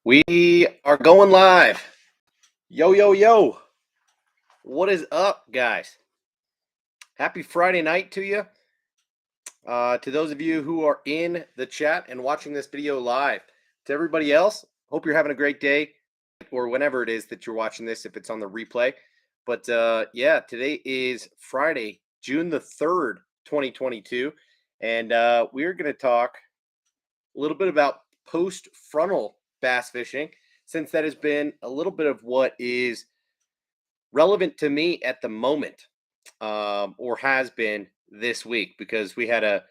We are going live. Yo, yo, yo. What is up, guys? Happy Friday night to you. To those of you who are in the chat and watching this video live. To everybody else, hope you're having a great day or whenever it is that you're watching this, if it's on the replay. But yeah, today is Friday, June the 3rd, 2022. And we're going to talk a little bit about post-frontal bass fishing, since that has been a little bit of what is relevant to me at the moment, or has been this week, because we had a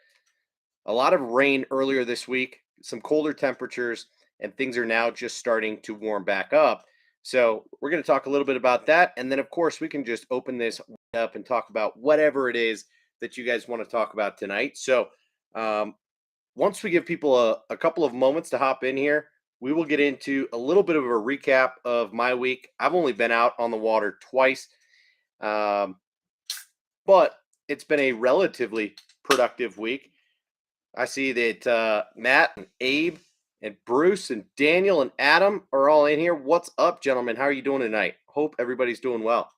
lot of rain earlier this week, some colder temperatures, and things are now just starting to warm back up. So we're going to talk a little bit about that, and then of course we can just open this up and talk about whatever it is that you guys want to talk about tonight. So once we give people a couple of moments to hop in here, we will get into a little bit of a recap of my week. I've only been out on the water twice, but it's been a relatively productive week. I see that Matt and Abe and Bruce and Daniel and Adam are all in here. What's up, gentlemen? How are you doing tonight? Hope everybody's doing well.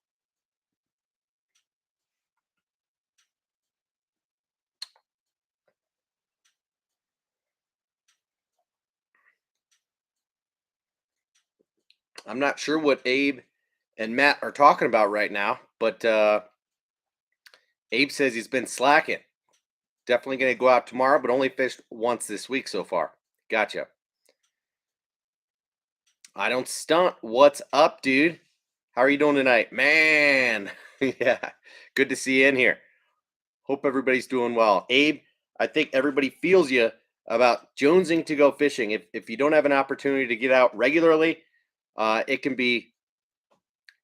I'm not sure what Abe and Matt are talking about right now, but Abe says he's been slacking. Definitely going to go out tomorrow, but only fished once this week so far. Gotcha. I don't stunt. What's up, dude? How are you doing tonight? Man, yeah, good to see you in here. Hope everybody's doing well. Abe, I think everybody feels you about jonesing to go fishing. If you don't have an opportunity to get out regularly, it can be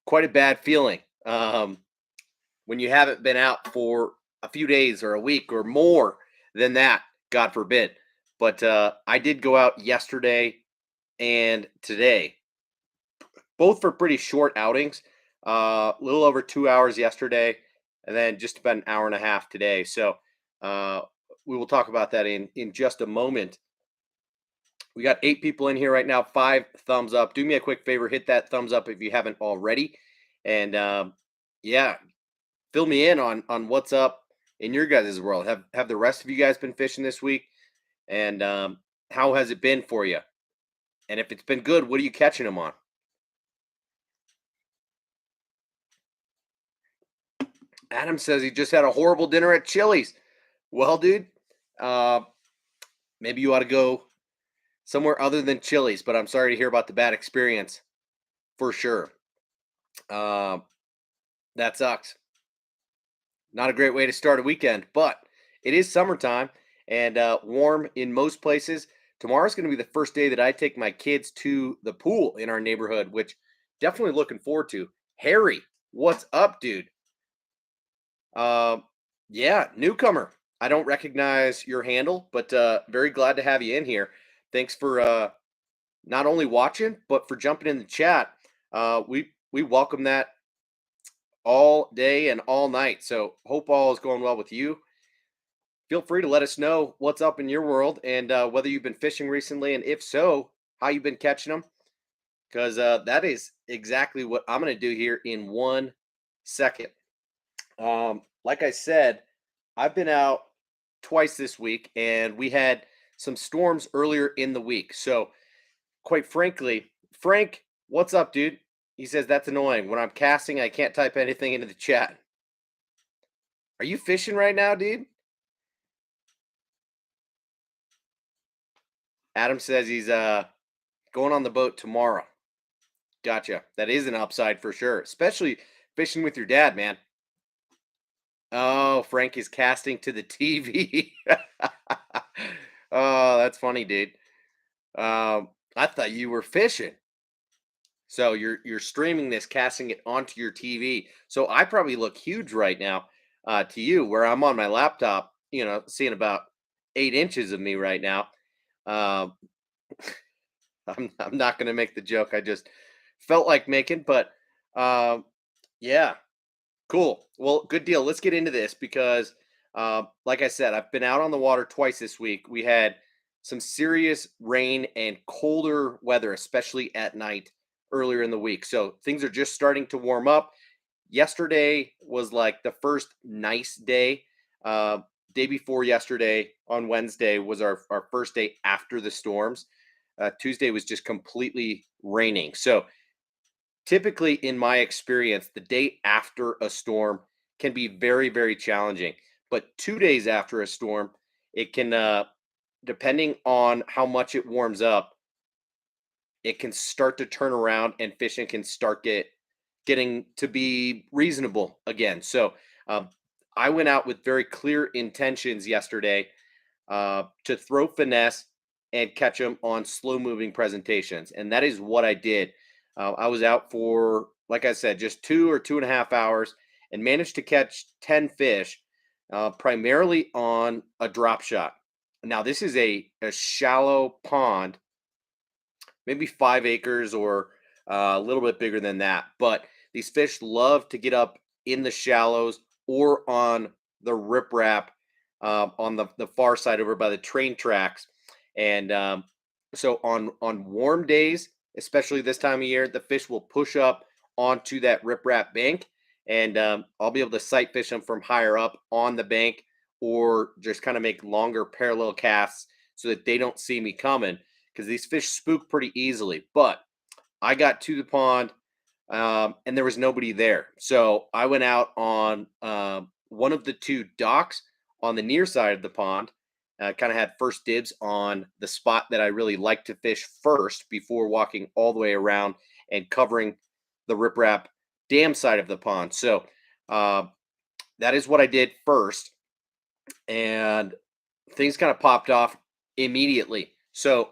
quite a bad feeling when you haven't been out for a few days or a week or more than that, God forbid. But I did go out yesterday and today, both for pretty short outings. A little over 2 hours yesterday, and then just about an hour and a half today. So we will talk about that in just a moment. We got 8 people in here right now. 5 thumbs up. Do me a quick favor, hit that thumbs up if you haven't already, and yeah, fill me in on what's up in your guys' world. Have the rest of you guys been fishing this week, and how has it been for you? And if it's been good, what are you catching them on? Adam says he just had a horrible dinner at Chili's. Well, dude, maybe you ought to go somewhere other than Chili's, but I'm sorry to hear about the bad experience, for sure. That sucks. Not a great way to start a weekend, but it is summertime and warm in most places. Tomorrow's going to be the first day that I take my kids to the pool in our neighborhood, which definitely looking forward to. Harry, what's up, dude? Yeah, newcomer. I don't recognize your handle, but very glad to have you in here. Thanks for not only watching, but for jumping in the chat. We welcome that all day and all night. So hope all is going well with you. Feel free to let us know what's up in your world and whether you've been fishing recently, and if so, how you've been catching them. Because that is exactly what I'm going to do here in 1 second. Like I said, I've been out twice this week, and we had some storms earlier in the week. So, quite frankly, Frank, what's up, dude? He says that's annoying. When I'm casting, I can't type anything into the chat. Are you fishing right now, dude? Adam says he's going on the boat tomorrow. Gotcha. That is an upside for sure, especially fishing with your dad, man. Oh, Frank is casting to the TV. Oh, that's funny, dude. I thought you were fishing. So you're streaming this, casting it onto your TV. So I probably look huge right now to you, where I'm on my laptop, seeing about 8 inches of me right now. Um, I'm not going to make the joke. I just felt like making, but yeah, cool. Well, good deal. Let's get into this because, like I said, I've been out on the water twice this week. We had some serious rain and colder weather, especially at night earlier in the week. So things are just starting to warm up. Yesterday was like the first nice day. Uh, Day before yesterday on Wednesday was our first day after the storms. Tuesday was just completely raining. So typically, in my experience, the day after a storm can be very, very challenging. But 2 days after a storm, it can, depending on how much it warms up, it can start to turn around and fishing can start getting to be reasonable again. So um, I went out with very clear intentions yesterday to throw finesse and catch them on slow moving presentations. And that is what I did. I was out for, like I said, just 2 or 2.5 hours and managed to catch 10 fish, primarily on a drop shot. Now, this is a shallow pond, maybe 5 acres or a little bit bigger than that. But these fish love to get up in the shallows or on the riprap on the far side over by the train tracks. And so on warm days, especially this time of year, the fish will push up onto that riprap bank, and I'll be able to sight fish them from higher up on the bank, or just kind of make longer parallel casts so that they don't see me coming because these fish spook pretty easily. But I got to the pond and there was nobody there. So I went out on one of the two docks on the near side of the pond. Kind of had first dibs on the spot that I really like to fish first before walking all the way around and covering the riprap dam side of the pond. So uh, that is what I did first. And things kind of popped off immediately. So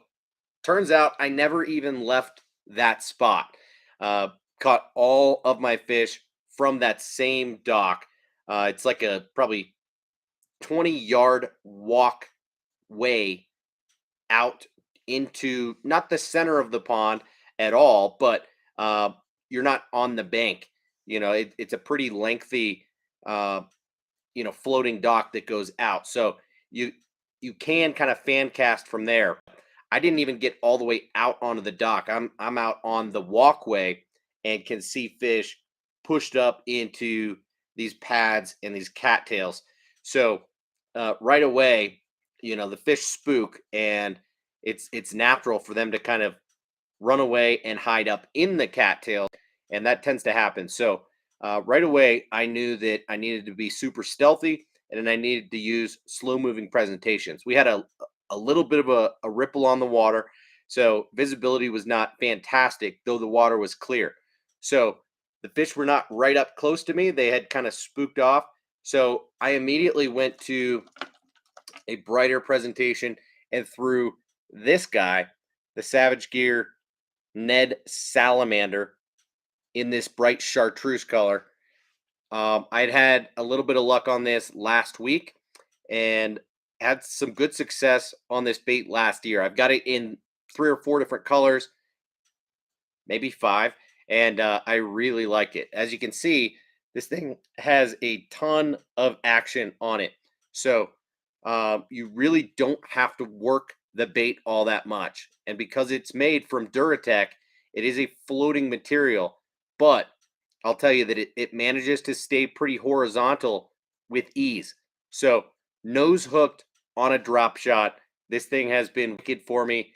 turns out I never even left that spot. Uh, Caught all of my fish from that same dock. It's like a probably 20-yard walk way out into not the center of the pond at all, but you're not on the bank. It's a pretty lengthy, uh, floating dock that goes out. So you you can kind of fan cast from there. I didn't even get all the way out onto the dock. I'm out on the walkway and can see fish pushed up into these pads and these cattails. So right away, the fish spook, and it's natural for them to kind of run away and hide up in the cattails, and that tends to happen. So right away, I knew that I needed to be super stealthy, and then I needed to use slow moving presentations. We had a little bit of a ripple on the water, so visibility was not fantastic, though the water was clear. So the fish were not right up close to me; they had kind of spooked off. So I immediately went to a brighter presentation and threw this guy, the Savage Gear Ned Salamander, in this bright chartreuse color. I'd had a little bit of luck on this last week and had some good success on this bait last year. I've got it in 3 or 4 different colors, maybe 5, and I really like it. As you can see, this thing has a ton of action on it. So you really don't have to work the bait all that much. And because it's made from Duratech, it is a floating material, but I'll tell you that it manages to stay pretty horizontal with ease. So nose hooked on a drop shot, this thing has been wicked for me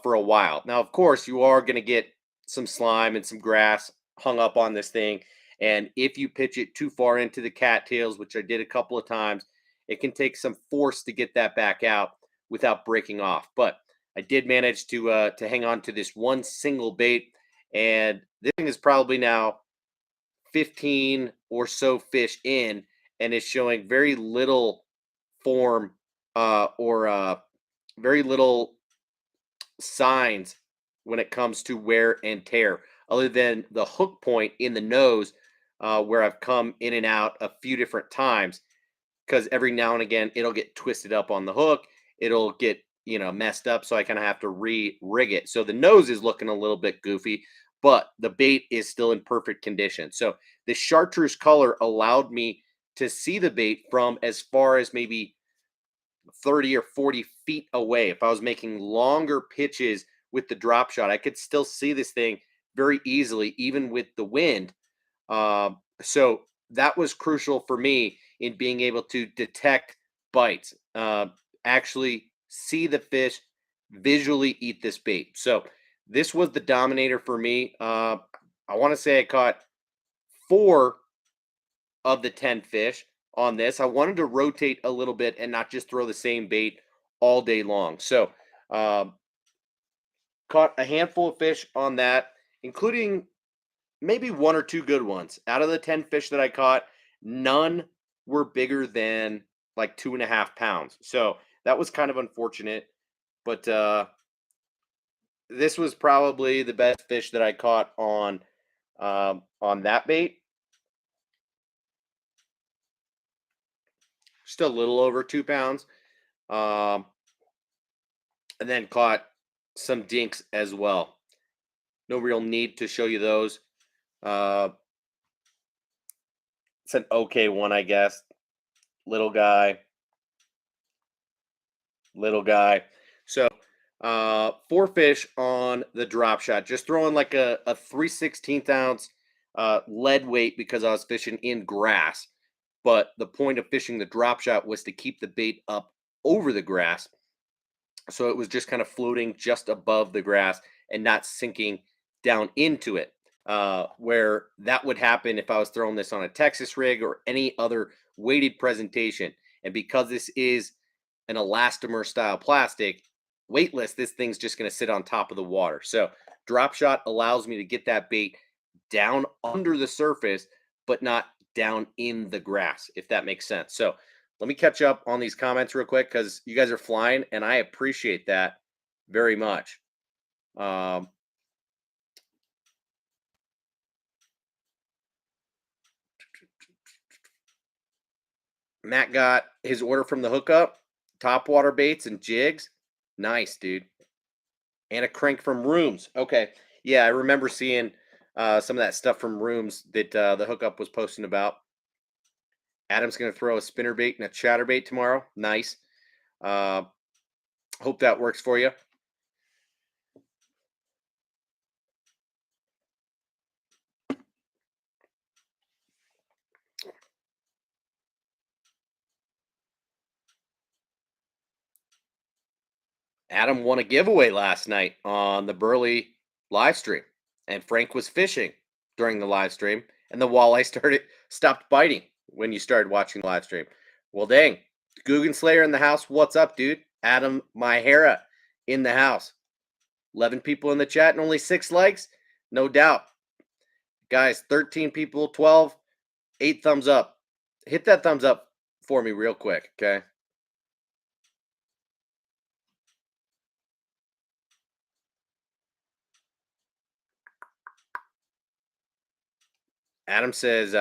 for a while. Now, of course, you are going to get some slime and some grass hung up on this thing. And if you pitch it too far into the cattails, which I did a couple of times, it can take some force to get that back out without breaking off. But I did manage to hang on to this one single bait, and this thing is probably now 15 or so fish in, and is showing very little form or very little signs when it comes to wear and tear, other than the hook point in the nose, where I've come in and out a few different times, because every now and again it'll get twisted up on the hook, it'll get messed up, so I kind of have to re-rig it. So the nose is looking a little bit goofy, but the bait is still in perfect condition. So the chartreuse color allowed me to see the bait from as far as maybe 30 or 40 feet away. If I was making longer pitches with the drop shot, I could still see this thing very easily, even with the wind. So that was crucial for me in being able to detect bites, actually see the fish, visually eat this bait. So this was the dominator for me. I want to say I caught 4 of the 10 fish on this. I wanted to rotate a little bit and not just throw the same bait all day long. So, caught a handful of fish on that, including maybe 1 or 2 good ones. Out of the 10 fish that I caught, none were bigger than like 2.5 pounds. So that was kind of unfortunate. But this was probably the best fish that I caught on that bait. Still a little over 2 pounds. Um, and then caught some dinks as well. No real need to show you those. It's an okay one, I guess. Little guy. Little guy. So 4 fish on the drop shot. Just throwing like a 3/16 ounce lead weight because I was fishing in grass. But the point of fishing the drop shot was to keep the bait up over the grass. So it was just kind of floating just above the grass and not sinking down into it. Where that would happen if I was throwing this on a Texas rig or any other weighted presentation. And because this is an elastomer style plastic, weightless, this thing's just going to sit on top of the water. So drop shot allows me to get that bait down under the surface, but not down in the grass, if that makes sense. So let me catch up on these comments real quick because you guys are flying and I appreciate that very much. Matt got his order from the hookup, topwater baits and jigs. Nice, dude. And a crank from Rooms. Okay. Yeah, I remember seeing some of that stuff from Rooms that the hookup was posting about. Adam's going to throw a spinnerbait and a chatterbait tomorrow. Nice. Hope that works for you. Adam won a giveaway last night on the Burley live stream, and Frank was fishing during the live stream, and the walleye stopped biting when you started watching the live stream. Well, dang, Guggen Slayer in the house. What's up, dude? Adam Myhera in the house. 11 people in the chat and only 6 likes. No doubt, guys. 13 people, 12, 8 thumbs up. Hit that thumbs up for me real quick, okay? Adam says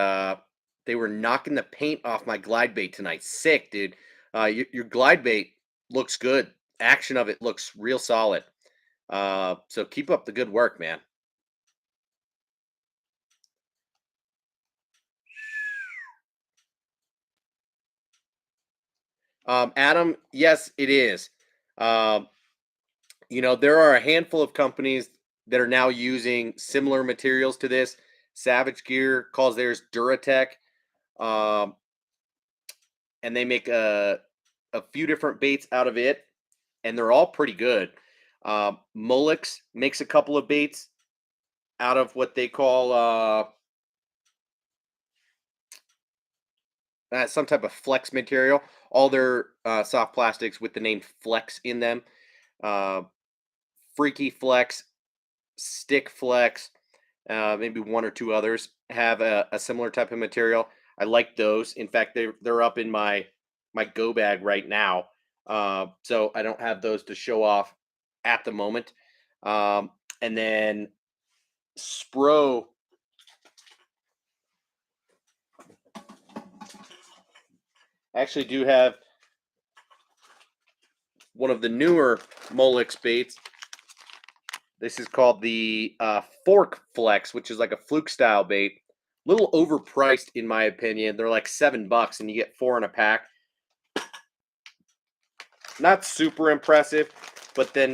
they were knocking the paint off my glide bait tonight. Sick, dude. Your glide bait looks good. Action of it looks real solid. So keep up the good work, man. Adam, yes, it is. There are a handful of companies that are now using similar materials to this. Savage Gear calls theirs Duratech. And they make a few different baits out of it, and they're all pretty good. Molex makes a couple of baits out of what they call some type of flex material. All their soft plastics with the name Flex in them. Freaky Flex, Stick Flex, maybe 1 or 2 others have a similar type of material. I like those. In fact, they're up in my go bag right now. So I don't have those to show off at the moment. And then Spro. I actually do have one of the newer Molex baits. This is called the Fork Flex, which is like a fluke style bait. A little overpriced in my opinion. They're like $7 and you get 4 in a pack. Not super impressive, but then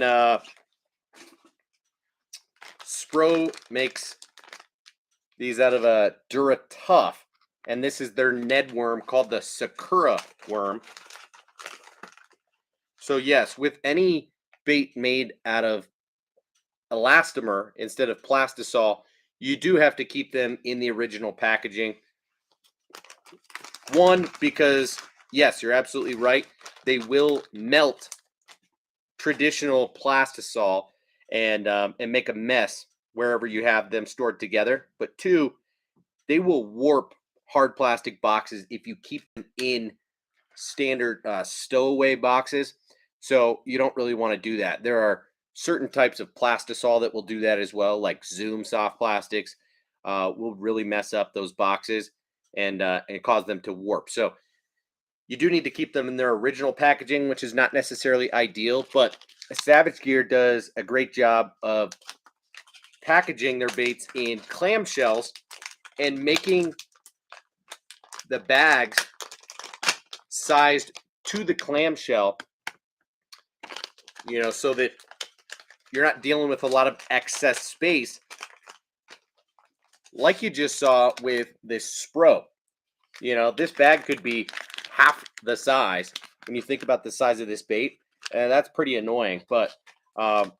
Spro makes these out of a Dura Tough, and this is their Ned worm called the Sakura Worm. So yes, with any bait made out of elastomer instead of plastisol, you do have to keep them in the original packaging. One, because yes, you're absolutely right, they will melt traditional plastisol and make a mess wherever you have them stored together. But two, they will warp hard plastic boxes if you keep them in standard stowaway boxes. So you don't really want to do that. There are certain types of plastisol that will do that as well, like Zoom soft plastics will really mess up those boxes and cause them to warp. So you do need to keep them in their original packaging, which is not necessarily ideal, but Savage Gear does a great job of packaging their baits in clamshells and making the bags sized to the clamshell, so that you're not dealing with a lot of excess space like you just saw with this Spro. This bag could be half the size when you think about the size of this bait, and that's pretty annoying. But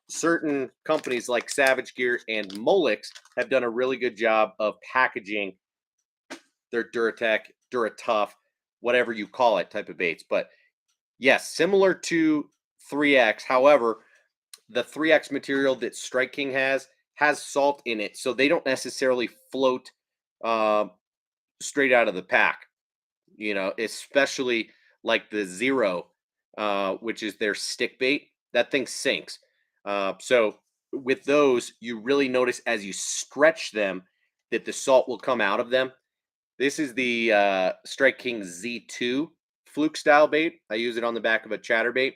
certain companies like Savage Gear and Molex have done a really good job of packaging their Duratech, Duratough, whatever you call it, type of baits. But yes, similar to 3X. However, the 3X material that Strike King has salt in it, so they don't necessarily float straight out of the pack. Especially like the Zero, which is their stick bait. That thing sinks. So with those, you really notice as you stretch them that the salt will come out of them. This is the Strike King Z2 fluke style bait. I use it on the back of a Chatterbait,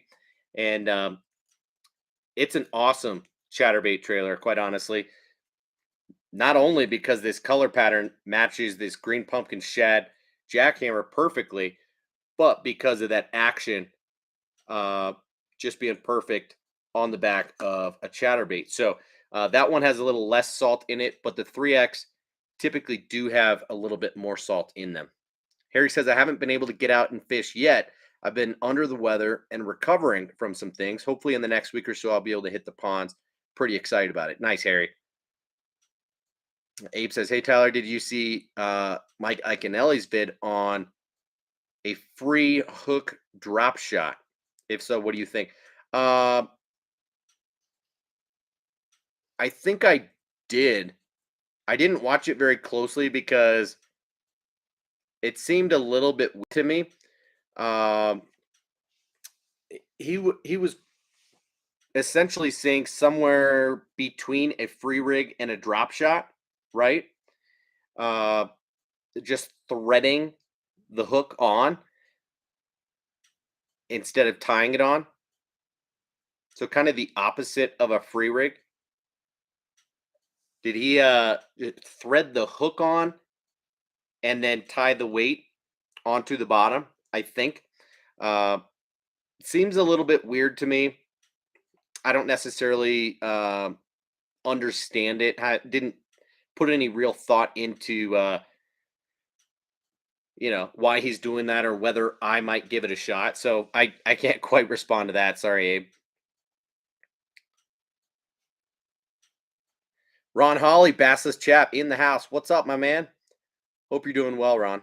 and it's an awesome Chatterbait trailer, quite honestly. Not only because this color pattern matches this green pumpkin shad jackhammer perfectly, but because of that action just being perfect on the back of a Chatterbait. So that one has a little less salt in it, but the 3X typically do have a little bit more salt in them. Harry says, I haven't been able to get out and fish yet. I've been under the weather and recovering from some things. Hopefully in the next week or so, I'll be able to hit the ponds. Pretty excited about it. Nice, Harry. Abe says, hey, Tyler, did you see Mike Iconelli's vid on a free hook drop shot? If so, what do you think? I think I did. I didn't watch it very closely because it seemed a little bit weird to me. He was essentially saying somewhere between a free rig and a drop shot, right? Just threading the hook on instead of tying it on. So kind of the opposite of a free rig. Did he thread the hook on and then tie the weight onto the bottom? I think. Seems a little bit weird to me. I don't necessarily understand it. I didn't put any real thought into why he's doing that or whether I might give it a shot. So I can't quite respond to that. Sorry, Abe. Ron Holly, Bassless Chap in the house. What's up, my man? Hope you're doing well, Ron.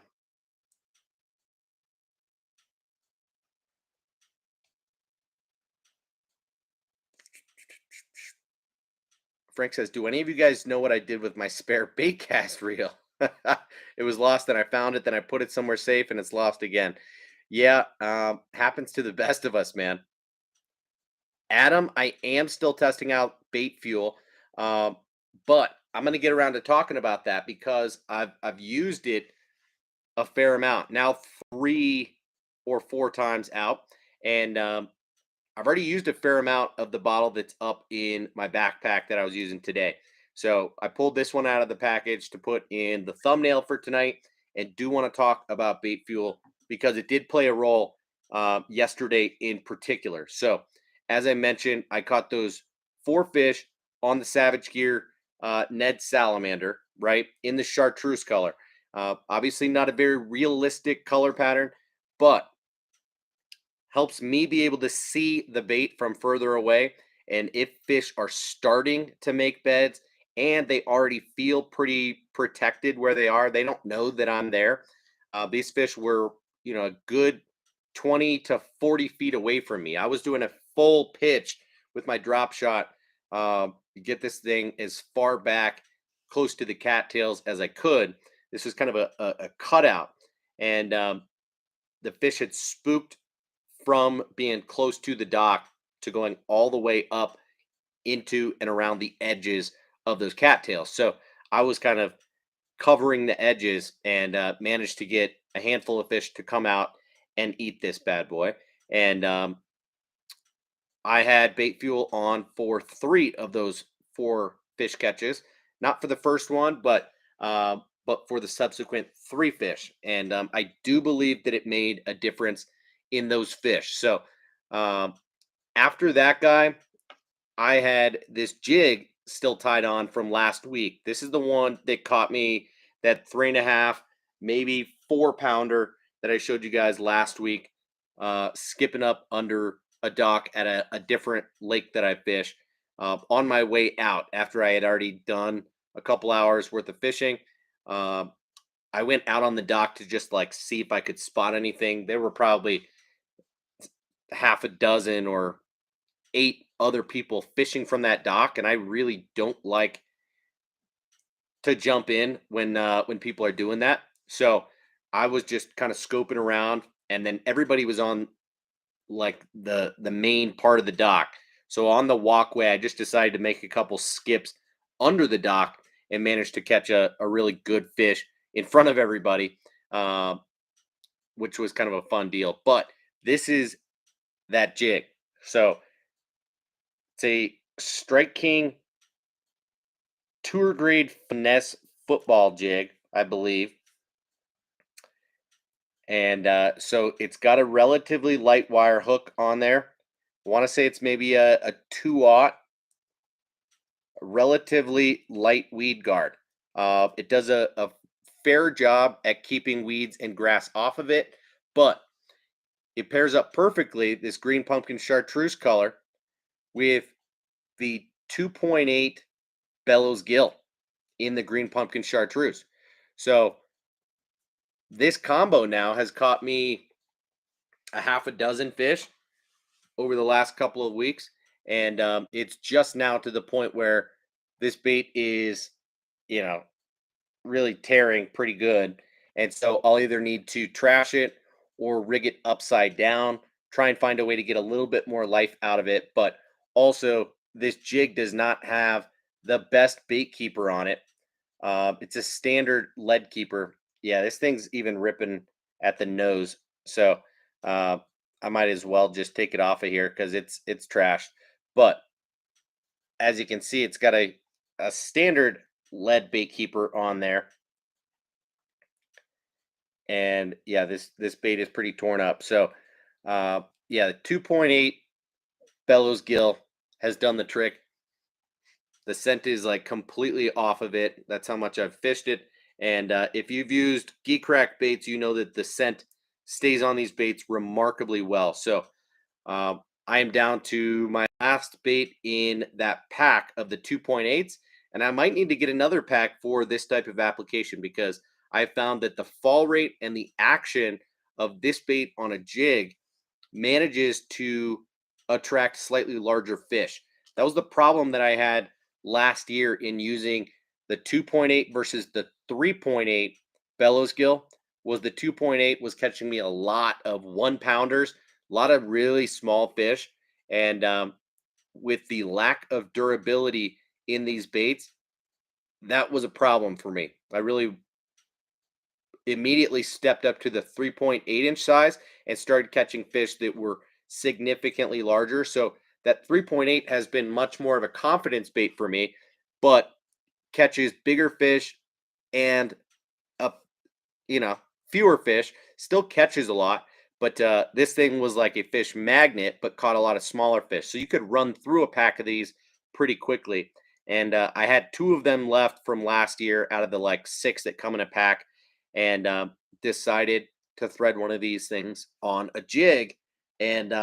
Frank says, do any of you guys know what I did with my spare bait cast reel? It was lost, and I found it, then I put it somewhere safe, and it's lost again. Yeah, happens to the best of us, man. Adam, I am still testing out bait fuel, but I'm going to get around to talking about that because I've used it a fair amount now, 3 or 4 times out, and I've already used a fair amount of the bottle that's up in my backpack that I was using today. So I pulled this one out of the package to put in the thumbnail for tonight, and do want to talk about bait fuel because it did play a role yesterday in particular. So, as I mentioned, I caught those 4 fish on the Savage Gear Ned Salamander, right, in the chartreuse color. Obviously, not a very realistic color pattern, but helps me be able to see the bait from further away. And if fish are starting to make beds and they already feel pretty protected where they are, they don't know that I'm there. These fish were, a good 20 to 40 feet away from me. I was doing a full pitch with my drop shot to get this thing as far back close to the cattails as I could. This was kind of a cutout. And the fish had spooked from being close to the dock to going all the way up into and around the edges of those cattails. So I was kind of covering the edges and managed to get a handful of fish to come out and eat this bad boy. And I had bait fuel on for 3 of those 4 fish catches, not for the first one, but for the subsequent 3 fish. And I do believe that it made a difference in those fish. So um, after that guy, I had this jig still tied on from last week. This is the one that caught me that 3.5, maybe 4 pounder that I showed you guys last week, skipping up under a dock at a different lake that I fish on my way out after I had already done a couple hours worth of fishing. Um, I went out on the dock to just like see if I could spot anything. There were probably half a dozen or 8 other people fishing from that dock, and I really don't like to jump in when people are doing that. So I was just kind of scoping around, and then everybody was on like the main part of the dock. So on the walkway, I just decided to make a couple skips under the dock and managed to catch a really good fish in front of everybody, um, which was kind of a fun deal. But this is that jig. So it's a Strike King tour grade finesse football jig, I believe. And so it's got a relatively light wire hook on there. I want to say it's maybe a 2/0, relatively light weed guard. It does a fair job at keeping weeds and grass off of it, but it pairs up perfectly, this green pumpkin chartreuse color, with the 2.8 bellows gill in the green pumpkin chartreuse. So this combo now has caught me a half a dozen fish over the last couple of weeks, and it's just now to the point where this bait is, you know, really tearing pretty good. And so I'll either need to trash it or rig it upside down, try and find a way to get a little bit more life out of it. But also, this jig does not have the best bait keeper on it. It's a standard lead keeper. Yeah, this thing's even ripping at the nose. So uh, I might as well just take it off of here because it's trashed. But as you can see, it's got a standard lead bait keeper on there. And yeah, this bait is pretty torn up. So yeah, the 2.8 bellows gill has done the trick. The scent is like completely off of it. That's how much I've fished it. And if you've used geek crack baits, you know that the scent stays on these baits remarkably well. So I am down to my last bait in that pack of the 2.8s, and I might need to get another pack for this type of application because I found that the fall rate and the action of this bait on a jig manages to attract slightly larger fish. That was the problem that I had last year in using the 2.8 versus the 3.8 bellows gill. Was the 2.8 was catching me a lot of 1 pounders, a lot of really small fish, and with the lack of durability in these baits, that was a problem for me. I really immediately stepped up to the 3.8-inch size and started catching fish that were significantly larger. So that 3.8 has been much more of a confidence bait for me, but catches bigger fish and a fewer fish, still catches a lot, But this thing was like a fish magnet, but caught a lot of smaller fish. So you could run through a pack of these pretty quickly. And I had 2 of them left from last year out of the like 6 that come in a pack, and decided to thread one of these things on a jig, and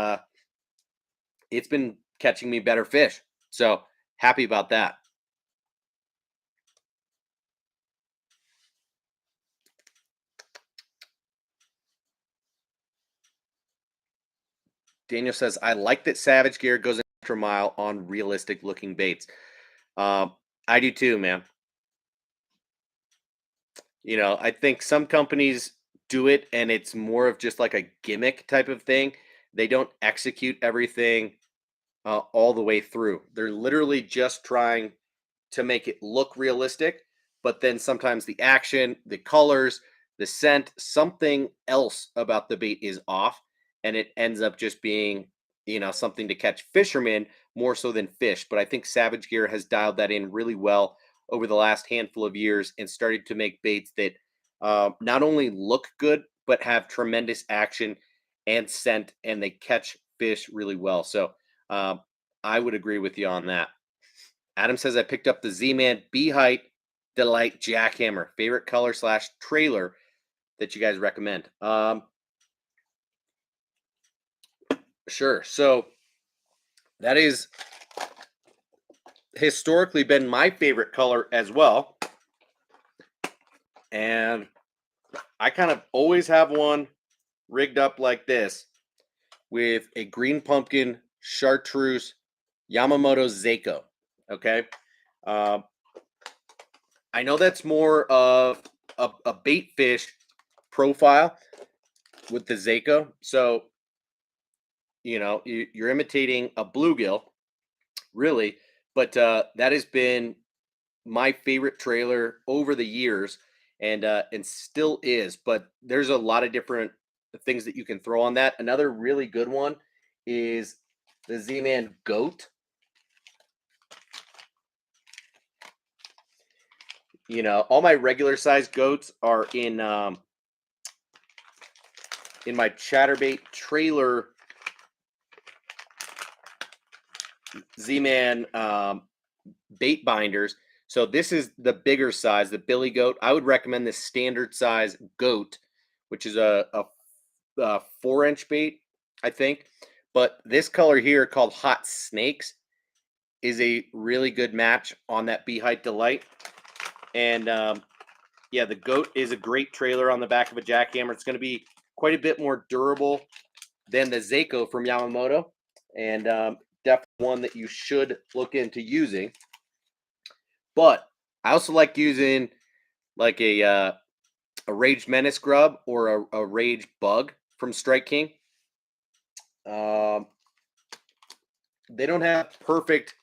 it's been catching me better fish. So happy about that. Daniel says, I like that Savage Gear goes an extra mile on realistic looking baits. Um, I do too, man. I think some companies do it and it's more of just like a gimmick type of thing. They don't execute everything all the way through. They're literally just trying to make it look realistic, but then sometimes the action, the colors, the scent, something else about the bait is off, and it ends up just being, something to catch fishermen more so than fish. But I think Savage Gear has dialed that in really well over the last handful of years and started to make baits that not only look good but have tremendous action and scent, and they catch fish really well. So I would agree with you on that. Adam says I picked up the Z-Man B Height Delight Jackhammer. Favorite color slash trailer that you guys recommend? Sure. So that is historically been my favorite color as well. And I kind of always have one rigged up like this with a green pumpkin chartreuse Yamamoto Seiko. Okay. Um, I know that's more of a bait fish profile with the Seiko. So, you're imitating a bluegill, really. But that has been my favorite trailer over the years, and still is. But there's a lot of different things that you can throw on that. Another really good one is the Z-Man Goat. All my regular size goats are in my Chatterbait trailer Z-Man bait binders. So this is the bigger size, the Billy Goat. I would recommend the standard size Goat, which is a 4-inch bait, I think. But this color here, called Hot Snakes, is a really good match on that Bee Height Delight. And yeah, the Goat is a great trailer on the back of a jackhammer. It's going to be quite a bit more durable than the Seiko from Yamamoto, and definitely one that you should look into using. But I also like using like a Rage Menace grub or a Rage Bug from Strike King. They don't have perfect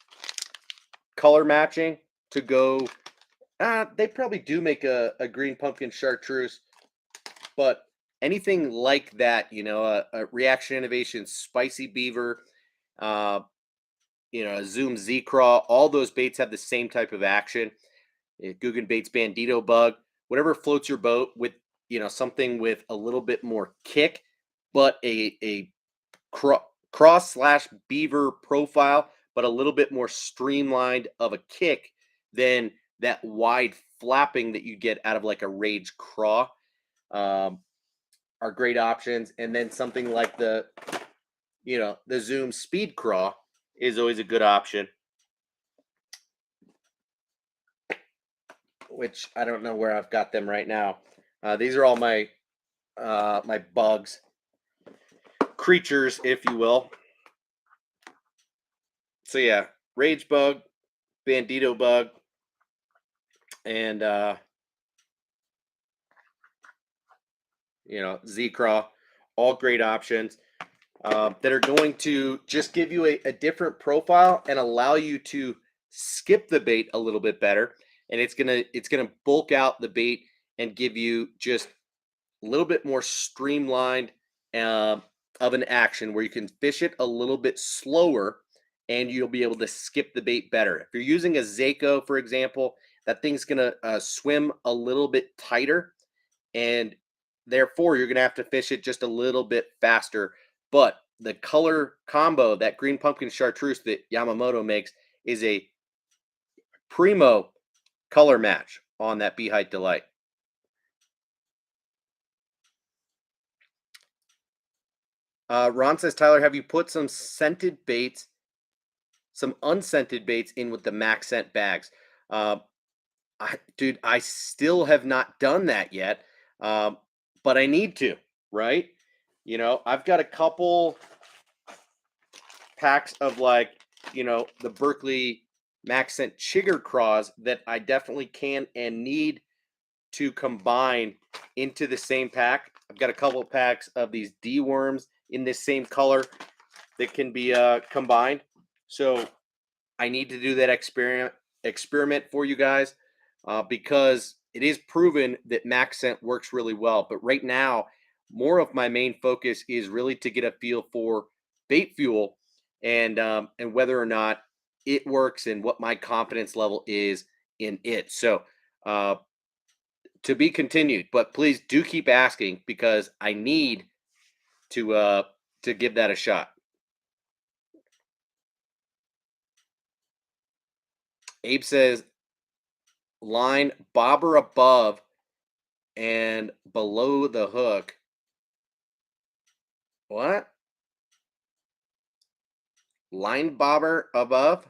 color matching to go. They probably do make a green pumpkin chartreuse, but anything like that, a Reaction Innovation Spicy Beaver, a Zoom Z Craw, all those baits have the same type of action. Guggen Baits Bandito Bug, whatever floats your boat with, something with a little bit more kick, but a cross slash beaver profile, but a little bit more streamlined of a kick than that wide flapping that you get out of like a Rage Craw, are great options. And then something like the Zoom Speed Craw is always a good option, which I don't know where I've got them right now. These are all my my bugs, creatures, if you will. So yeah, Rage Bug, Bandito Bug, and Z-Craw, all great options that are going to just give you a different profile and allow you to skip the bait a little bit better. And it's gonna bulk out the bait and give you just a little bit more streamlined of an action where you can fish it a little bit slower and you'll be able to skip the bait better. If you're using a Seiko, for example, that thing's gonna swim a little bit tighter, and therefore you're going to have to fish it just a little bit faster. But the color combo, that green pumpkin chartreuse that Yamamoto makes, is a primo color match on that Bee Height Delight. Ron says, Tyler, have you put some scented baits, some unscented baits in with the max scent bags? Dude, I still have not done that yet, but I need to, right? You know, I've got a couple packs of, like, you know, the Berkeley Max Scent Chigger Craws that I definitely can and need to combine into the same pack. I've got a couple packs of these D worms in this same color that can be combined. So I need to do that experiment for you guys because it is proven that Max Scent works really well. But right now, more of my main focus is really to get a feel for bait fuel and whether or not it works and what my confidence level is in it. So to be continued, but please do keep asking because I need to give that a shot. Abe says line bobber above and below the hook. What? Line bobber above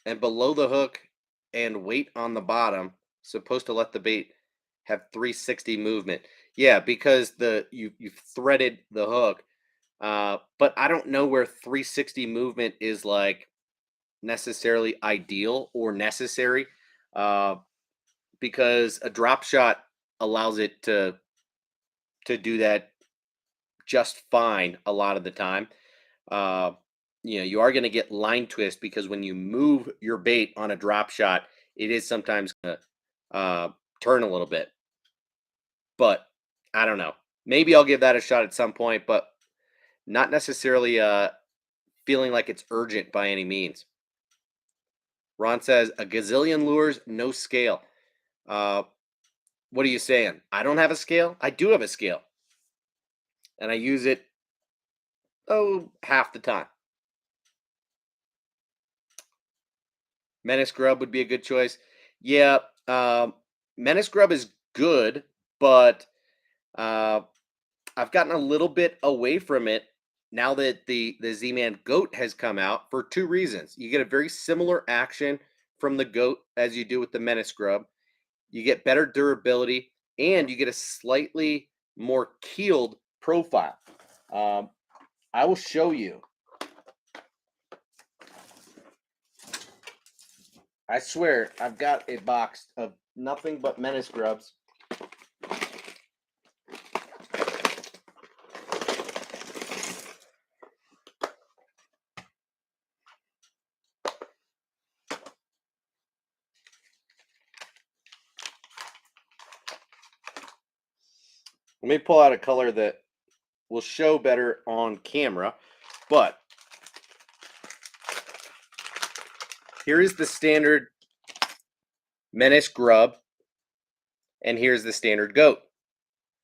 and below the hook and weight on the bottom. Supposed to let the bait have 360 movement. Yeah, because you've threaded the hook. But I don't know where 360 movement is like necessarily ideal or necessary. Because a drop shot allows it to do that just fine a lot of the time. You know, you are going to get line twist because when you move your bait on a drop shot, it is sometimes going to turn a little bit. But I don't know. Maybe I'll give that a shot at some point, but not necessarily feeling like it's urgent by any means. Ron says a gazillion lures, no scale. What are you saying? I don't have a scale? I do have a scale. And I use it, half the time. Menace Grub would be a good choice. Yeah, Menace Grub is good, but I've gotten a little bit away from it now that the Z-Man Goat has come out for two reasons. You get a very similar action from the Goat as you do with the Menace Grub. You get better durability, and you get a slightly more keeled profile. I will show you. I swear, I've got a box of nothing but Menace Grubs. Let me pull out a color that will show better on camera, but here is the standard Menace Grub, and here's the standard Goat.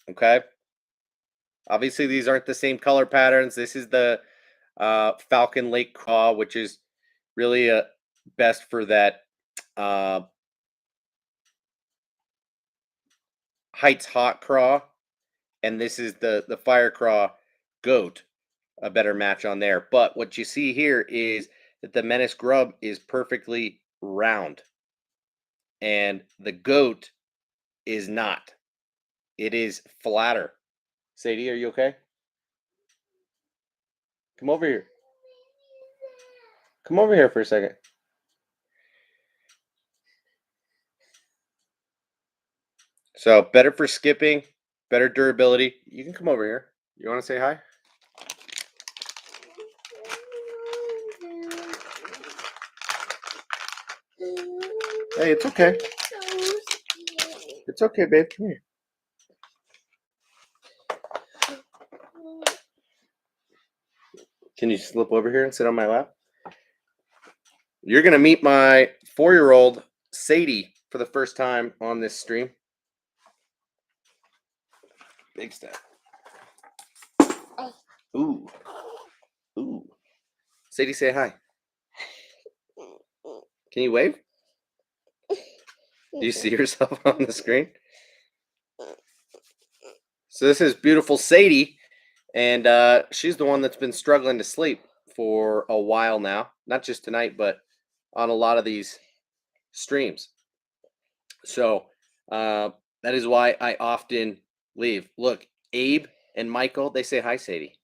Okay. Obviously, these aren't the same color patterns. This is the Falcon Lake Craw, which is really best for that Heights Hot Craw. And this is the Fire Craw Goat, a better match on there. But what you see here is that the Menace Grub is perfectly round. And the Goat is not. It is flatter. Sadie, are you okay? Come over here. Come over here for a second. So better for skipping, better durability. You can come over here. You want to say hi? Hey, it's okay. It's okay, babe. Come here. Can you slip over here and sit on my lap? You're going to meet my 4-year-old, Sadie, for the first time on this stream. Big step. Ooh. Ooh. Sadie, say hi. Can you wave? Do you see yourself on the screen? So this is beautiful Sadie, and she's the one that's been struggling to sleep for a while now. Not just tonight, but on a lot of these streams. So that is why I often leave. Look, Abe and Michael, they say hi, Sadie.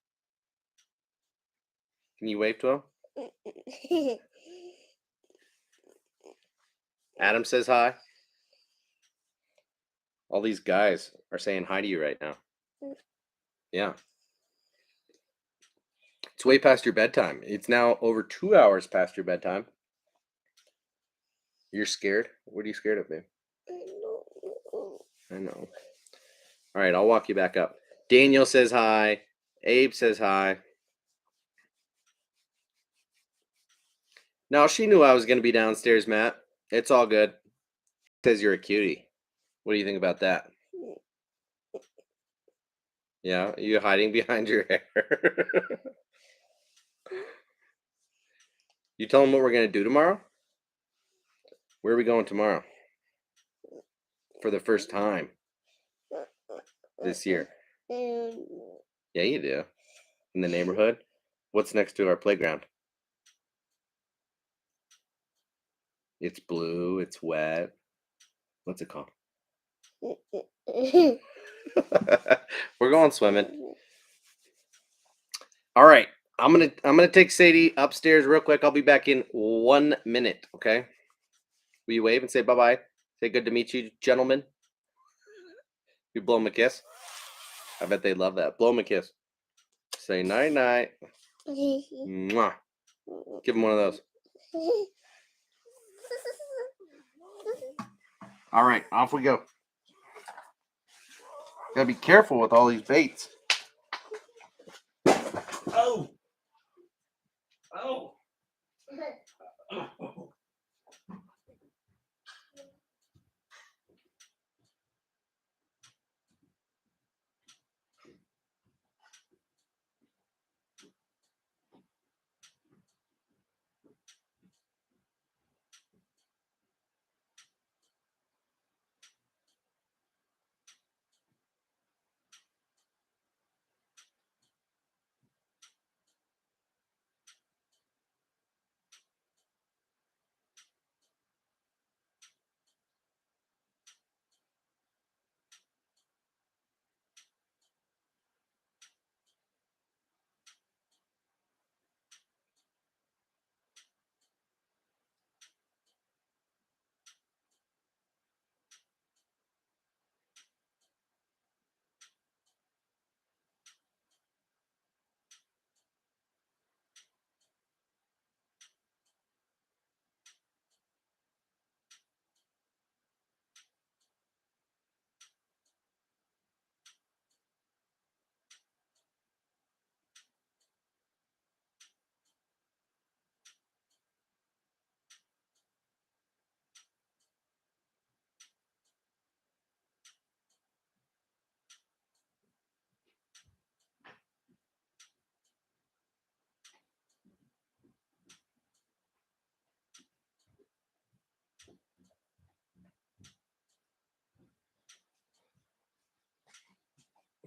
Can you wave to them? Adam says hi. All these guys are saying hi to you right now. Yeah. It's way past your bedtime. It's now over 2 hours past your bedtime. You're scared? What are you scared of, babe? I know. All right, I'll walk you back up. Daniel says hi. Abe says hi. No, she knew I was going to be downstairs, Matt. It's all good. Says you're a cutie. What do you think about that? Yeah, are you hiding behind your hair? You tell them what we're going to do tomorrow? Where are we going tomorrow? For the first time this year. Yeah, you do. In the neighborhood? What's next to our playground? It's blue, it's wet. What's it called? We're going swimming. All right. I'm gonna take Sadie upstairs real quick. I'll be back in 1 minute, okay? Will you wave and say bye-bye? Say good to meet you, gentlemen. You blow them a kiss? I bet they love that. Blow them a kiss. Say night-night. Mwah. Give them one of those. All right, off we go. Gotta be careful with all these baits. Oh! Oh! Oh!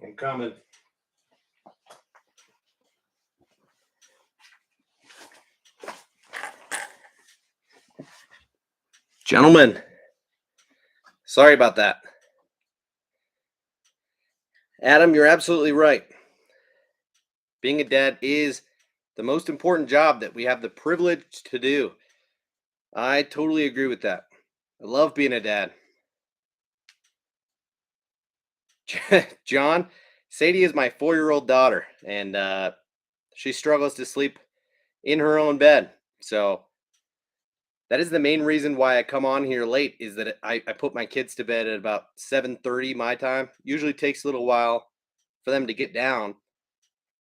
I'm coming. Gentlemen, sorry about that. Adam, you're absolutely right. Being a dad is the most important job that we have the privilege to do. I totally agree with that. I love being a dad. John, Sadie is my 4-year-old daughter, and she struggles to sleep in her own bed. So that is the main reason why I come on here late, is that I put my kids to bed at about 7:30 my time. Usually takes a little while for them to get down.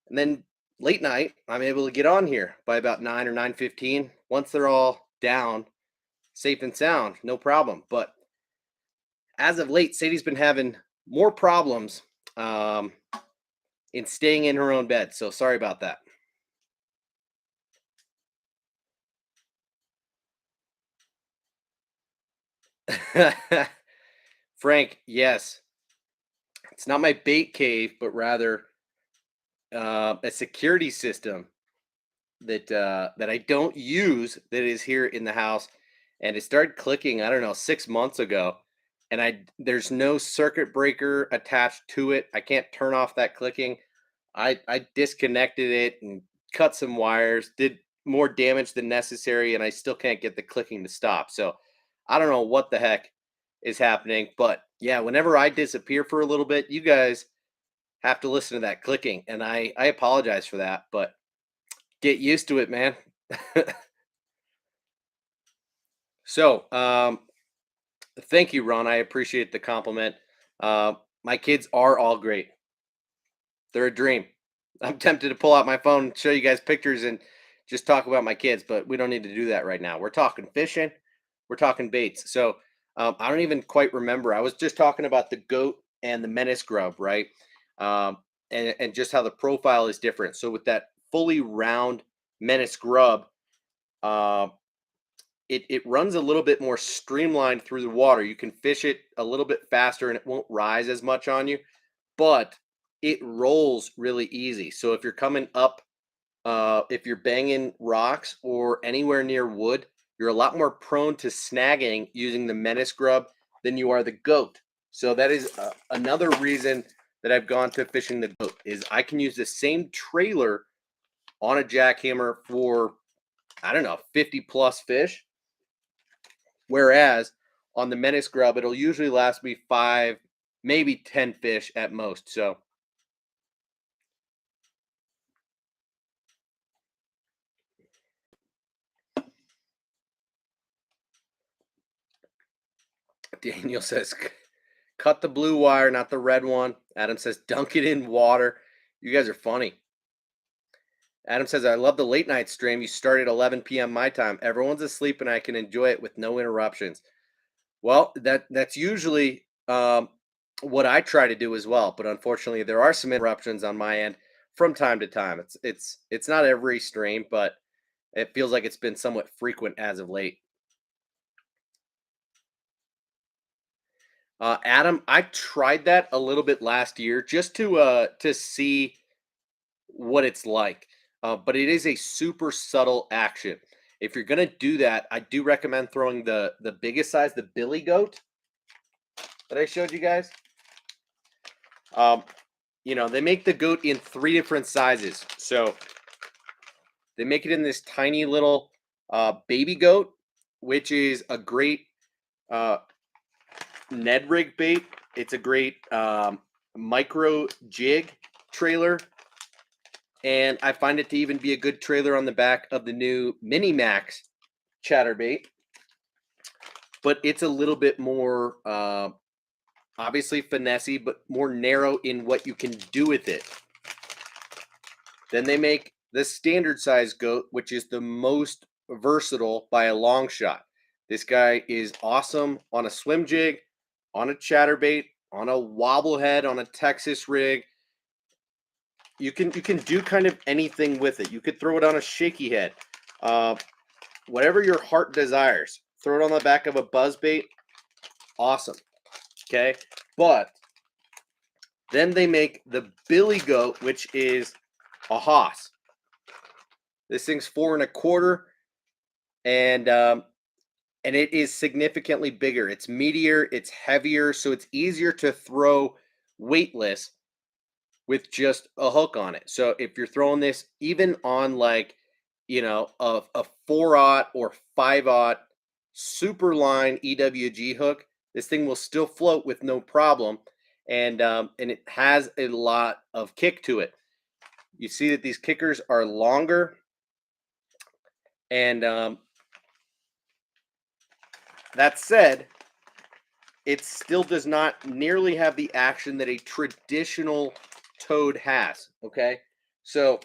And then late night, I'm able to get on here by about 9 or 9:15. Once they're all down, safe and sound, no problem. But as of late, Sadie's been having more problems um, in staying in her own bed. So sorry about that. Frank, yes, it's not my bait cave, but rather a security system that I don't use that is here in the house, and it started clicking. I don't know 6 months ago, and there's no circuit breaker attached to it. I can't turn off that clicking. I disconnected it and cut some wires, did more damage than necessary, and I still can't get the clicking to stop. So I don't know what the heck is happening, but yeah, whenever I disappear for a little bit, you guys have to listen to that clicking, and I apologize for that, but get used to it, man. So, thank you, Ron. I appreciate the compliment. Uh, my kids are all great. They're a dream. I'm tempted to pull out my phone and show you guys pictures and just talk about my kids, but we don't need to do that right now. We're talking fishing, we're talking baits. So, I don't even quite remember. I was just talking about the goat and the menace grub, right? Um, and just how the profile is different. So, with that fully round menace grub, uh, it runs a little bit more streamlined through the water. You can fish it a little bit faster and it won't rise as much on you, but it rolls really easy. So if you're coming up, if you're banging rocks or anywhere near wood, you're a lot more prone to snagging using the menace grub than you are the goat. So that is another reason that I've gone to fishing the goat is I can use the same trailer on a jackhammer for I don't know 50 plus fish. Whereas on the menace grub, it'll usually last me 5, maybe 10 fish at most. So Daniel says, cut the blue wire, not the red one. Adam says, dunk it in water. You guys are funny. Adam says, I love the late night stream. You start at 11 p.m. my time. Everyone's asleep and I can enjoy it with no interruptions. Well, that's usually what I try to do as well. But unfortunately, there are some interruptions on my end from time to time. It's not every stream, but it feels like it's been somewhat frequent as of late. Adam, I tried that a little bit last year just to see what it's like. But it is a super subtle action. If you're gonna do that, I do recommend throwing the biggest size, the billy goat that I showed you guys. Um, they make the goat in 3 different sizes. So they make it in this tiny little baby goat, which is a great uh, Ned rig bait. It's a great micro jig trailer. And I find it to even be a good trailer on the back of the new Mini Max Chatterbait. But it's a little bit more, obviously finessey, but more narrow in what you can do with it. Then they make the standard size goat, which is the most versatile by a long shot. This guy is awesome on a swim jig, on a chatterbait, on a wobblehead, on a Texas rig. You can do kind of anything with it. You could throw it on a shaky head, whatever your heart desires. Throw it on the back of a buzzbait. Awesome. Okay, but then they make the billy goat, which is a hoss. This thing's 4 1/4, and it is significantly bigger. It's meatier, it's heavier, so it's easier to throw weightless with just a hook on it. So if you're throwing this even on like, a 4/0 or 5/0 super line EWG hook, this thing will still float with no problem. And it has a lot of kick to it. You see that these kickers are longer, and that said, it still does not nearly have the action that a traditional toad has. Okay, so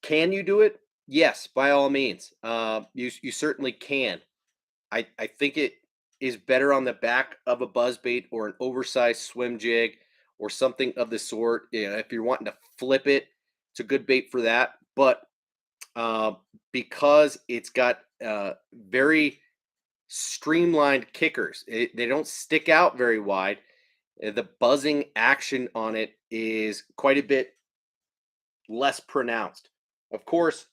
can you do it? Yes, by all means. You certainly can. I think it is better on the back of a buzzbait or an oversized swim jig or something of the sort. You know, if you're wanting to flip it, it's a good bait for that. But uh, because it's got very streamlined kickers, they don't stick out very wide. The buzzing action on it is quite a bit less pronounced. Of course,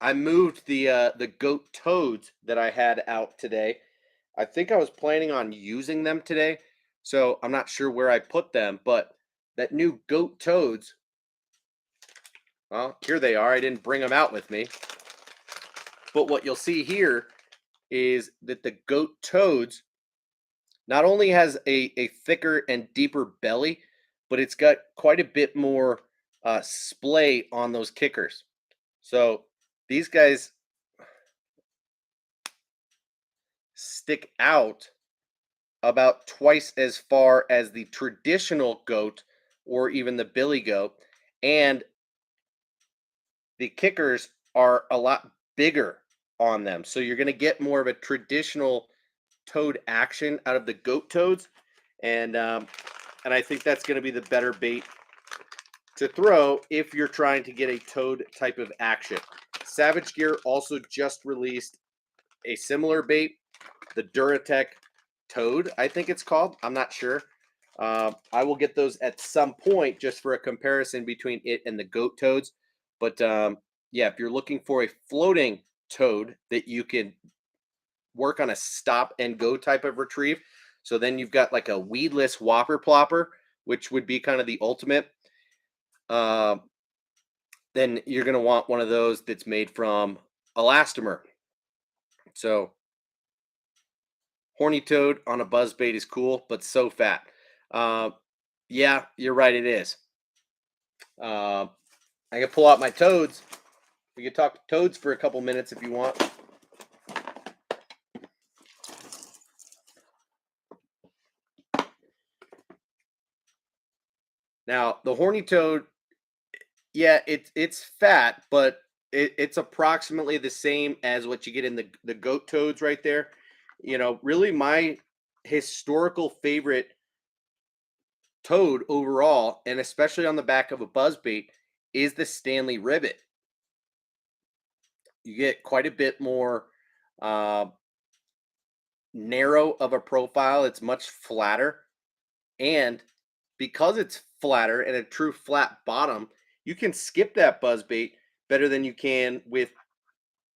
I moved the goat toads that I had out today. I think I was planning on using them today, so I'm not sure where I put them, but that new goat toads, well, here they are. I didn't bring them out with me. But what you'll see here is that the goat toads not only has a thicker and deeper belly, but it's got quite a bit more splay on those kickers. So these guys stick out about twice as far as the traditional goat or even the billy goat. And the kickers are a lot bigger on them. So you're going to get more of a traditional toad action out of the goat toads. And I think that's going to be the better bait to throw if you're trying to get a toad type of action. Savage Gear also just released a similar bait, the Duratech Toad, I think it's called. I'm not sure. I will get those at some point just for a comparison between it and the goat toads. But yeah, if you're looking for a floating toad that you can work on a stop and go type of retrieve, so then you've got like a weedless whopper plopper, which would be kind of the ultimate. Then you're going to want one of those that's made from elastomer. So horny toad on a buzzbait is cool, but so fat. Yeah, you're right. It is. I can pull out my toads. We can talk toads for a couple minutes if you want. Now, the horny toad, yeah, it's fat, but it's approximately the same as what you get in the goat toads right there. You know, really my historical favorite toad overall, and especially on the back of a buzzbait, is the Stanley Ribbit. You get quite a bit more uh, narrow of a profile. It's much flatter, and because it's flatter and a true flat bottom, you can skip that buzzbait better than you can with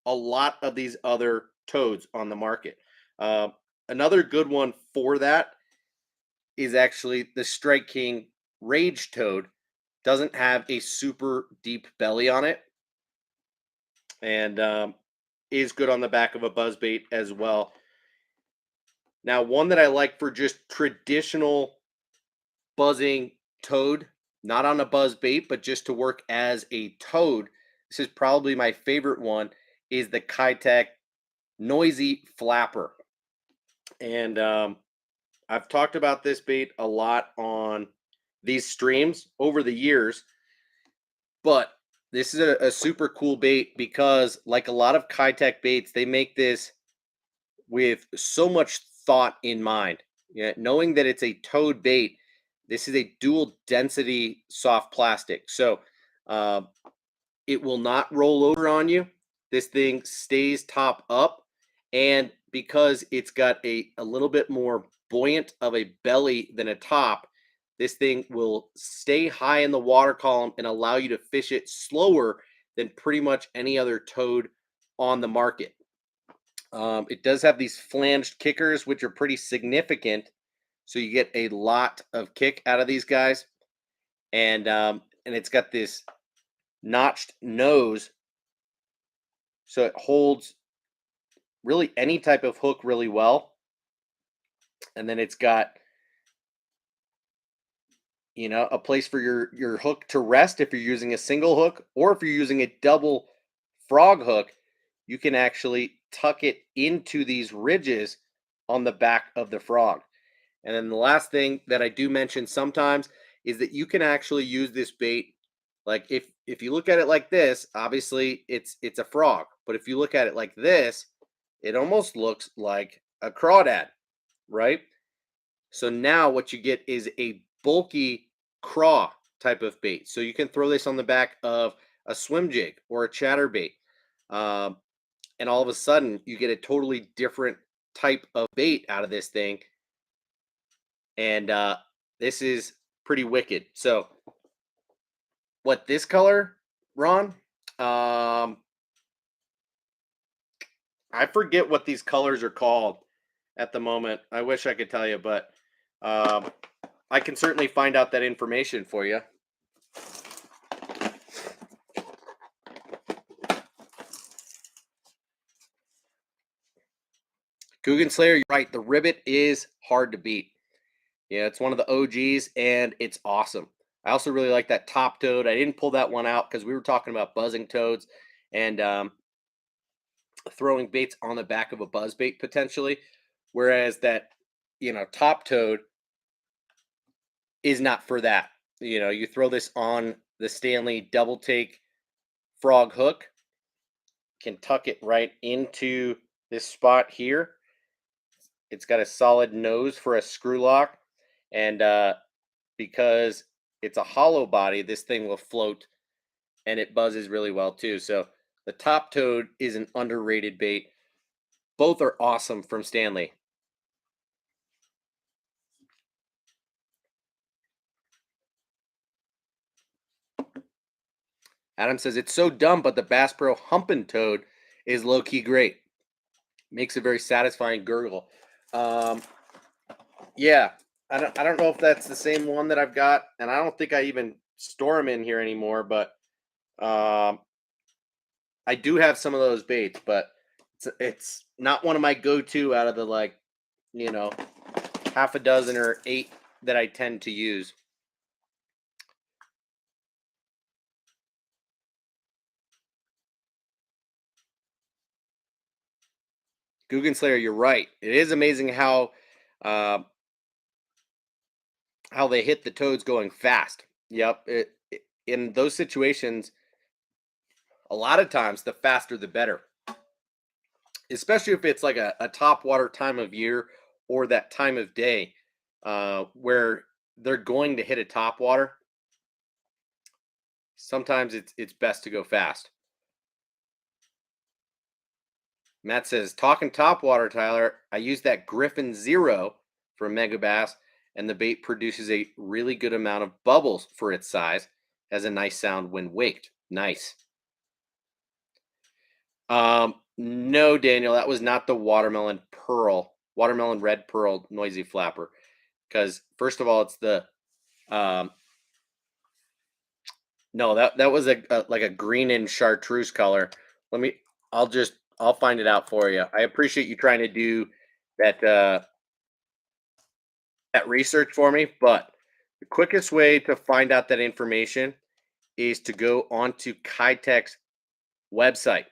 a lot of these other toads on the market. Uh, Another good one for that is actually the Strike King Rage Toad. Doesn't have a super deep belly on it, and is good on the back of a buzzbait as well. Now, one that I like for just traditional buzzing toad, not on a buzz bait, but just to work as a toad. This is probably my favorite one, is the Kytek Noisy Flapper. And I've talked about this bait a lot on these streams over the years, but this is a super cool bait because, like a lot of Kytek baits, they make this with so much thought in mind. Yeah, knowing that it's a toad bait, this is a dual density soft plastic. So uh, it will not roll over on you. This thing stays top up. And because it's got a little bit more buoyant of a belly than a top, this thing will stay high in the water column and allow you to fish it slower than pretty much any other toad on the market. It does have these flanged kickers, which are pretty significant. So you get a lot of kick out of these guys. And it's got this notched nose. So it holds really any type of hook really well. And then it's got, you know, a place for your hook to rest if you're using a single hook, or if you're using a double frog hook, you can actually tuck it into these ridges on the back of the frog. And then the last thing that I do mention sometimes is that you can actually use this bait, like if you look at it like this, obviously it's a frog, but if you look at it like this, it almost looks like a crawdad, right? So now what you get is a bulky craw type of bait. So you can throw this on the back of a swim jig or a chatterbait. Um, and all of a sudden you get a totally different type of bait out of this thing. And this is pretty wicked. So what this color, Ron? Um, I forget what these colors are called at the moment. I wish I could tell you, but um, I can certainly find out that information for you. Guggen Slayer, you're right. The ribbit is hard to beat. Yeah, it's one of the OGs, and it's awesome. I also really like that top toad. I didn't pull that one out because we were talking about buzzing toads and throwing baits on the back of a buzz bait potentially. Whereas that, top toad is not for that. You throw this on the Stanley double take frog hook, can tuck it right into this spot here. It's got a solid nose for a screw lock, and because it's a hollow body, this thing will float and it buzzes really well too. So the top toad is an underrated bait. Both are awesome from Stanley. Adam says it's so dumb, but the Bass Pro Humpin' Toad is low key great. Makes a very satisfying gurgle. Um, yeah, I don't know if that's the same one that I've got, and I don't think I even store them in here anymore. But um, I do have some of those baits, but it's not one of my go-to out of the you know half a dozen or 8 that I tend to use. Guggen Slayer, you're right. It is amazing uh, how they hit the toads going fast. Yep. In those situations, a lot of times the faster the better, especially if it's like a top water time of year or that time of day where they're going to hit a top water. Sometimes it's best to go fast. Matt says, talking top water, Tyler, I use that Griffin Zero for Mega Bass, and the bait produces a really good amount of bubbles for its size. Has a nice sound when waked. Nice. No, Daniel, that was not the watermelon red pearl noisy flapper. Because first of all, it's the um no, that was a like a green and chartreuse color. Let me I'll find it out for you. I appreciate you trying to do that that research for me, but the quickest way to find out that information is to go onto Kytek's website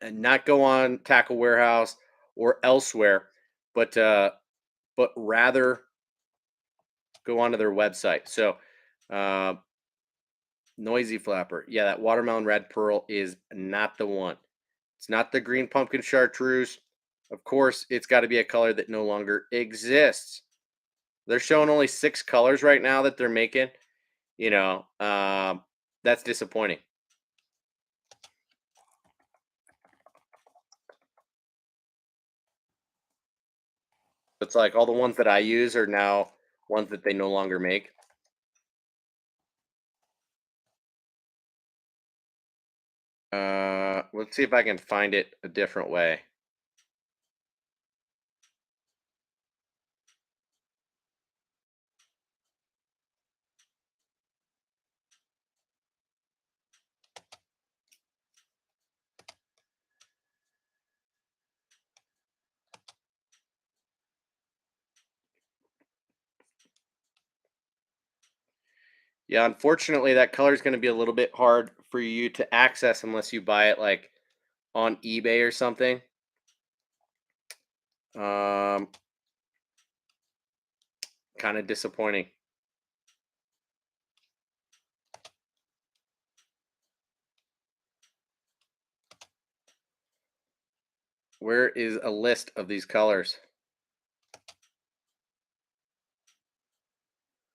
and not go on Tackle Warehouse or elsewhere, but rather go onto their website. So, uh, noisy flapper, yeah, that watermelon red pearl is not the one. It's not the green pumpkin chartreuse. Of course, it's got to be a color that no longer exists. They're showing only 6 colors right now that they're making. You know, that's disappointing. It's like all the ones that I use are now ones that they no longer make. Let's see if I can find it a different way. Yeah, unfortunately, that color is going to be a little bit hard for you to access unless you buy it like on eBay or something. Um, Kind of disappointing. Where is a list of these colors?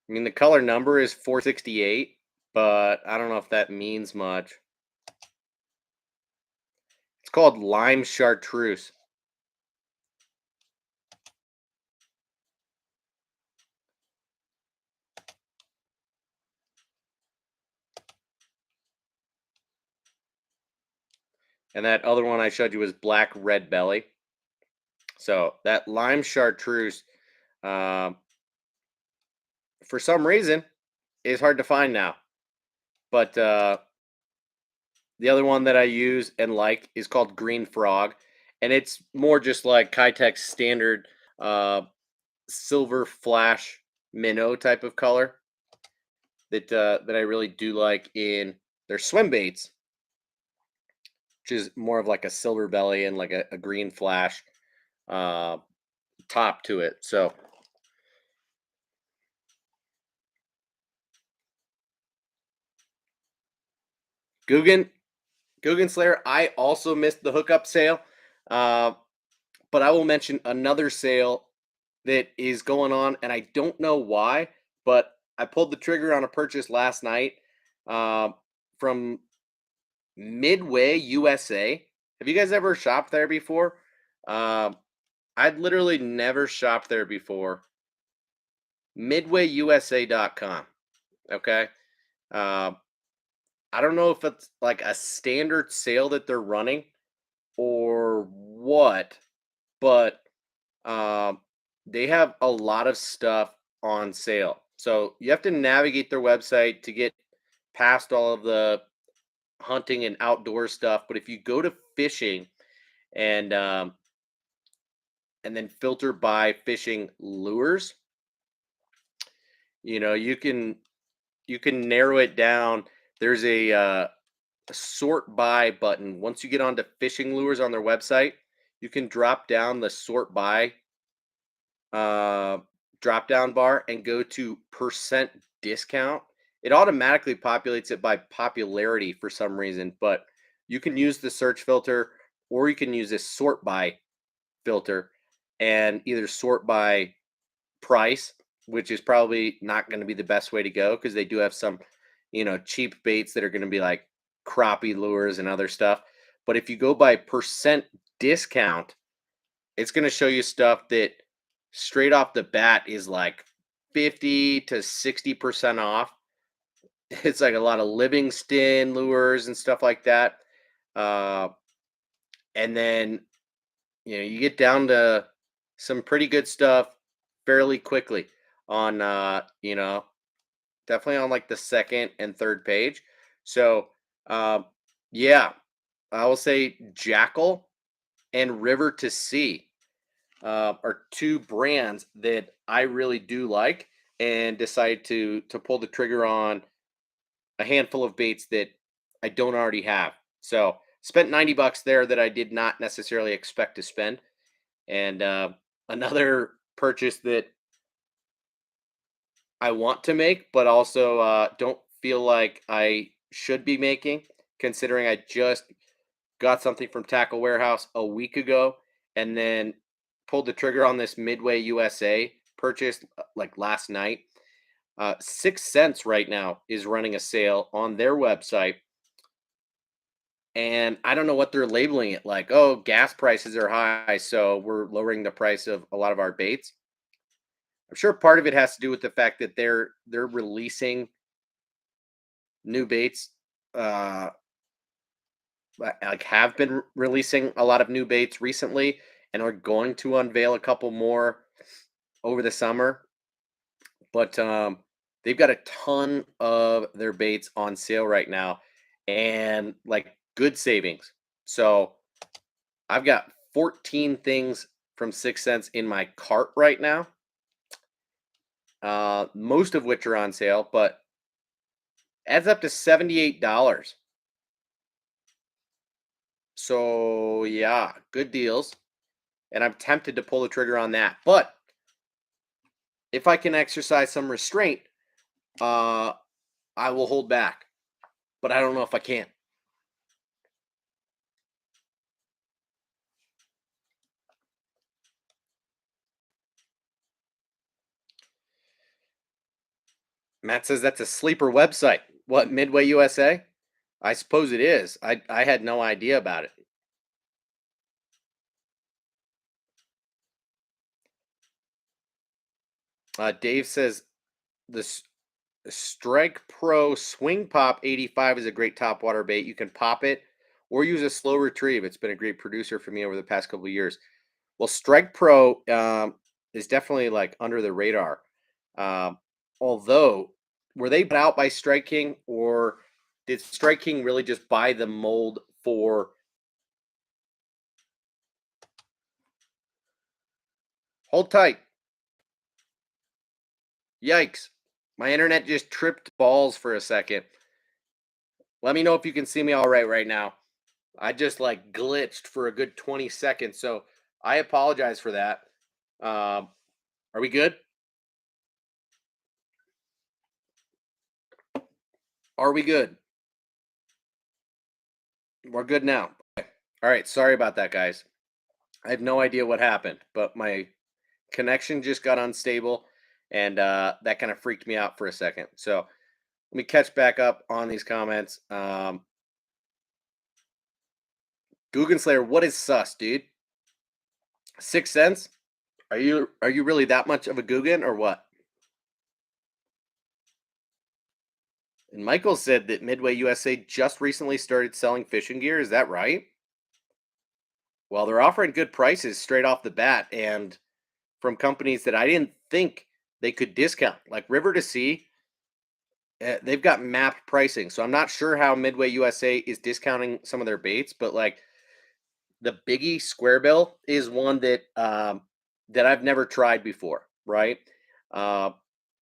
I mean, the color number is 468, but I don't know if that means much. It's called Lime Chartreuse. And that other one I showed you was Black Red Belly. So that Lime Chartreuse, um, for some reason, is hard to find now. But the other one that I use and like is called Green Frog, and it's more just like Kytek's standard uh, silver flash minnow type of color that I really do like in their swim baits, which is more of like a silver belly and like a green flash uh, top to it. So Guggen Guggen Slayer, I also missed the hookup sale, uh, but I will mention another sale that is going on, and I don't know why, but I pulled the trigger on a purchase last night uh, from Midway USA. Have you guys ever shopped there before? Um, I'd literally never shopped there before. MidwayUSA.com. Okay. Um, I don't know if it's like a standard sale that they're running or what, but um, they have a lot of stuff on sale. So you have to navigate their website to get past all of the hunting and outdoor stuff. But if you go to fishing and um, and then filter by fishing lures, you can narrow it down. There's a sort by button. Once you get onto fishing lures on their website, you can drop down the sort by uh, drop down bar and go to percent discount. It automatically populates it by popularity for some reason, but you can use the search filter or you can use this sort by filter and either sort by price, which is probably not going to be the best way to go because they do have some, cheap baits that are going to be like crappie lures and other stuff. But if you go by percent discount, it's going to show you stuff that straight off the bat is like 50 to 60% off. It's like a lot of Livingston lures and stuff like that. Uh, and then, you get down to some pretty good stuff fairly quickly on, definitely on like the second and third page. So, um, yeah, I will say Jackal and River to Sea are two brands that I really do like, and decided to pull the trigger on a handful of baits that I don't already have. So spent $90 there that I did not necessarily expect to spend, and another purchase that I want to make, but also don't feel like I should be making, considering I just got something from Tackle Warehouse a week ago, and then pulled the trigger on this Midway USA purchase like last night. 6 cents right now is running a sale on their website, and I don't know what they're labeling it like. Oh, gas prices are high, so we're lowering the price of a lot of our baits. I'm sure part of it has to do with the fact that they're releasing new baits. Uh, like have been releasing a lot of new baits recently, and are going to unveil a couple more over the summer. But they've got a ton of their baits on sale right now, and like good savings. So I've got 14 things from 6 cents in my cart right now, most of which are on sale, but adds up to $78. So yeah, good deals. And I'm tempted to pull the trigger on that. But if I can exercise some restraint, uh, I will hold back. But I don't know if I can. Matt says that's a sleeper website. What, Midway USA? I suppose it is. I had no idea about it. Dave says the Strike Pro Swing Pop 85 is a great topwater bait. You can pop it or use a slow retrieve. It's been a great producer for me over the past couple of years. Well, Strike Pro is definitely like under the radar. Um, although, were they put out by Strike King, or did Strike King really just buy the mold for? Hold tight. Yikes. My internet just tripped balls for a second. Let me know if you can see me all right now. I just like glitched for a good 20 seconds. So I apologize for that. Um, are we good? Are we good? We're good now. Okay. All right. Sorry about that, guys. I have no idea what happened, but my connection just got unstable and that kind of freaked me out for a second. So let me catch back up on these comments. Guggen Slayer, what is sus, dude? 6 cents? Are you really that much of a Guggen or what? And Michael said that Midway USA just recently started selling fishing gear. Is that right? Well, they're offering good prices straight off the bat and from companies that I didn't think they could discount, like River to Sea. They've got mapped pricing. So I'm not sure how Midway USA is discounting some of their baits, but like the Biggie Square Bill is one that I've never tried before, right? Uh,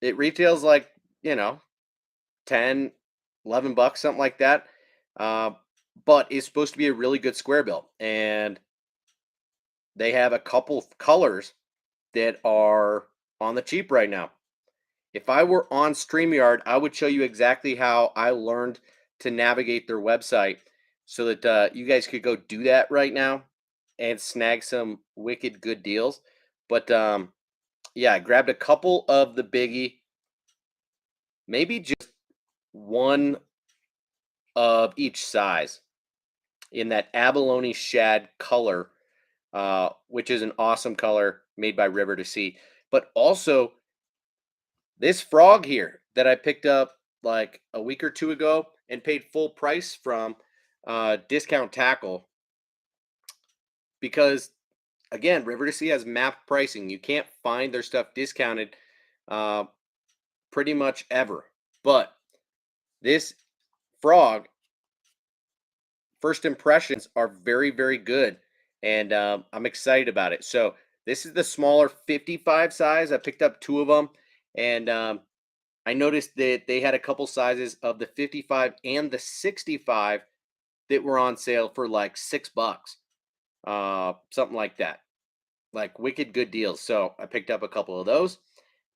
it retails like, you know, 10, 11 bucks, something like that. Uh, but it's supposed to be a really good square bill. And they have a couple colors that are on the cheap right now. If I were on StreamYard, I would show you exactly how I learned to navigate their website so that you guys could go do that right now and snag some wicked good deals. But yeah, I grabbed a couple of the Biggie, maybe just one of each size in that abalone shad color, which is an awesome color made by River to Sea. But also this frog here that I picked up like a week or two ago and paid full price from Discount Tackle because again, River to Sea has mapped pricing. You can't find their stuff discounted uh, pretty much ever. But this frog, first impressions are very, very good, and I'm excited about it. So this is the smaller 55 size. I picked up two of them, and I noticed that they had a couple sizes of the 55 and the 65 that were on sale for like $6, something like that. Like wicked good deals. So I picked up a couple of those,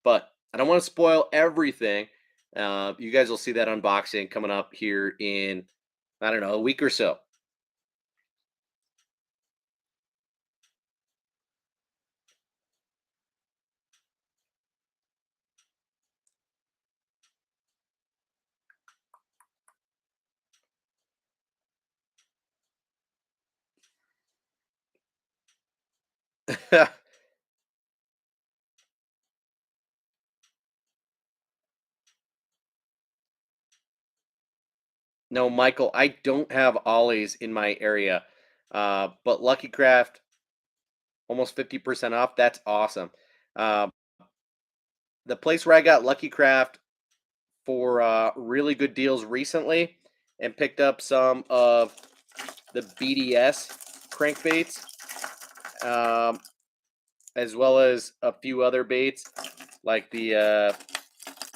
but I don't want to spoil everything. You guys will see that unboxing coming up here in, I don't know, a week or so. No, Michael, I don't have ollies in my area, but Lucky Craft almost 50% off. That's awesome. Um, the place where I got Lucky Craft for really good deals recently and picked up some of the BDS crankbaits, um, as well as a few other baits like the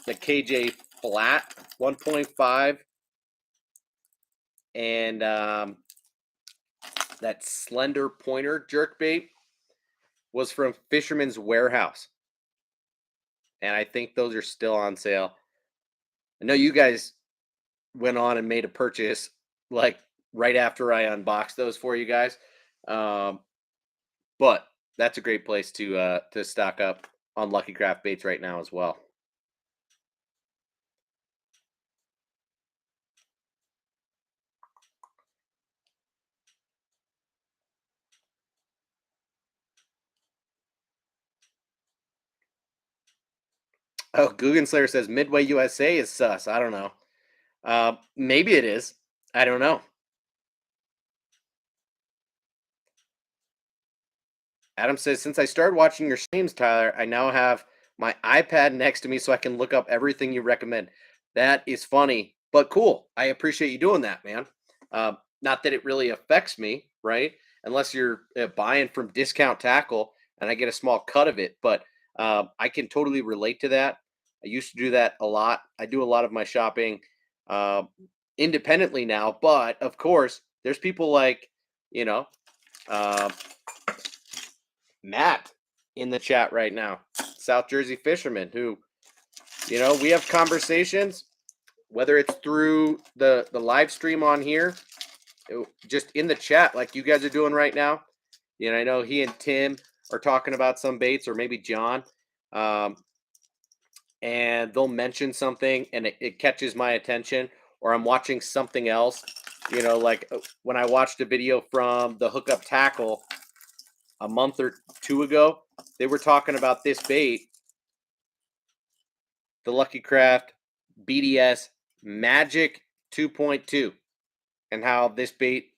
KJ Flat 1.5 and that Slender Pointer jerk bait was from Fisherman's Warehouse, and I think those are still on sale. I know you guys went on and made a purchase like right after I unboxed those for you guys. Um, but that's a great place to stock up on Lucky Craft baits right now as well. Oh, Guggen Slayer says Midway USA is sus. I don't know. Maybe it is. I don't know. Adam says, since I started watching your streams, Tyler, I now have my iPad next to me so I can look up everything you recommend. That is funny, but cool. I appreciate you doing that, man. Not that it really affects me, right? Unless you're buying from Discount Tackle and I get a small cut of it. But I can totally relate to that. I used to do that a lot. I do a lot of my shopping uh, independently now. But of course, there's people like, you know, uh, Matt in the chat right now, South Jersey fisherman, who, we have conversations, whether it's through the live stream on here, just in the chat like you guys are doing right now. I know he and Tim are talking about some baits, or maybe John, and they'll mention something and it catches my attention, or I'm watching something else. Like when I watched a video from the Hookup Tackle a month or two ago, they were talking about this bait, the Lucky Craft BDS Magic 2.2, and how this bait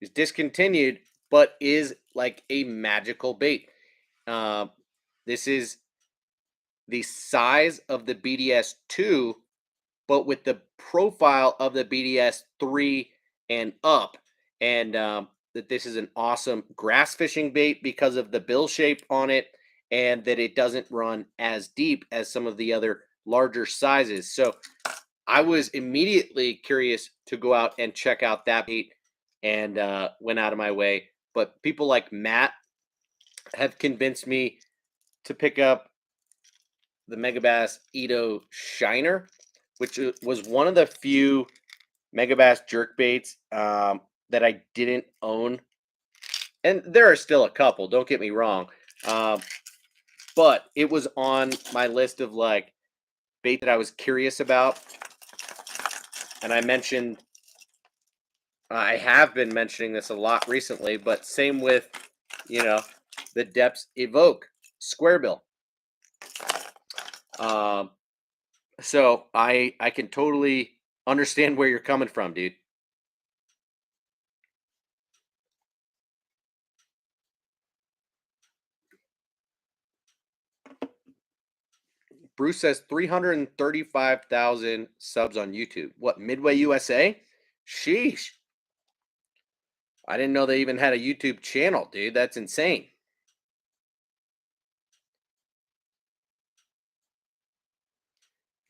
is discontinued, but is like a magical bait. This is the size of the BDS 2, but with the profile of the BDS 3 and up. And that this is an awesome grass fishing bait because of the bill shape on it, and that it doesn't run as deep as some of the other larger sizes. So I was immediately curious to go out and check out that bait, and went out of my way. But people like Matt have convinced me to pick up the Megabass Edo Shiner, which was one of the few Megabass jerk baits that I didn't own. And there are still a couple, don't get me wrong. But it was on my list of like bait that I was curious about. And I have been mentioning this a lot recently, but same with, the Depths Evoke square bill. So I can totally understand where you're coming from, dude. Bruce says 335,000 subs on YouTube. What, Midway USA? Sheesh. I didn't know they even had a YouTube channel, dude. That's insane.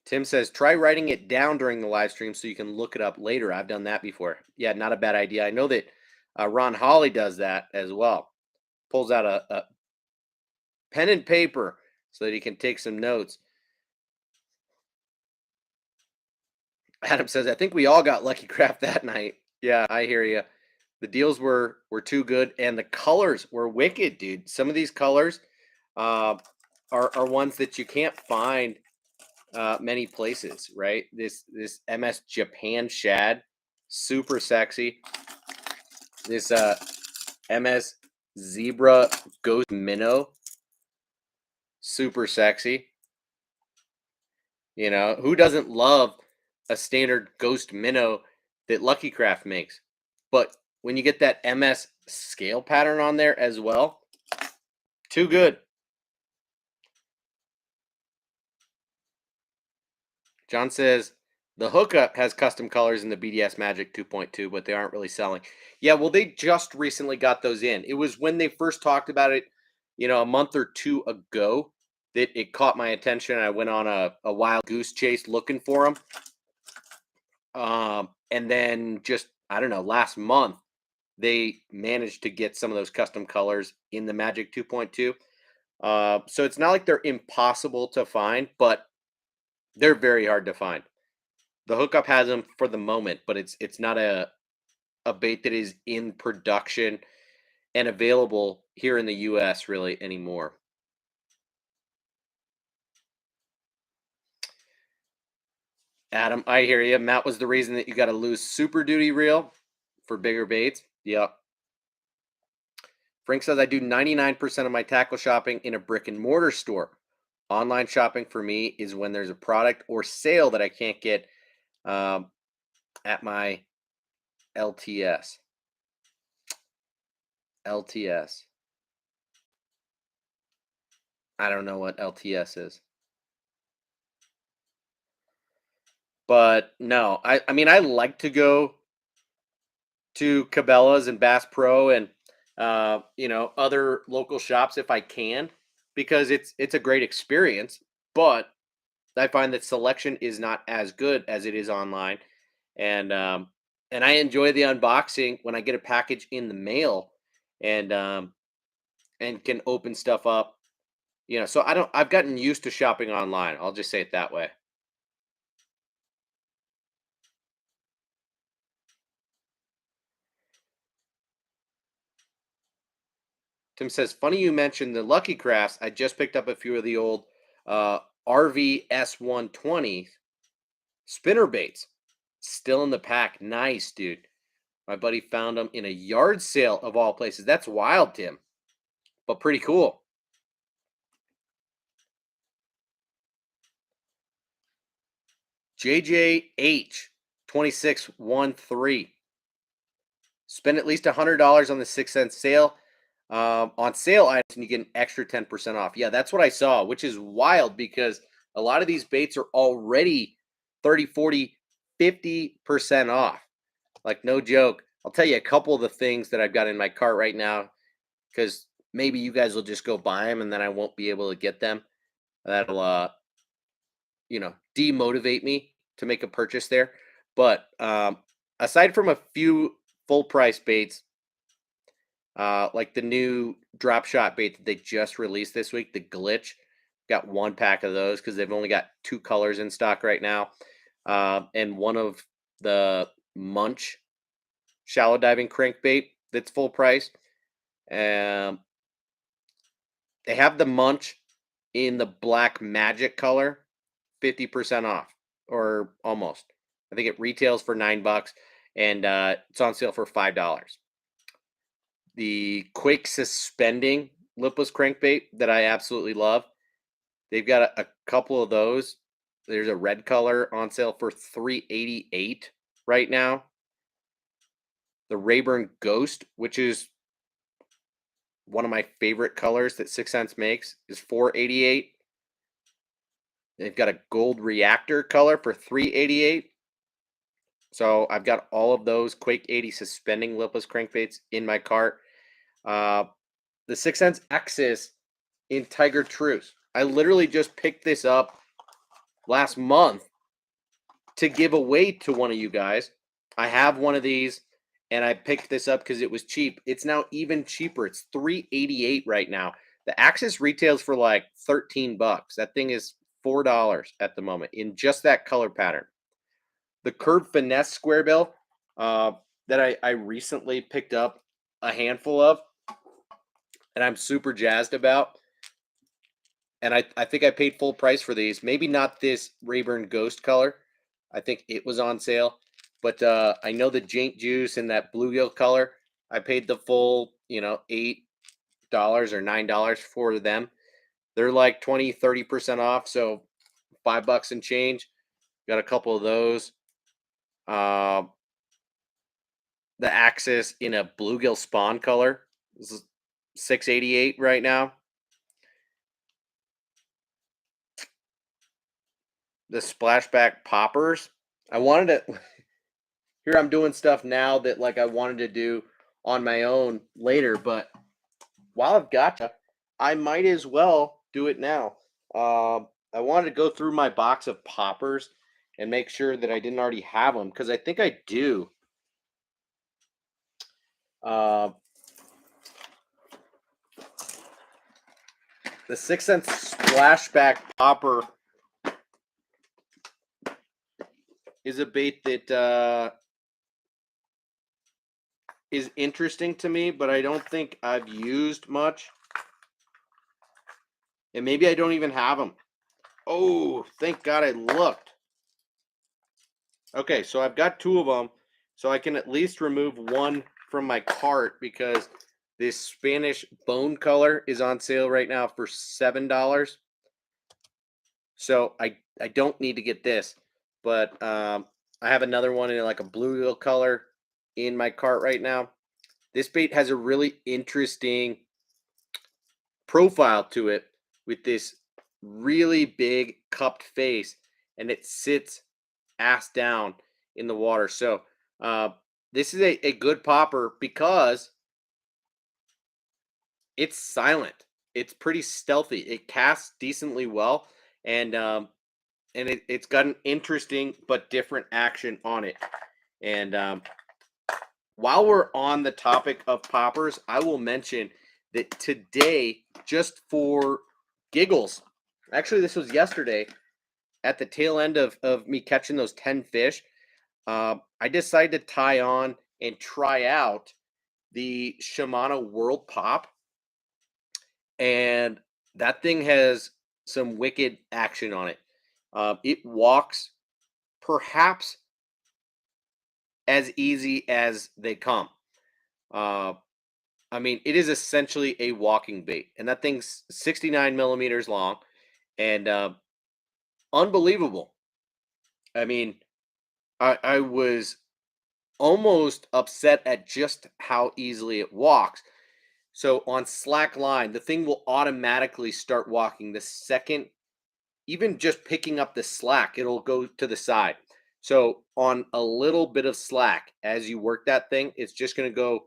Tim says, try writing it down during the live stream so you can look it up later. I've done that before. Yeah, not a bad idea. I know that Ron Hawley does that as well. Pulls out a pen and paper so that he can take some notes. Adam says, I think we all got Lucky Craft that night. Yeah, I hear you. The deals were too good, and the colors were wicked, dude. Some of these colors are ones that you can't find many places, right? This MS Japan shad, super sexy. This MS Zebra Ghost Minnow, super sexy. Who doesn't love a standard Ghost Minnow that Lucky Craft makes? But when you get that MS scale pattern on there as well, too good. John says, the Hookup has custom colors in the BDS Magic 2.2, but they aren't really selling. Yeah, well, they just recently got those in. It was when they first talked about it, a month or two ago, that it caught my attention. I went on a wild goose chase looking for them. And then just, I don't know, last month, they managed to get some of those custom colors in the Magic 2.2. So it's not like they're impossible to find, but they're very hard to find. The Hookup has them for the moment, but it's not a bait that is in production and available here in the US really anymore. Adam, I hear you. Matt was the reason that you got to lose Super Duty reel for bigger baits. Yep. Frank says, I do 99% of my tackle shopping in a brick and mortar store. Online shopping for me is when there's a product or sale that I can't get um, at my LTS. LTS. I don't know what LTS is. But no, I mean, I like to go to Cabela's and Bass Pro and other local shops if I can, because it's a great experience. But I find that selection is not as good as it is online, and and I enjoy the unboxing when I get a package in the mail, and and can open stuff up. So I've gotten used to shopping online. I'll just say it that way. Tim says, funny you mentioned the Lucky Crafts. I just picked up a few of the old uh, RVS 120 spinner baits. Still in the pack. Nice, dude. My buddy found them in a yard sale of all places. That's wild, Tim, but pretty cool. JJH 2613. Spend at least $100 on the 6 cent sale. On sale items, and you get an extra 10% off. Yeah, that's what I saw, which is wild because a lot of these baits are already 30, 40, 50% off. Like, no joke. I'll tell you a couple of the things that I've got in my cart right now, because maybe you guys will just go buy them and then I won't be able to get them. That'll, demotivate me to make a purchase there. But aside from a few full price baits, like the new drop shot bait that they just released this week, the glitch. Got one pack of those because they've only got 2 colors in stock right now. And one of the Munch shallow diving crankbait that's full price. Um, they have the Munch in the black magic color, 50% off or almost. I think it retails for $9 and it's on sale for $5. The quick suspending lipless crankbait that I absolutely love. They've got a couple of those. There's a red color on sale for $388 right now. The Rayburn Ghost, which is one of my favorite colors that 6 Cents makes, is $488. They've got a gold reactor color for $388. So I've got all of those Quake 80 suspending lipless crankbaits in my cart. The 6 Cents Axis in Tiger Truce. I literally just picked this up last month to give away to one of you guys. I have one of these and I picked this up because it was cheap. It's now even cheaper. It's $388 right now. The Axis retails for like $13. That thing is $4 at the moment in just that color pattern. The Curve Finesse square bill that I recently picked up a handful of, and I'm super jazzed about. And I think I paid full price for these. Maybe not this Rayburn Ghost color. I think it was on sale. But I know the Jink Juice and that bluegill color, I paid the full, $8 or $9 for them. They're like 20, 30% off. So $5 and change. Got a couple of those. The Axis in a bluegill spawn color. This is $688 right now. The splashback poppers. I wanted to here I'm doing stuff now that like I wanted to do on my own later, but while I've got you, I might as well do it now. I wanted to go through my box of poppers and make sure that I didn't already have them because I think I do. The 6 Cents splashback popper is a bait that is interesting to me, but I don't think I've used much. And maybe I don't even have them. Oh, thank God I looked. Okay, so I've got 2 of them, so I can at least remove one from my cart because this Spanish bone color is on sale right now for $7. So I don't need to get this, but I have another one in like a bluegill color in my cart right now. This bait has a really interesting profile to it with this really big cupped face, and it sits ass down in the water. So uh, this is a good popper because it's silent. It's pretty stealthy. It casts decently well, and it's got an interesting but different action on it. And while we're on the topic of poppers, I will mention that today, just for giggles, actually, this was yesterday at the tail end of me catching those 10 fish, I decided to tie on and try out the Shimano World Pop. And that thing has some wicked action on it. It walks perhaps as easy as they come. Uh, I mean, it is essentially a walking bait, and that thing's 69 millimeters long and unbelievable. I mean, I was almost upset at just how easily it walks. So on slack line, the thing will automatically start walking the second, even just picking up the slack, it'll go to the side. So on a little bit of slack, as you work that thing, it's just going to go,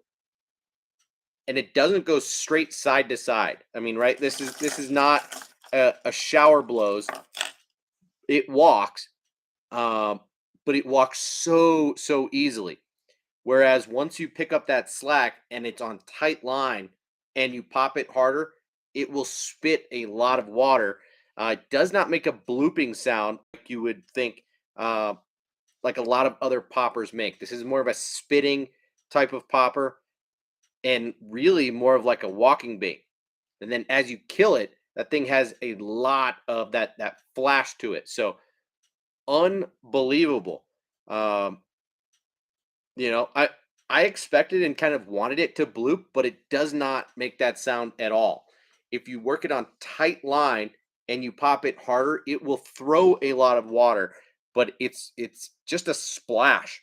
and it doesn't go straight side to side. I mean, right? This is not a shower blows. It walks, um, but it walks so easily. Whereas once you pick up that slack and it's on tight line and you pop it harder, it will spit a lot of water. It does not make a blooping sound like you would think, uh, like a lot of other poppers make. This is more of a spitting type of popper and really more of like a walking bait. And then as you kill it, that thing has a lot of that flash to it. So unbelievable. Um, I expected and kind of wanted it to bloop, but it does not make that sound at all. If you work it on tight line and you pop it harder, it will throw a lot of water, but it's just a splash.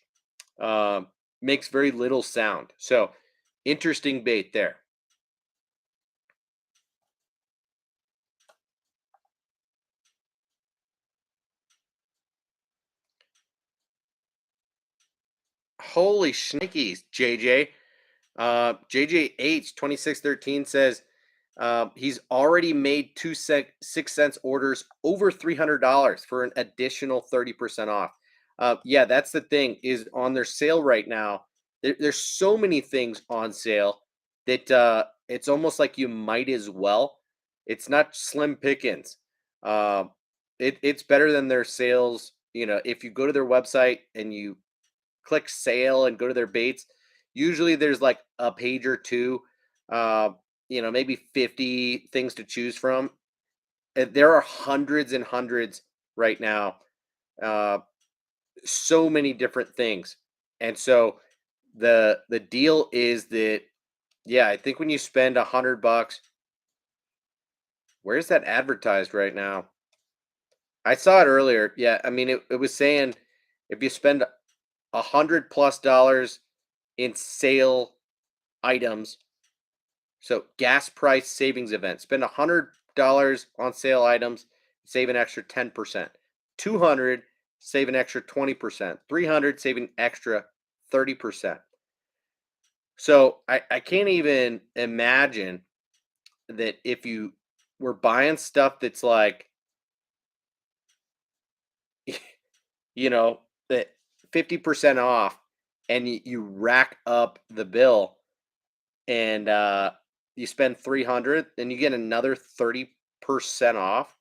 Um, Makes very little sound. So interesting bait there. Holy shnikes, JJ. JJH 2613 says he's already made 6 cents orders over $300 for an additional 30% off. Yeah, that's the thing is on their sale right now. There's so many things on sale that it's almost like you might as well. It's not slim pickings. Um, it's better than their sales. If you go to their website and you click sale and go to their baits, usually there's like a page or two, uh, maybe 50 things to choose from. And there are hundreds and hundreds right now. Uh, so many different things. And so the deal is that, yeah, I think when you spend $100, where's that advertised right now? I saw it earlier. Yeah, I mean it was saying if you spend $100+ in sale items. So gas price savings event. Spend $100 on sale items, save an extra 10%. 200, save an extra 20%. 300, save an extra 30%. So I can't even imagine that if you were buying stuff that's like, you know, that 50% off and you rack up the bill and you spend 300, then you get another 30% off.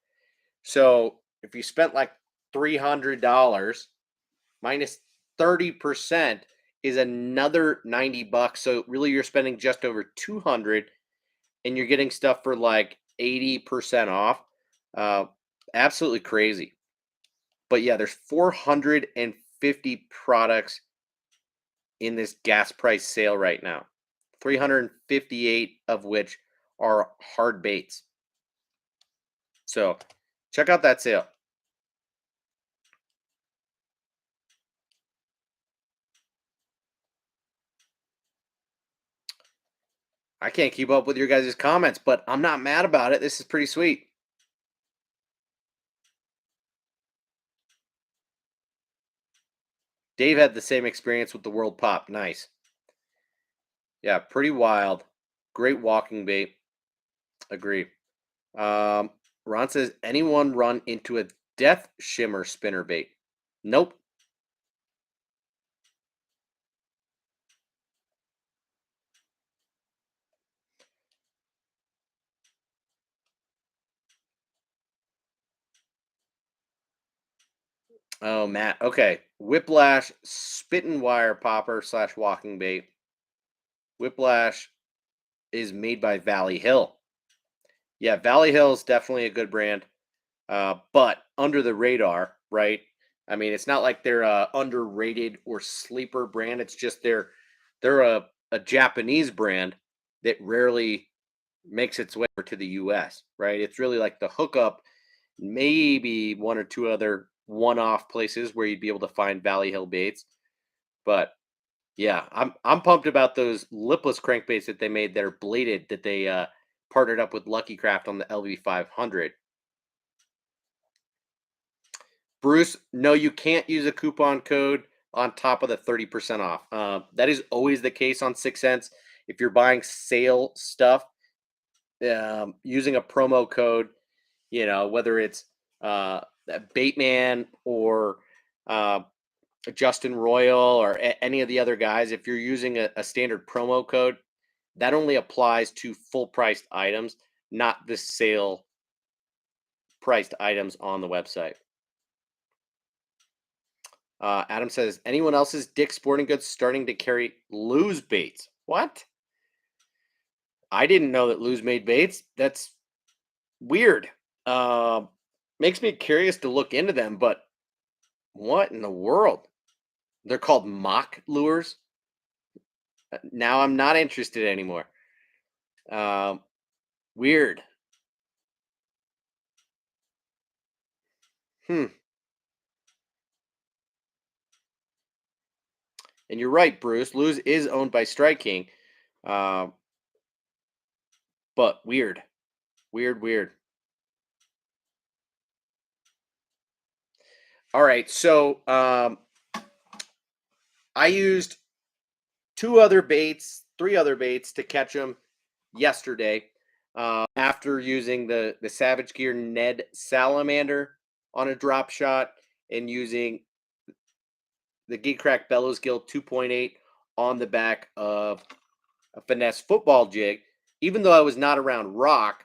So if you spent like $300 minus 30% is another $90. So really you're spending just over 200 and you're getting stuff for like 80% off. Uh, Absolutely crazy. But yeah, there's 450 products in this gas price sale right now. 358 of which are hard baits. So check out that sale. I can't keep up with your guys' comments, but I'm not mad about it. This is pretty sweet. Dave had the same experience with the World Pop. Nice. Yeah, pretty wild. Great walking bait. Agree. Um, Ron says, anyone run into a death shimmer spinner bait? Nope. Oh, Matt. Okay. Whiplash spit and wire popper / walking bait. Whiplash is made by Valley Hill. Yeah, Valley Hill is definitely a good brand, but under the radar, right? I mean, it's not like they're a underrated or sleeper brand. It's just they're a Japanese brand that rarely makes its way over to the US, right? It's really like the hookup, maybe one or two other one-off places where you'd be able to find Valley Hill baits. But yeah, I'm pumped about those lipless crankbaits that they made that are bladed that they partnered up with Lucky Craft on the LV500. Bruce, no, you can't use a coupon code on top of the 30% off. That is always the case on 6 cents. If you're buying sale stuff, using a promo code, whether it's Bateman or uh, Justin Royal or any of the other guys, if you're using a standard promo code, that only applies to full priced items, not the sale priced items on the website. Adam says, anyone else's Dick Sporting Goods starting to carry Lose baits? What? I didn't know that Lose made baits. That's weird. Uh, Makes me curious to look into them, but what in the world? They're called mock lures. Now I'm not interested anymore. Um, Weird. Hmm. And you're right, Bruce. Lose is owned by Strike King, um, but weird, weird, weird. All right, so I used three other baits to catch them yesterday. After using the Savage Gear Ned Salamander on a drop shot and using the Geek Crack Bellows Gill 2.8 on the back of a finesse football jig, even though I was not around rock.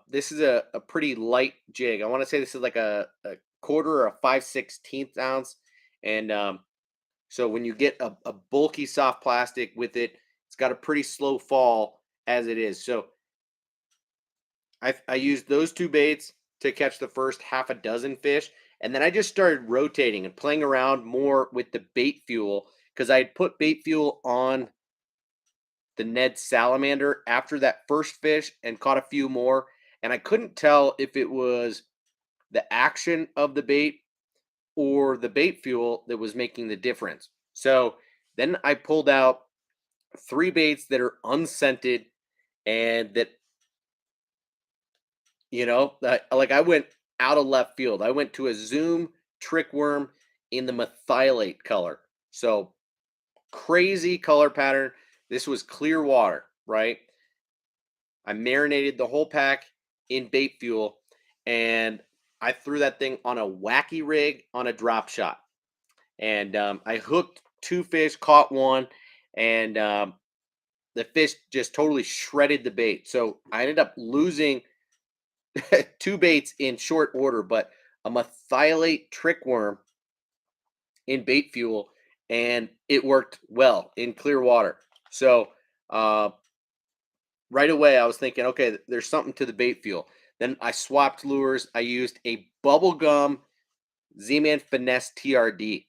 This is a pretty light jig. I want to say this is like a quarter or a 5/16 ounce. And so when you get a bulky soft plastic with it, it's got a pretty slow fall as it is. So I used those two baits to catch the first half a dozen fish. And then I just started rotating and playing around more with the bait fuel because I had put bait fuel on the Ned Salamander after that first fish and caught a few more. And I couldn't tell if it was the action of the bait or the bait fuel that was making the difference. So then I pulled out three baits that are unscented and that, like I went out of left field. I went to a Zoom trick worm in the methylate color. So crazy color pattern. This was clear water, right? I marinated the whole pack in bait fuel and I threw that thing on a wacky rig on a drop shot. And I hooked two fish, caught one, and the fish just totally shredded the bait. So I ended up losing two baits in short order, but a methylate trick worm in bait fuel, and it worked well in clear water. So uh, right away, I was thinking, okay, there's something to the bait fuel. Then I swapped lures. I used a bubblegum Z-Man Finesse TRD,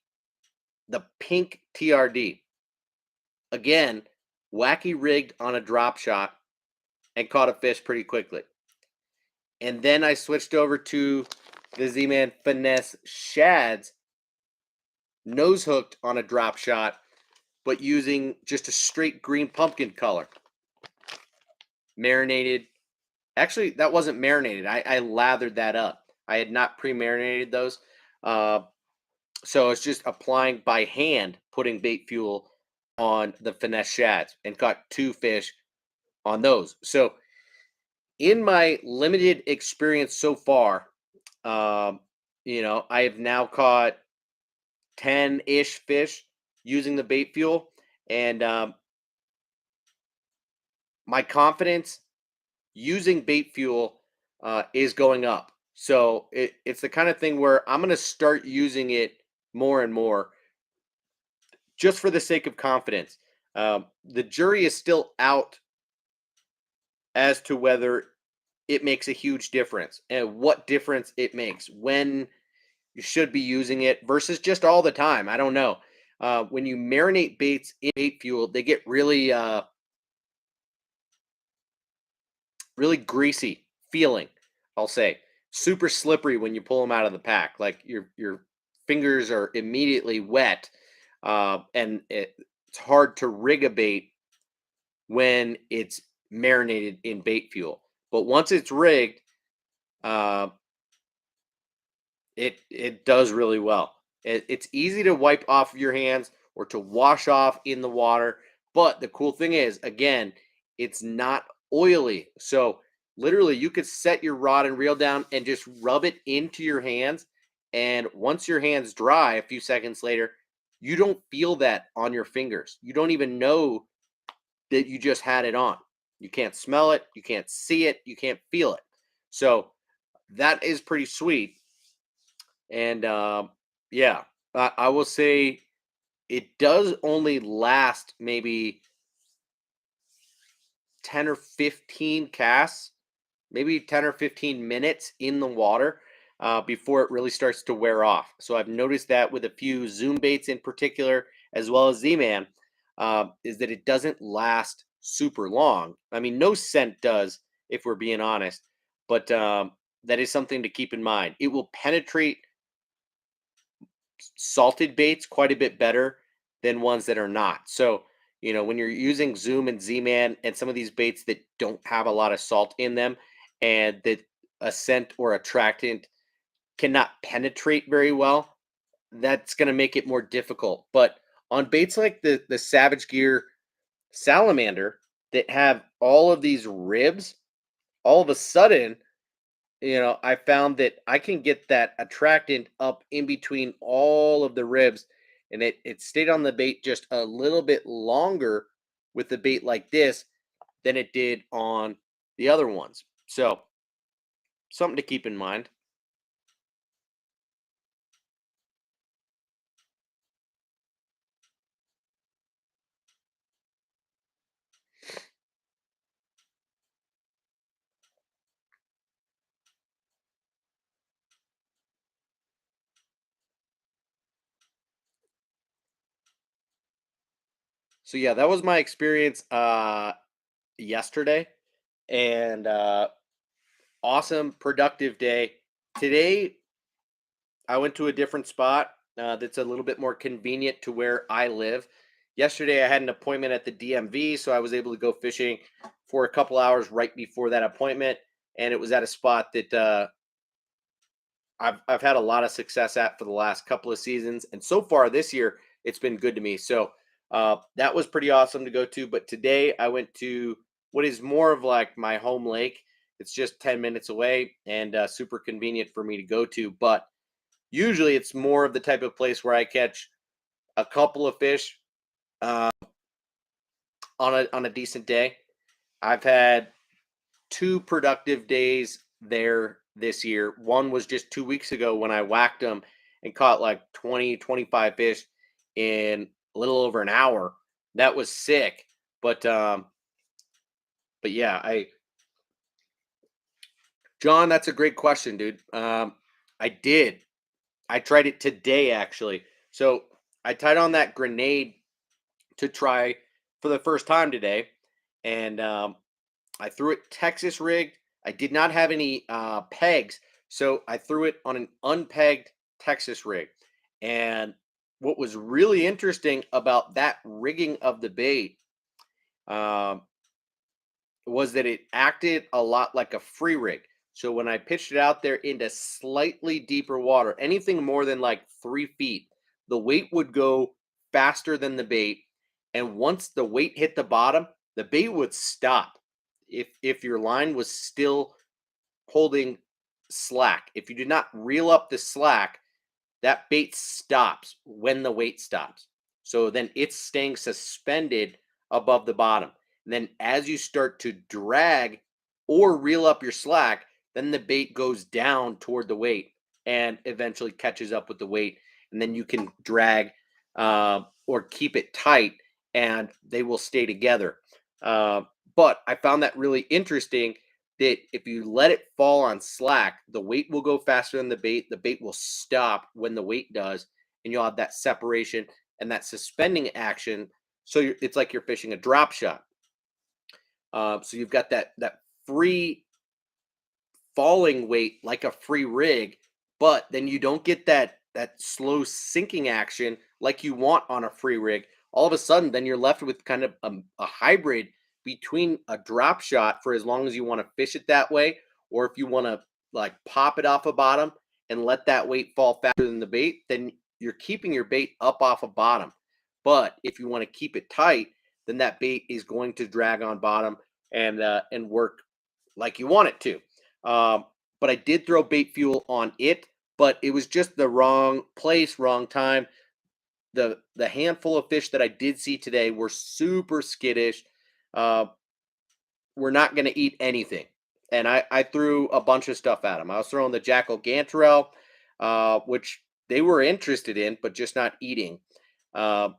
the pink TRD. Again, wacky rigged on a drop shot and caught a fish pretty quickly. And then I switched over to the Z-Man Finesse Shads, nose hooked on a drop shot, but using just a straight green pumpkin color. marinated. Actually, that wasn't marinated. I lathered that up. I had not pre-marinated those. Uh, so it's just applying by hand, putting bait fuel on the finesse shads, and caught 2 fish on those. So in my limited experience so far, um, I have now caught 10-ish fish using the bait fuel, and my confidence using bait fuel is going up. So it's the kind of thing where I'm going to start using it more and more just for the sake of confidence. The jury is still out as to whether it makes a huge difference and what difference it makes when you should be using it versus just all the time. I don't know. When you marinate baits in bait fuel, they get really greasy feeling, I'll say. Super slippery when you pull them out of the pack. Like your fingers are immediately wet, and it's hard to rig a bait when it's marinated in bait fuel. But once it's rigged, uh, it does really well. It's easy to wipe off your hands or to wash off in the water. But the cool thing is, again, it's not oily. So literally, you could set your rod and reel down and just rub it into your hands. And once your hands dry, a few seconds later, you don't feel that on your fingers. You don't even know that you just had it on. You can't smell it. You can't see it. You can't feel it. So that is pretty sweet. And yeah, I will say it does only last maybe 10 or 15 casts, maybe 10 or 15 minutes in the water before it really starts to wear off. So I've noticed that with a few Zoom baits in particular, as well as Z-Man, is that it doesn't last super long. I mean, no scent does, if we're being honest, but that is something to keep in mind. It will penetrate salted baits quite a bit better than ones that are not. So, when you're using Zoom and Z-Man and some of these baits that don't have a lot of salt in them and that a scent or attractant cannot penetrate very well, that's going to make it more difficult. But on baits like the Savage Gear Salamander that have all of these ribs, all of a sudden I found that I can get that attractant up in between all of the ribs, and it stayed on the bait just a little bit longer with the bait like this than it did on the other ones. So, something to keep in mind. So yeah, that was my experience yesterday, and awesome productive day. Today I went to a different spot that's a little bit more convenient to where I live. Yesterday, I had an appointment at the DMV, so I was able to go fishing for a couple hours right before that appointment, and it was at a spot that I've had a lot of success at for the last couple of seasons, and so far this year, it's been good to me. So that was pretty awesome to go to. But today, I went to what is more of like my home lake. It's just 10 minutes away and super convenient for me to go to, but usually, it's more of the type of place where I catch a couple of fish uh, on a decent day. I've had 2 productive days there this year. One was just 2 weeks ago when I whacked them and caught like 20, 25 fish in a little over an hour. That was sick. But yeah, I John, that's a great question, dude. I did. I tried it today actually. So I tied on that grenade to try for the first time today, and I threw it Texas rigged. I did not have any pegs, so I threw it on an unpegged Texas rig. And what was really interesting about that rigging of the bait um, was that it acted a lot like a free rig. So when I pitched it out there into slightly deeper water, anything more than like 3 feet, the weight would go faster than the bait. And once the weight hit the bottom, the bait would stop. If your line was still holding slack, if you did not reel up the slack, that bait stops when the weight stops. So then it's staying suspended above the bottom. And then as you start to drag or reel up your slack, then the bait goes down toward the weight and eventually catches up with the weight. And then you can drag or keep it tight and they will stay together. Uh, but I found that really interesting that if you let it fall on slack, the weight will go faster than the bait. The bait will stop when the weight does, and you'll have that separation and that suspending action. So it's like you're fishing a drop shot. So you've got that free falling weight like a free rig, but then you don't get that slow sinking action like you want on a free rig. All of a sudden, then you're left with kind of a hybrid between a drop shot for as long as you want to fish it that way, or if you want to like pop it off a bottom and let that weight fall faster than the bait, then you're keeping your bait up off a bottom. But if you want to keep it tight, then that bait is going to drag on bottom and work like you want it to. But I did throw bait fuel on it, but it was just the wrong place, wrong time. The handful of fish that I did see today were super skittish. Uh, we're not going to eat anything. And I threw a bunch of stuff at them. I was throwing the Jackal Gantarelle, which they were interested in, but just not eating. Uh,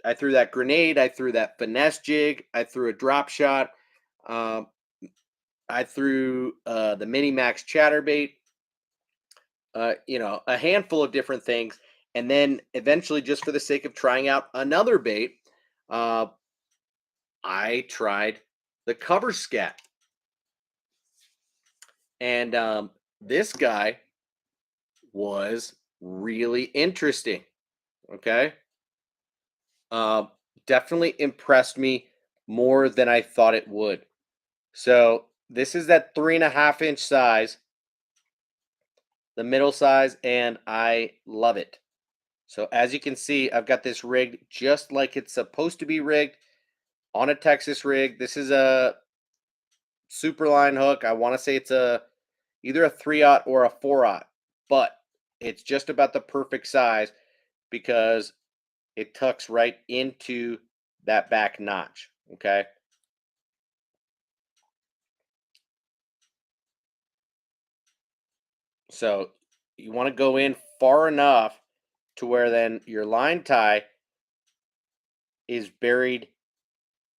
I threw that grenade. I threw that finesse jig. I threw a drop shot. Um, I threw the Mini Max Chatterbait. A handful of different things. And then eventually, just for the sake of trying out another bait, I tried the cover scat. And this guy was really interesting. Okay. Uh, Definitely impressed me more than I thought it would. So this is that 3.5-inch size, the middle size, and I love it. So as you can see, I've got this rigged just like it's supposed to be rigged on a Texas rig. This is a super line hook. I want to say it's either a 3/0 or a 4/0, but it's just about the perfect size because it tucks right into that back notch. Okay. So you want to go in far enough to where then your line tie is buried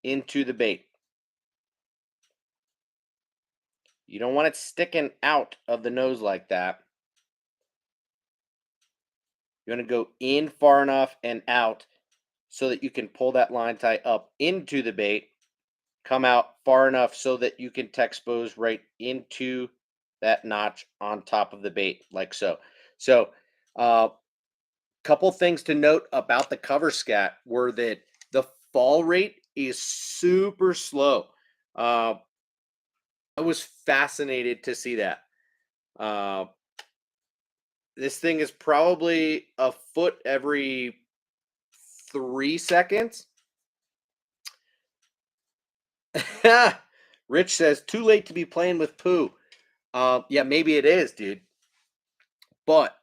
into the bait. You don't want it sticking out of the nose like that. You want to go in far enough and out so that you can pull that line tie up into the bait, come out far enough so that you can Texpose right into that notch on top of the bait, like so. So, couple things to note about the cover scat were that the fall rate is super slow. Uh, I was fascinated to see that. Uh, this thing is probably a foot every 3 seconds. Rich says, too late to be playing with poo. Yeah, maybe it is, dude. But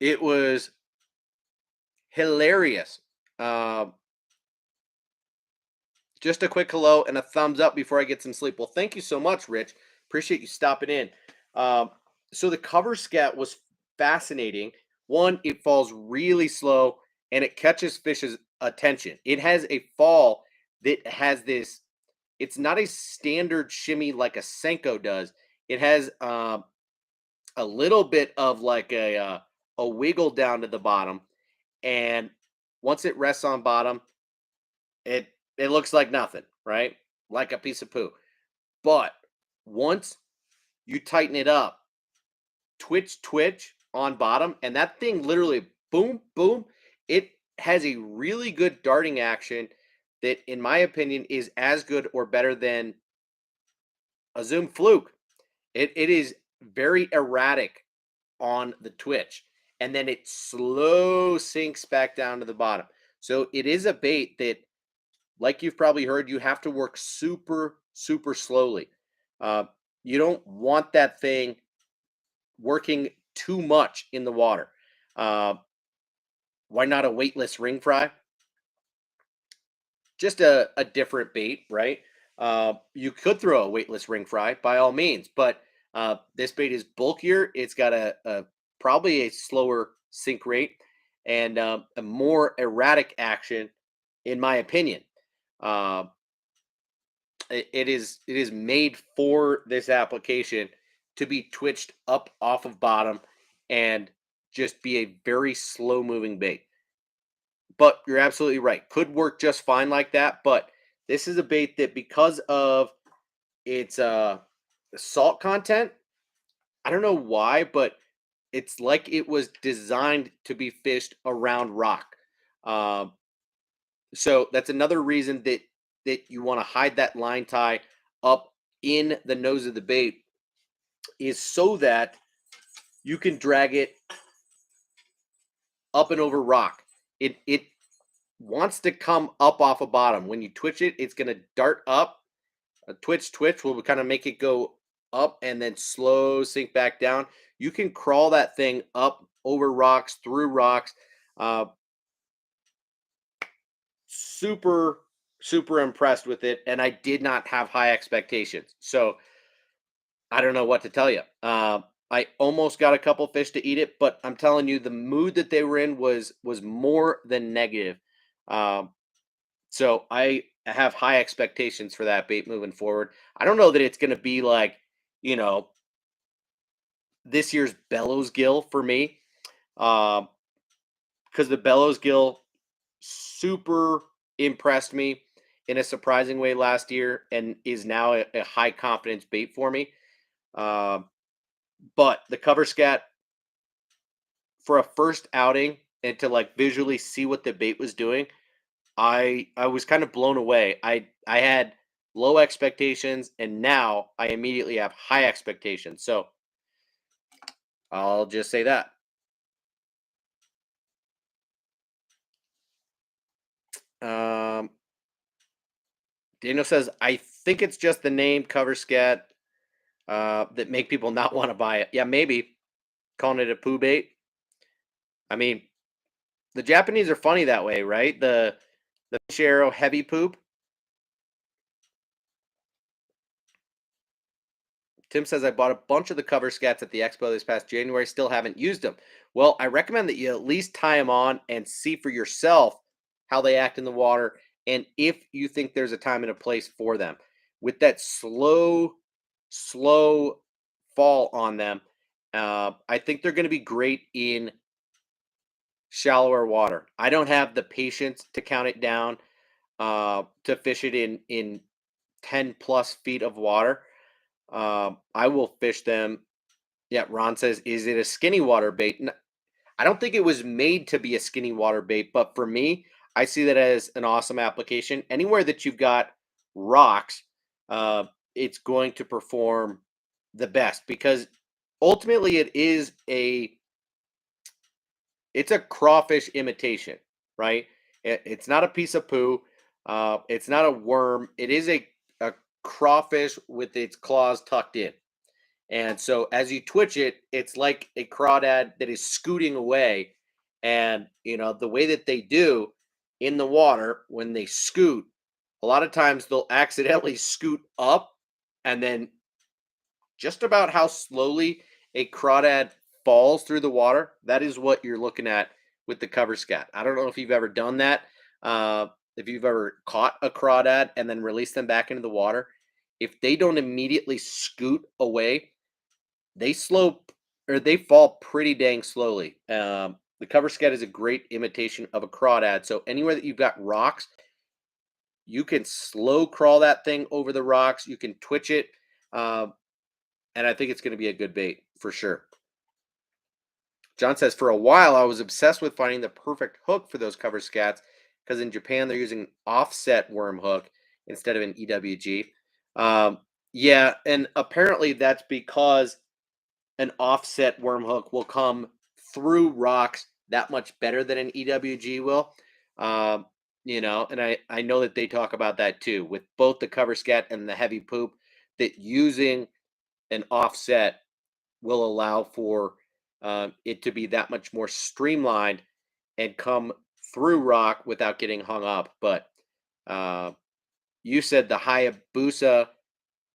it was hilarious. Just a quick hello and a thumbs up before I get some sleep. Well, thank you so much, Rich. Appreciate you stopping in. So the cover scat was fascinating. One, it falls really slow and it catches fish's attention. It has a fall that has this, it's not a standard shimmy like a Senko does. It has a little bit of like a wiggle down to the bottom. And once it rests on bottom, it looks like nothing, right? Like a piece of poo. But once you tighten it up, twitch on bottom, and that thing literally boom, boom. It has a really good darting action that, in my opinion, is as good or better than a Zoom fluke. It is very erratic on the twitch, and then it slow sinks back down to the bottom. So it is a bait that, like you've probably heard, you have to work super, super slowly. Uh, you don't want that thing working too much in the water. Uh, why not a weightless ring fry? Just a different bait, right? You could throw a weightless ring fry by all means, but this bait is bulkier. It's got a probably a slower sink rate and a more erratic action, in my opinion. Uh, it is made for this application to be twitched up off of bottom and just be a very slow moving bait. But you're absolutely right. Could work just fine like that. But this is a bait that, because of its salt content, I don't know why, but it's like it was designed to be fished around rock. Um, so that's another reason that you want to hide that line tie up in the nose of the bait, is so that you can drag it up and over rock. It wants to come up off a bottom. When you twitch it, it's going to dart up. A twitch will kind of make it go up and then slow sink back down. You can crawl that thing up over rocks, through rocks. Uh, super, super impressed with it. And I did not have high expectations. So I don't know what to tell you. I almost got a couple fish to eat it, but I'm telling you, the mood that they were in was more than negative. Um, So I have high expectations for that bait moving forward. I don't know that it's going to be like, you know, this year's bellows gill for me, because the bellows gill super impressed me in a surprising way last year and is now a high confidence bait for me. Um, but the cover scat, for a first outing and to like visually see what the bait was doing, I was kind of blown away. I had low expectations, and now I immediately have high expectations. So I'll just say that. Um, Daniel says, I think it's just the name cover scat that make people not want to buy it. Yeah, maybe calling it a poo bait. I mean, the Japanese are funny that way, right? The fish arrow heavy poop. Tim says, I bought a bunch of the cover scats at the expo this past January, still haven't used them. Well, I recommend that you at least tie them on and see for yourself how they act in the water and if you think there's a time and a place for them. With that slow fall on them, I think they're going to be great in shallower water. I don't have the patience to count it down to fish it in 10 plus feet of water. I will fish them. Yeah, Ron says, is it a skinny water bait? I don't think it was made to be a skinny water bait, but for me, I see that as an awesome application. Anywhere that you've got rocks, uh, it's going to perform the best because ultimately it's a crawfish imitation, right? It's not a piece of poo. It's not a worm. It is a crawfish with its claws tucked in. And so as you twitch it, it's like a crawdad that is scooting away. And, the way that they do in the water when they scoot, a lot of times they'll accidentally scoot up, and then just about how slowly a crawdad falls through the water, that is what you're looking at with the cover scat. I don't know if you've ever done that. If you've ever caught a crawdad and then released them back into the water, if they don't immediately scoot away, they fall pretty dang slowly. The cover scat is a great imitation of a crawdad. So anywhere that you've got rocks, you can slow crawl that thing over the rocks. You can twitch it, and I think it's going to be a good bait for sure. John says, for a while, I was obsessed with finding the perfect hook for those cover scats because in Japan, they're using offset worm hook instead of an EWG. Yeah, and apparently that's because an offset worm hook will come through rocks that much better than an EWG will. Um, and I know that they talk about that too with both the cover scat and the heavy poop, that using an offset will allow for it to be that much more streamlined and come through rock without getting hung up. But uh, you said the Hayabusa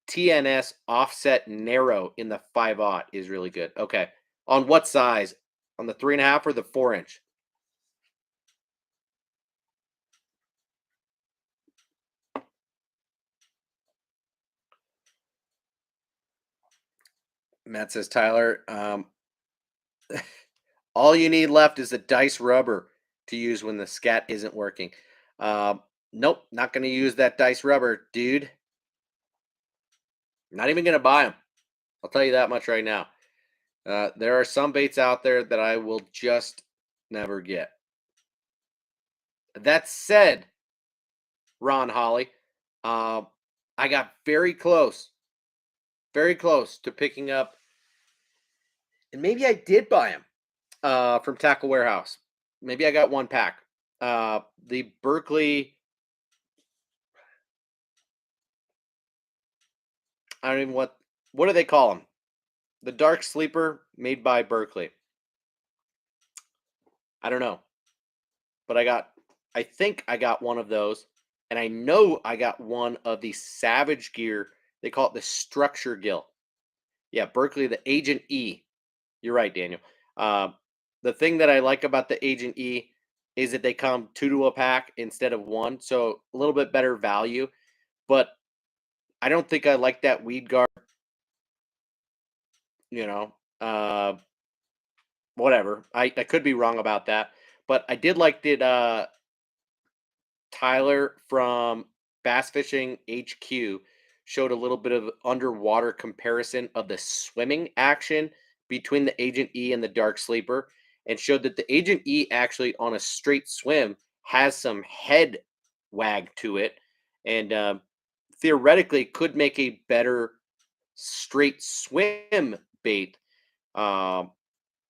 TNS offset narrow in the 5/0 is really good. Okay. On what size? On the 3.5 or the 4 inch? Matt says, Tyler, all you need left is the dice rubber to use when the scat isn't working. Nope, not going to use that dice rubber, dude. Not even going to buy them. I'll tell you that much right now. There are some baits out there that I will just never get. That said, Ron Holly, uh, I got very close to picking up, and maybe I did buy them from Tackle Warehouse. Maybe I got one pack. The Berkeley, I don't even what do they call them? The Dark Sleeper made by Berkeley. I don't know, but I think I got one of those, and I know I got one of the Savage Gear. They call it the Structure Gill. Yeah, Berkeley, the Agent E. You're right, Daniel. Um, the thing that I like about the Agent E is that they come two to a pack instead of one, so a little bit better value. But I don't think I like that weed guard. You know, uh, whatever. I could be wrong about that, but I did like that. Tyler from Bass Fishing HQ showed a little bit of underwater comparison of the swimming action between the Agent E and the Dark Sleeper, and showed that the Agent E actually on a straight swim has some head wag to it, and theoretically could make a better straight swim bait um,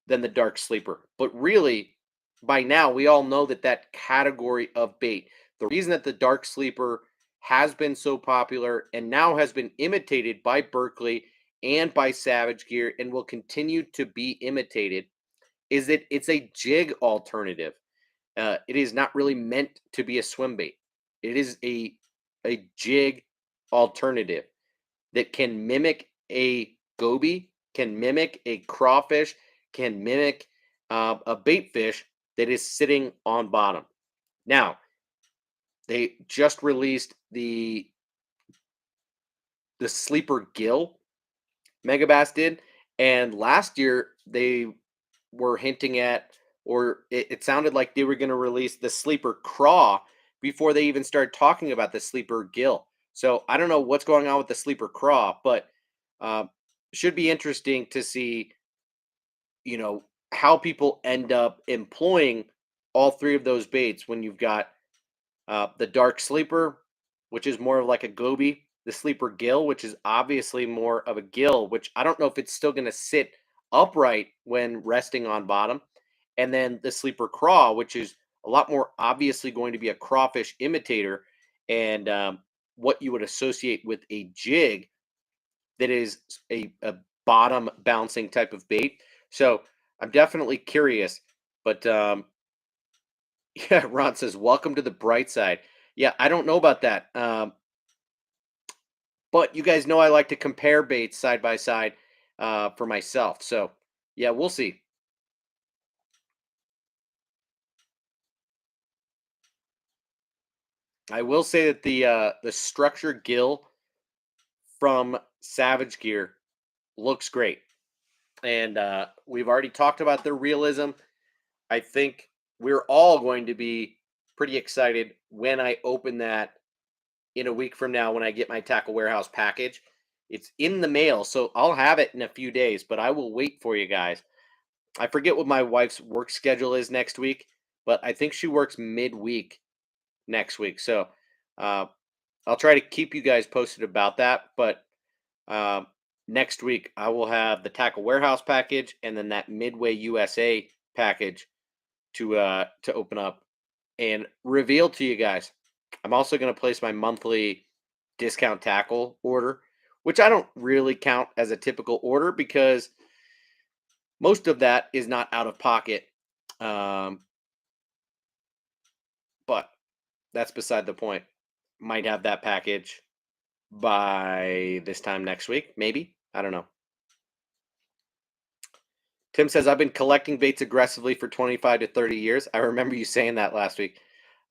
than the Dark Sleeper. But really, by now, we all know that that category of bait, the reason that the Dark Sleeper has been so popular and now has been imitated by Berkeley and by Savage Gear and will continue to be imitated, is that it's a jig alternative. It is not really meant to be a swim bait. It is a jig alternative that can mimic a goby, can mimic a crawfish, can mimic a bait fish that is sitting on bottom. Now, they just released the sleeper gill. Megabass did, and last year they were hinting at, or it sounded like they were going to release the sleeper craw before they even started talking about the sleeper gill. So I don't know what's going on with the sleeper craw, but uh, should be interesting to see, how people end up employing all three of those baits when you've got the dark sleeper, which is more of like a goby, the sleeper gill, which is obviously more of a gill, which I don't know if it's still going to sit upright when resting on bottom, and then the sleeper craw, which is a lot more obviously going to be a crawfish imitator, and what you would associate with a jig that is a bottom bouncing type of bait. So I'm definitely curious, but yeah, Ron says, "Welcome to the bright side." Yeah, I don't know about that, but you guys know I like to compare baits side by side for myself. So yeah, we'll see. I will say that the structure gill from Savage Gear looks great, and we've already talked about the realism. I think we're all going to be pretty excited when I open that in a week from now when I get my Tackle Warehouse package. It's in the mail, so I'll have it in a few days, but I will wait for you guys. I forget what my wife's work schedule is next week, but I think she works midweek next week. So uh, I'll try to keep you guys posted about that. But Next week, I will have the Tackle Warehouse package and then that Midway USA package to open up and reveal to you guys. I'm also going to place my monthly discount tackle order, which I don't really count as a typical order because most of that is not out of pocket. Um, but that's beside the point. Might have that package by this time next week, maybe. I don't know. Tim says, I've been collecting baits aggressively for 25 to 30 years. I remember you saying that last week.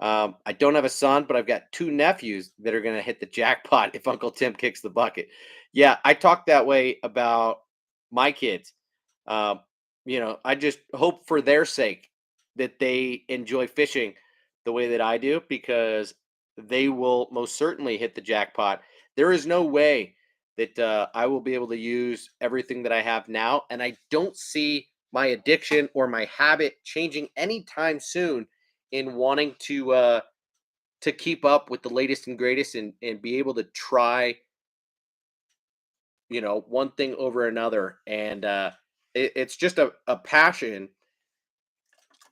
I don't have a son, but I've got two nephews that are going to hit the jackpot if Uncle Tim kicks the bucket. Yeah, I talk that way about my kids. Um, I just hope for their sake that they enjoy fishing the way that I do because they will most certainly hit the jackpot. There is no way that I will be able to use everything that I have now. And I don't see my addiction or my habit changing anytime soon in wanting to keep up with the latest and greatest and be able to try, one thing over another. And it's just a passion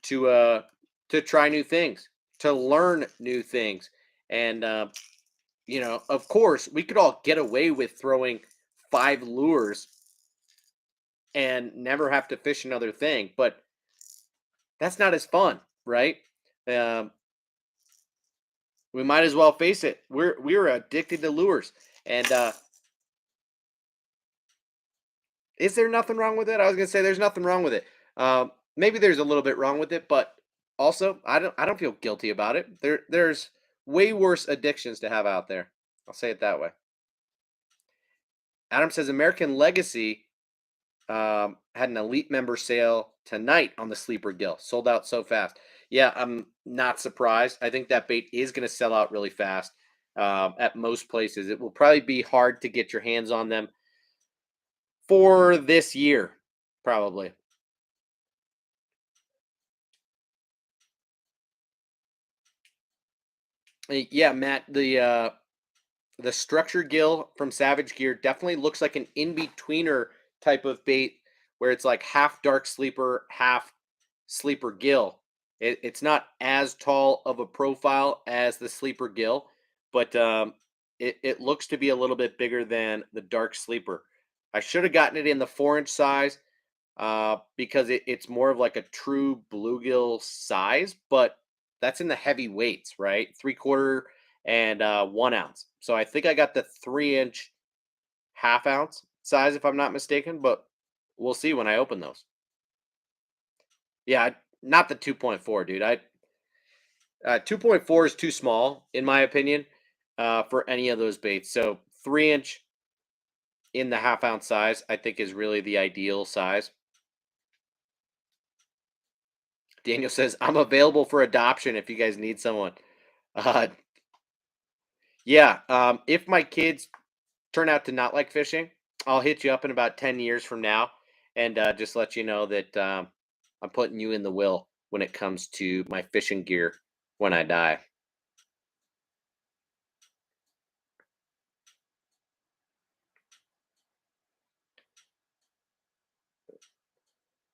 to uh to try new things, to learn new things. And of course, we could all get away with throwing 5 lures and never have to fish another thing. But that's not as fun, right? Um, we might as well face it. We're addicted to lures, and is there nothing wrong with it? I was gonna say there's nothing wrong with it. Maybe there's a little bit wrong with it, but also I don't feel guilty about it. There's way worse addictions to have out there. I'll say it that way. Adam says American Legacy had an elite member sale tonight on the sleeper gill. Sold out so fast. Yeah, I'm not surprised. I think that bait is going to sell out really fast at most places. It will probably be hard to get your hands on them for this year, probably. Yeah, Matt, the structure gill from Savage Gear definitely looks like an in-betweener type of bait where it's like half dark sleeper, half sleeper gill. It's not as tall of a profile as the sleeper gill, but it looks to be a little bit bigger than the dark sleeper. I should have gotten it in the 4-inch size because it's more of like a true bluegill size, but that's in the heavy weights, right? 3/4 and 1 ounce. So I think I got the 3-inch half-ounce size, if I'm not mistaken, but we'll see when I open those. Yeah, not the 2.4, dude. 2.4 is too small, in my opinion, for any of those baits. So 3-inch in the half-ounce size, I think, is really the ideal size. Daniel says, I'm available for adoption if you guys need someone. Uh, yeah, if my kids turn out to not like fishing, I'll hit you up in about 10 years from now and just let you know that I'm putting you in the will when it comes to my fishing gear when I die.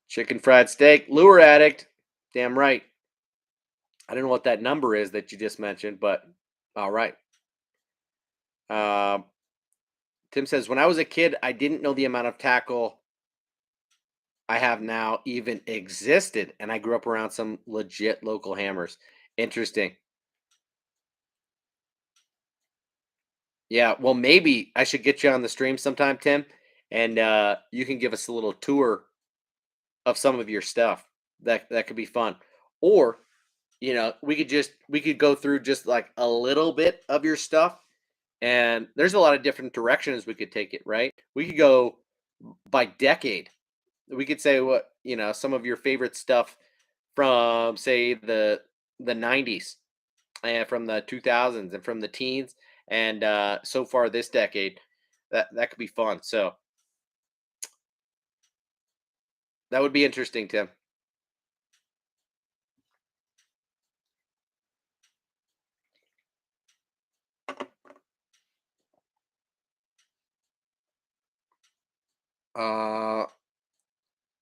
Chicken fried steak, lure addict. Damn right. I don't know what that number is that you just mentioned, but all right. Um, Tim says, when I was a kid, I didn't know the amount of tackle I have now even existed, and I grew up around some legit local hammers. Interesting. Yeah, well, maybe I should get you on the stream sometime, Tim, and you can give us a little tour of some of your stuff. That could be fun. Or, we could go through just like a little bit of your stuff, and there's a lot of different directions we could take it, right? We could go by decade. We could say what, some of your favorite stuff from say the 90s and from the 2000s and from the teens and so far this decade. That could be fun. So that would be interesting, Tim. Uh,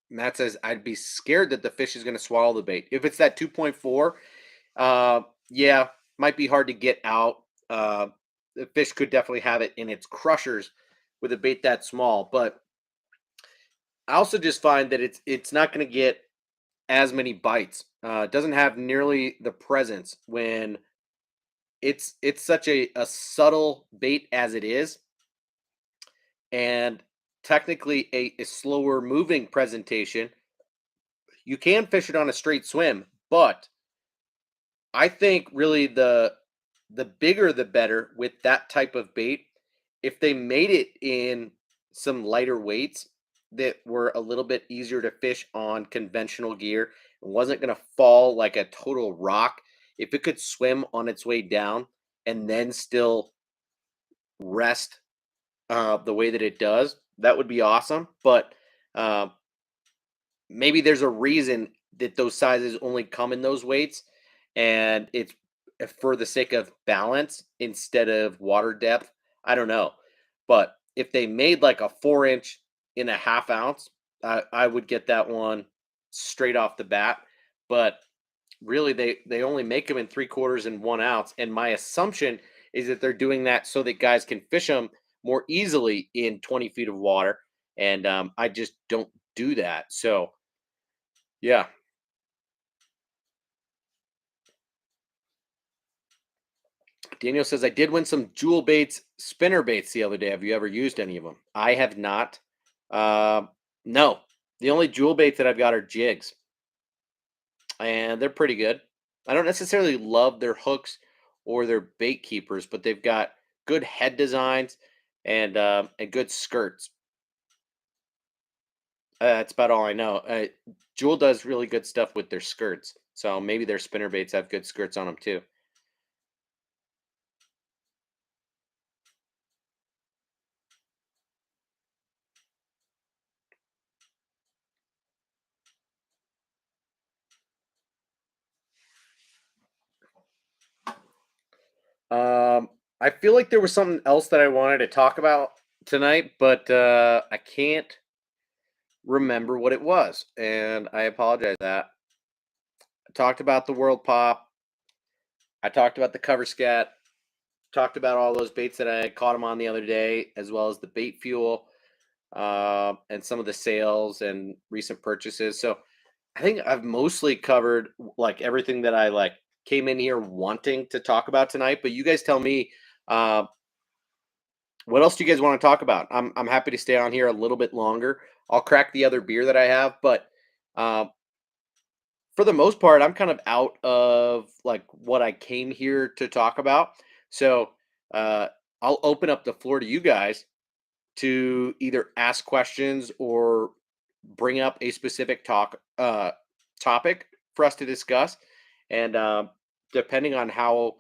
Matt says, I'd be scared that the fish is going to swallow the bait. If it's that 2.4, yeah, might be hard to get out. The fish could definitely have it in its crushers with a bait that small. But I also just find that it's not going to get as many bites. It doesn't have nearly the presence when it's such a subtle bait as it is, and technically a slower moving presentation. You can fish it on a straight swim, but I think really the bigger the better with that type of bait. If they made it in some lighter weights that were a little bit easier to fish on conventional gear and wasn't going to fall like a total rock, if it could swim on its way down and then still rest the way that it does, that would be awesome. But uh, maybe there's a reason that those sizes only come in those weights, and it's for the sake of balance instead of water depth. I don't know, but if they made like a 4 inch in a half ounce, I would get that one straight off the bat. But really, they only make them in 3/4 and 1 ounce, and my assumption is that they're doing that so that guys can fish them more easily in 20 feet of water, and I just don't do that. So yeah. Daniel says, I did win some jewel baits, spinner baits the other day. Have you ever used any of them? I have not. Uh, no. The only jewel baits that I've got are jigs, and they're pretty good. I don't necessarily love their hooks or their bait keepers, but they've got good head designs and good skirts. That's about all I know. Jewel does really good stuff with their skirts, so maybe their spinner baits have good skirts on them too. Um, I feel like there was something else that I wanted to talk about tonight, but I can't remember what it was, and I apologize for that. I talked about the World Pop. I talked about the cover scat. Talked about all those baits that I caught them on the other day, as well as the bait fuel, and some of the sales and recent purchases. So I think I've mostly covered like everything that I like came in here wanting to talk about tonight. But you guys tell me, uh, what else do you guys want to talk about? I'm happy to stay on here a little bit longer. I'll crack the other beer that I have, but uh, for the most part, I'm kind of out of like what I came here to talk about. So uh, I'll open up the floor to you guys to either ask questions or bring up a specific topic for us to discuss, and depending on how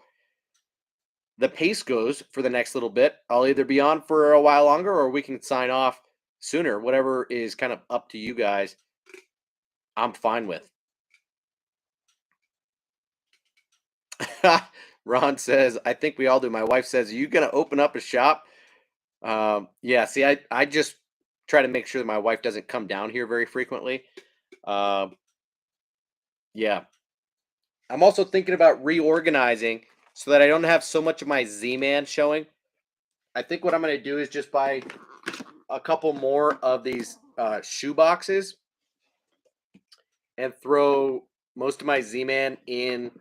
the pace goes for the next little bit, I'll either be on for a while longer or we can sign off sooner. Whatever is kind of up to you guys, I'm fine with. Ron says, I think we all do. My wife says, are you going to open up a shop? Yeah, see, I just try to make sure that my wife doesn't come down here very frequently. Um, yeah. I'm also thinking about reorganizing so that I don't have so much of my Z-Man showing. I think what I'm going to do is just buy a couple more of these shoe boxes and throw most of my Z-Man in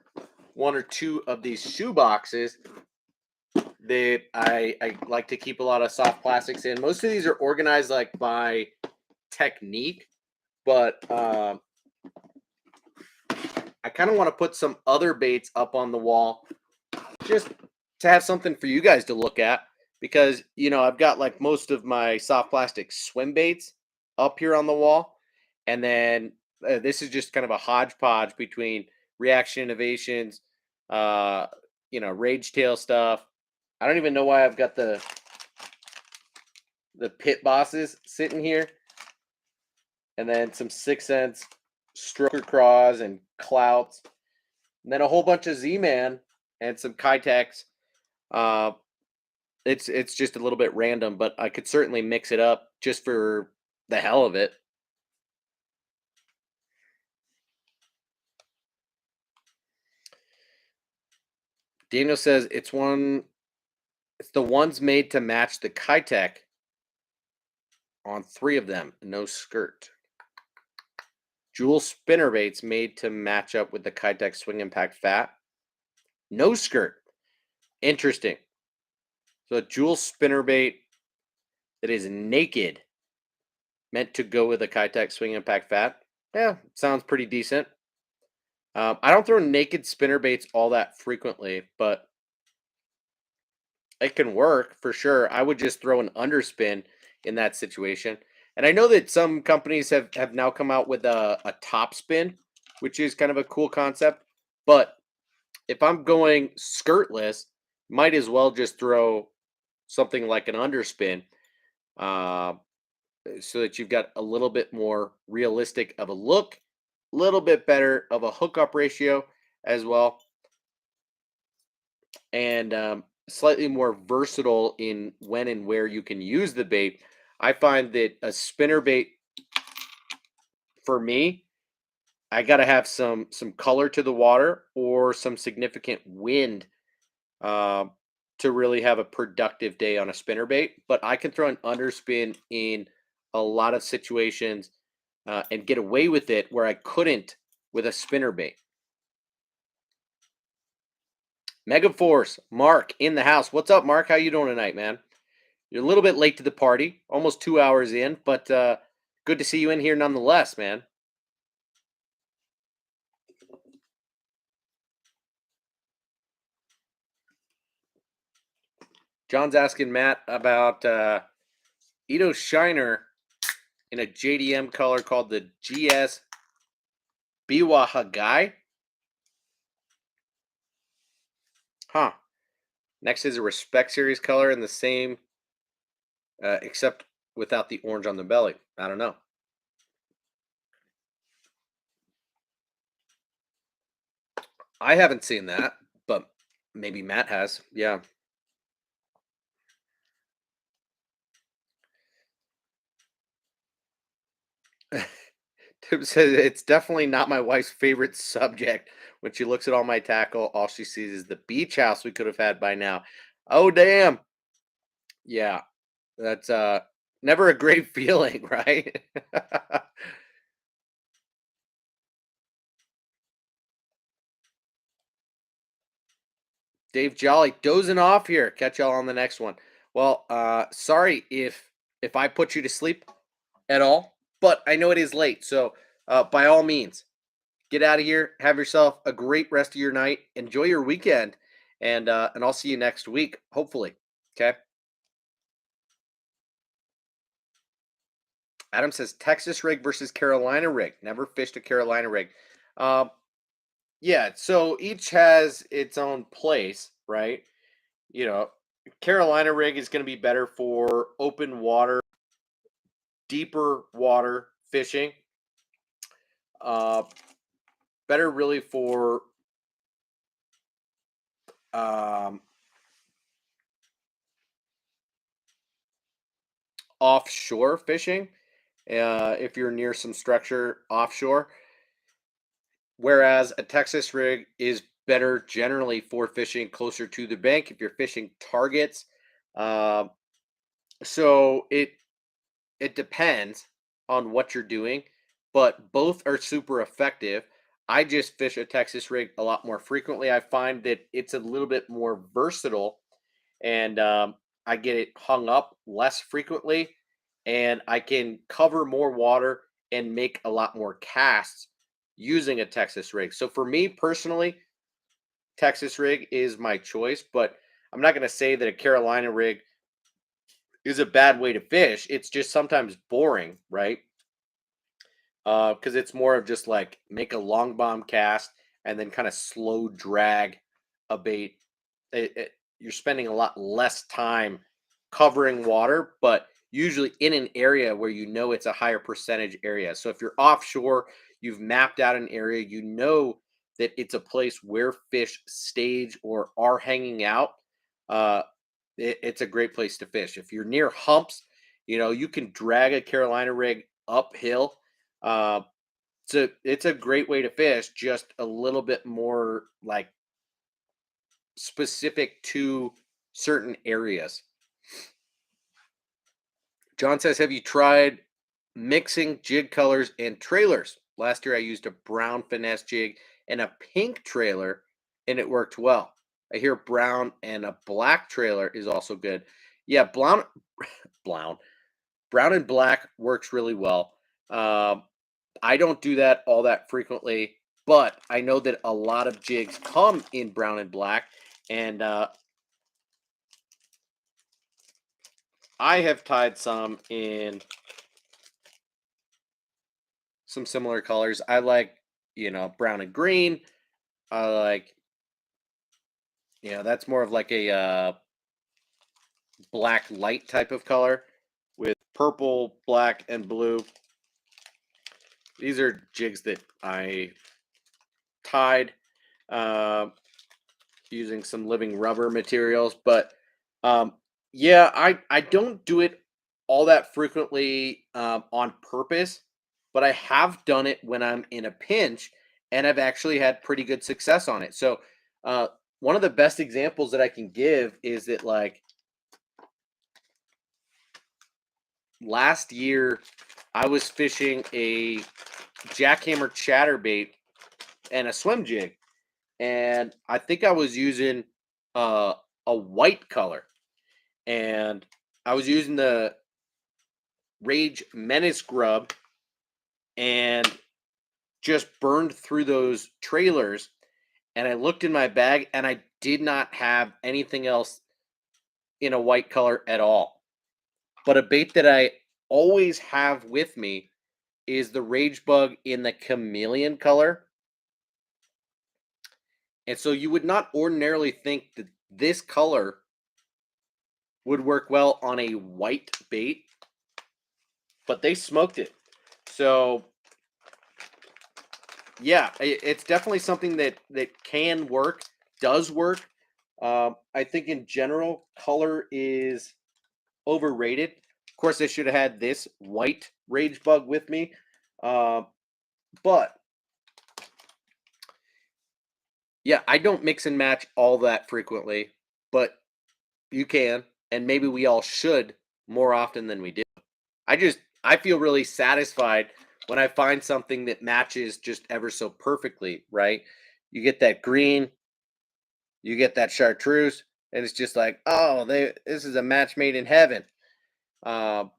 one or two of these shoe boxes that I like to keep a lot of soft plastics in. Most of these are organized like by technique, but I kind of want to put some other baits up on the wall just to have something for you guys to look at, because I've got like most of my soft plastic swim baits up here on the wall, and then this is just kind of a hodgepodge between reaction innovations, uh rage tail stuff. I don't even know why I've got the pit bosses sitting here, and then some 6 cents stroker craws and clouts, and then a whole bunch of Z-Man and some Kyteks. It's just a little bit random, but I could certainly mix it up just for the hell of it. Daniel says it's the ones made to match the Kytek on 3 of them, no skirt. Jewel spinnerbaits made to match up with the Kytek Swing Impact Fat, no skirt. Interesting. So a jewel spinnerbait that is naked, meant to go with a Kytek Swing Impact Fat. Yeah, sounds pretty decent. I don't throw naked spinnerbaits all that frequently, but it can work for sure. I would just throw an underspin in that situation. And I know that some companies have now come out with a top spin, which is kind of a cool concept. But if I'm going skirtless, might as well just throw something like an underspin, uh, so that you've got a little bit more realistic of a look, a little bit better of a hookup ratio as well, and slightly more versatile in when and where you can use the bait. I find that a spinner bait, for me, I got to have some color to the water or some significant wind, uh, to really have a productive day on a spinner bait. But I can throw an underspin in a lot of situations, and get away with it where I couldn't with a spinner bait. Megaforce, Mark in the house. What's up, Mark? How you doing tonight, man? You're a little bit late to the party, almost 2 hours in, but good to see you in here nonetheless, man. John's asking Matt about Ito Shiner in a JDM color called the GS Biwa Hagai. Huh. Next is a Respect Series color in the same, except without the orange on the belly. I don't know. I haven't seen that, but maybe Matt has. Yeah. Tim says it's definitely not my wife's favorite subject. When she looks at all my tackle, all she sees is the beach house we could have had by now. Oh damn. Yeah. That's never a great feeling, right? Dave Jolly dozing off here. Catch y'all on the next one. Well, sorry if I put you to sleep at all, but I know it is late. So by all means, get out of here. Have yourself a great rest of your night. Enjoy your weekend, and I'll see you next week, hopefully. Okay. Adam says Texas rig versus Carolina rig. Never fished a Carolina rig. Um, yeah. So each has its own place, right? You know, Carolina rig is going to be better for open water, deeper water fishing. Uh, better really for um, offshore fishing, if you're near some structure offshore. Whereas a Texas rig is better generally for fishing closer to the bank if you're fishing targets. Um, so it depends on what you're doing, but both are super effective. I just fish a Texas rig a lot more frequently. I find that it's a little bit more versatile, and I get it hung up less frequently, and I can cover more water and make a lot more casts using a Texas rig. So for me personally, Texas rig is my choice, but I'm not going to say that a Carolina rig is a bad way to fish. It's just sometimes boring, right? Because it's more of just like make a long bomb cast and then kind of slow drag a bait. You're spending a lot less time covering water, but usually in an area where you know it's a higher percentage area. So if you're offshore, you've mapped out an area, you know that it's a place where fish stage or are hanging out. Uh, it's a great place to fish. If you're near humps, You know, you can drag a Carolina rig uphill. So it's a great way to fish, just a little bit more like specific to certain areas. John says, have you tried mixing jig colors and trailers? Last year I used a brown finesse jig and a pink trailer and it worked well. I hear brown and a black trailer is also good. Yeah, brown, brown and black works really well. Um, I don't do that all that frequently, but I know that a lot of jigs come in brown and black, and I have tied some in some similar colors. I like, brown and green. I like, that's more of like a black light type of color with purple, black, and blue. These are jigs that I tied using some living rubber materials, but yeah, I don't do it all that frequently on purpose, but I have done it when I'm in a pinch, and I've actually had pretty good success on it. So uh, one of the best examples that I can give is that, like, last year I was fishing a jackhammer chatterbait and a swim jig, and I think I was using uh, a white color, and I was using the Rage Menace Grub and just burned through those trailers. And I looked in my bag and I did not have anything else in a white color at all. But a bait that I always have with me is the Rage Bug in the chameleon color. And so you would not ordinarily think that this color would work well on a white bait, but they smoked it. So yeah, it's definitely something that can work, does work. I think in general, color is overrated. Of course, I should have had this white Rage Bug with me, uh, but yeah, I don't mix and match all that frequently, but you can, and maybe we all should more often than we do. I feel really satisfied when I find something that matches just ever so perfectly, right? You get that green, you get that chartreuse, and it's just like, oh, this is a match made in heaven. Um,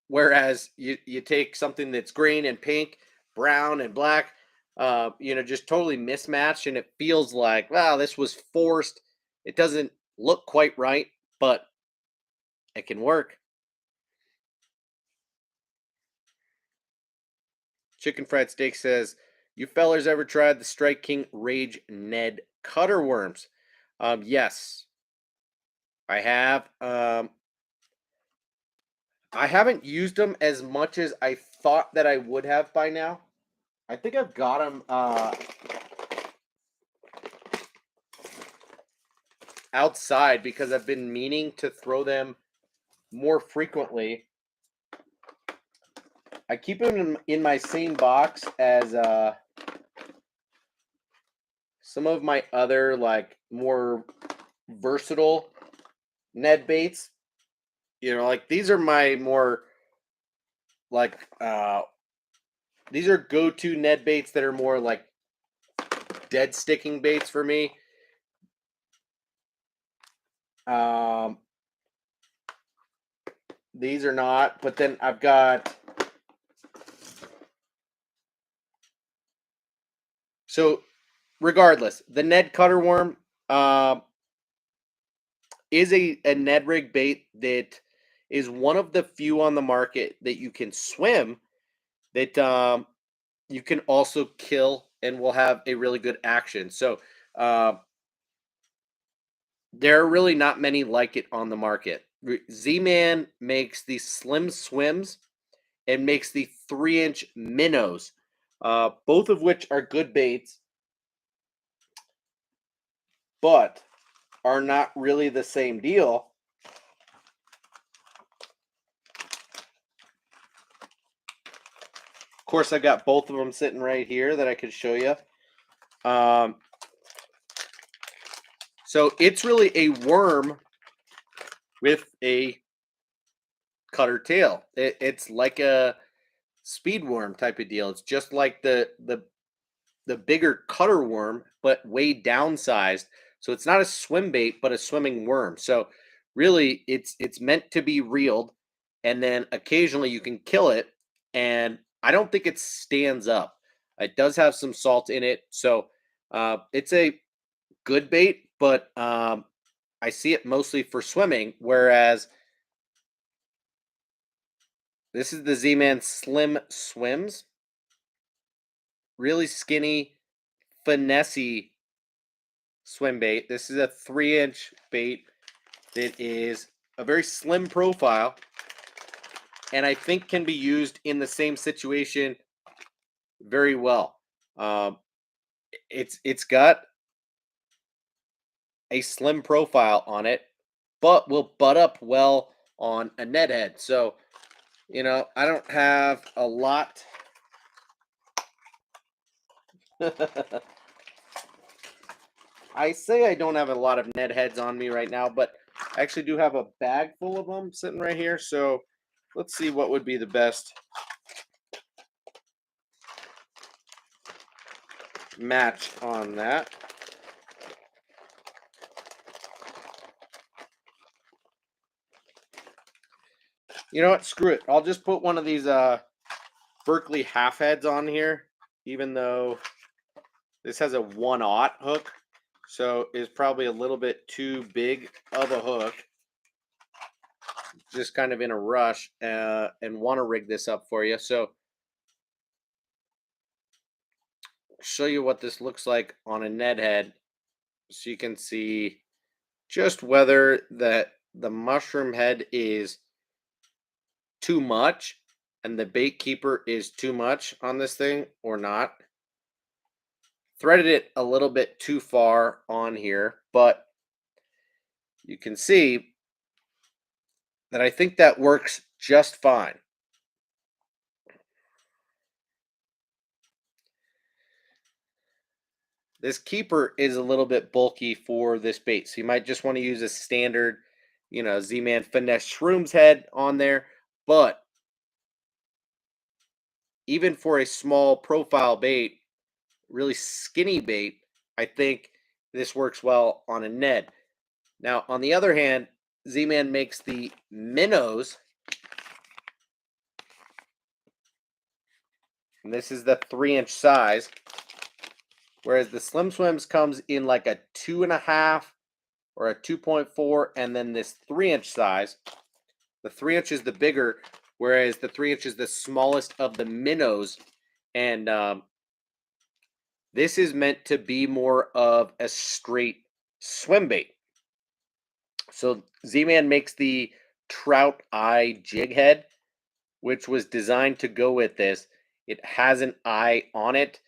Whereas you take something that's green and pink, brown and black, just totally mismatched, and it feels like, wow, this was forced. It doesn't look quite right, but it can work. Chicken Fried Steak says, you fellers ever tried the Strike King Rage Ned Cutter Worms? Yes, I have. I haven't used them as much as I thought that I would have by now. I think I've got them outside because I've been meaning to throw them more frequently. I keep them in my same box as some of my other, like, more versatile Ned baits. Like, these are my more like these are go-to Ned baits that are more like dead sticking baits for me. Um, these are not, but then I've got, so regardless, the Ned Cutter Worm is a Ned rig bait that is one of the few on the market that you can swim, that you can also kill and will have a really good action. So there are really not many like it on the market. Z-Man makes the Slim Swims and makes the 3-inch minnows, both of which are good baits, but are not really the same deal. Of course, I got both of them sitting right here that I could show you. So it's really a worm with a cutter tail. It's like a speed worm type of deal. It's just like the bigger cutter worm, but way downsized. So it's not a swim bait, but a swimming worm. So really, it's meant to be reeled, and then occasionally you can kill it. And I don't think it stands up. It does have some salt in it, so it's a good bait. But I see it mostly for swimming, whereas this is the Z-Man Slim Swims. Really skinny, finessey swim bait. This is a 3-inch bait that is a very slim profile, and I think can be used in the same situation very well. It's got a slim profile on it, but will butt up well on a Ned head. So, you know, I don't have a lot. I say I don't have a lot of Ned heads on me right now, but I actually do have a bag full of them sitting right here. So let's see what would be the best match on that. You know what? Screw it. I'll just put one of these Berkeley half heads on here, even though this has a 1/0 hook. So it's probably a little bit too big of a hook. Just kind of in a rush and want to rig this up for you. So show you what this looks like on a Ned head, so you can see just whether the mushroom head is too much and the bait keeper is too much on this thing or not. Threaded it a little bit too far on here, but you can see that I think that works just fine. This keeper is a little bit bulky for this bait, so you might just want to use a standard, you know, Z-Man Finesse Shrooms head on there. But even for a small profile bait, really skinny bait, I think this works well on a Ned. Now, on the other hand, Z-Man makes the minnows, and this is the 3-inch size, whereas the Slim Swims comes in like a 2.5 or a 2.4, and then this 3-inch size. The 3-inch is the bigger, whereas the 3-inch is the smallest of the minnows, and this is meant to be more of a straight swim bait. So Z-Man makes the trout eye jig head, which was designed to go with this. It has an eye on it.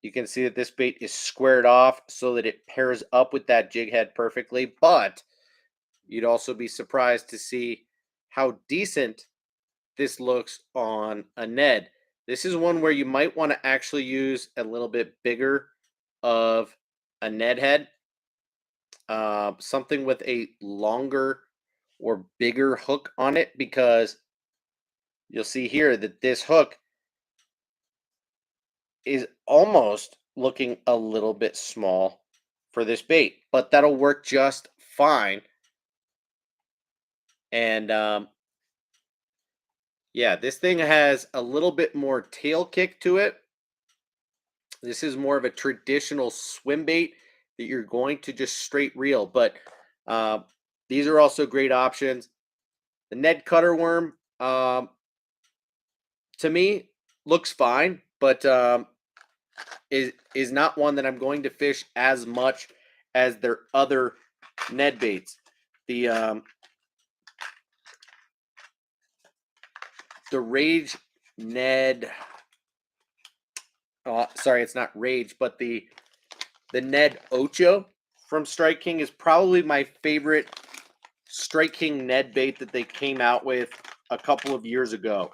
You can see that this bait is squared off so that it pairs up with that jig head perfectly, but you'd also be surprised to see how decent this looks on a Ned. This is one where you might want to actually use a little bit bigger of a Ned head. Something with a longer or bigger hook on it, because you'll see here that this hook is almost looking a little bit small for this bait, but that'll work just fine. And yeah, this thing has a little bit more tail kick to it. This is more of a traditional swim bait that you're going to just straight reel, but these are also great options. The Ned Cutter Worm, to me, looks fine, but is not one that I'm going to fish as much as their other Ned baits. The Rage Ned, sorry, it's not Rage, but the Ned Ocho from Strike King is probably my favorite Strike King Ned bait that they came out with a couple of years ago.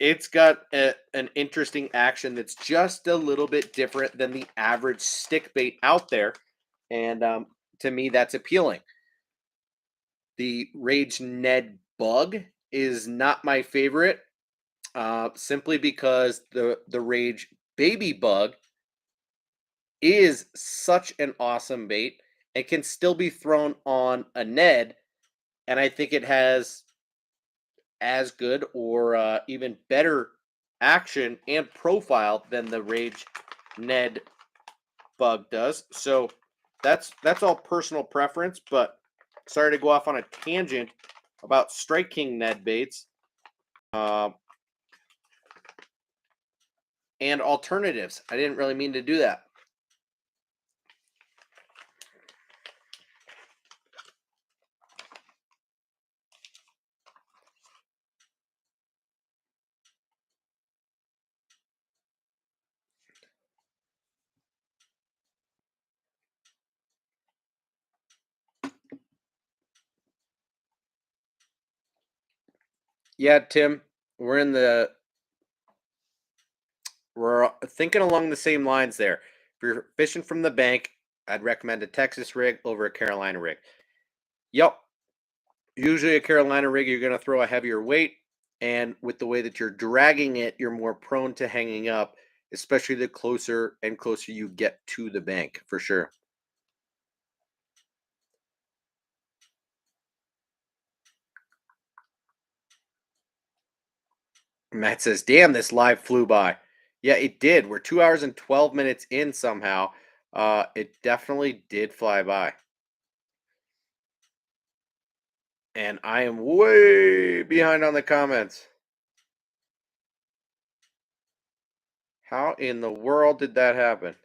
It's got an interesting action that's just a little bit different than the average stick bait out there. And to me, that's appealing. The Rage Ned Bug is not my favorite, simply because the Rage Baby Bug is such an awesome bait. It can still be thrown on a Ned, and I think it has as good or even better action and profile than the Rage Ned Bug does. So that's all personal preference. But sorry to go off on a tangent about Strike King Ned baits and alternatives. I didn't really mean to do that. Yeah, Tim, we're thinking along the same lines there. If you're fishing from the bank, I'd recommend a Texas rig over a Carolina rig. Yep. Usually a Carolina rig, you're going to throw a heavier weight, and with the way that you're dragging it, you're more prone to hanging up, especially the closer and closer you get to the bank, for sure. Matt says, "Damn, this live flew by." Yeah, it did. We're 2 hours and 12 minutes in somehow. It definitely did fly by. And I am way behind on the comments. How in the world did that happen?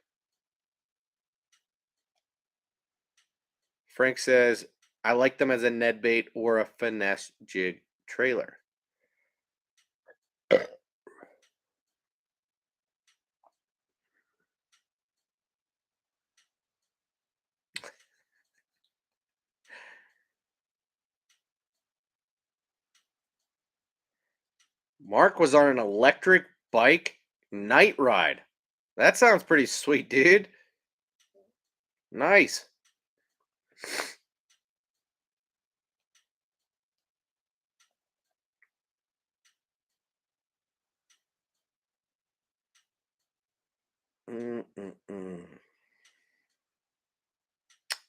Frank says, I like them as a Ned bait or a finesse jig trailer. Mark was on an electric bike night ride. That sounds pretty sweet, dude. Nice. Mm-mm-mm.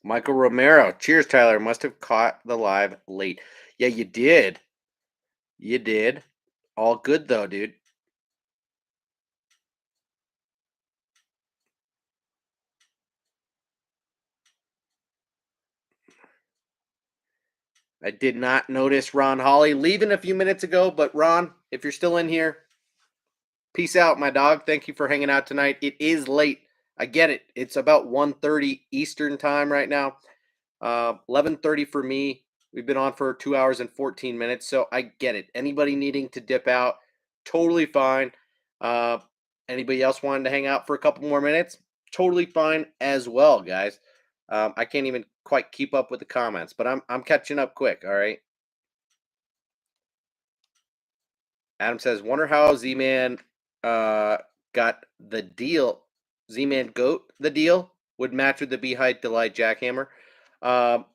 Michael Romero. Cheers, Tyler. Must have caught the live late. Yeah, you did. You did. All good, though, dude. I did not notice Ron Holly leaving a few minutes ago, but Ron, if you're still in here, peace out, my dog. Thank you for hanging out tonight. It is late. I get it. It's about 1:30 Eastern time right now. 11:30 for me. We've been on for 2 hours and 14 minutes, so I get it. Anybody needing to dip out, totally fine. Uh, Anybody else wanting to hang out for a couple more minutes, totally fine as well, guys. I can't even quite keep up with the comments, but I'm catching up quick. All right. Adam says, "Wonder how Z-Man uh, got the deal. Z-Man Goat the deal would match with the Beehive Delight Jackhammer. Um,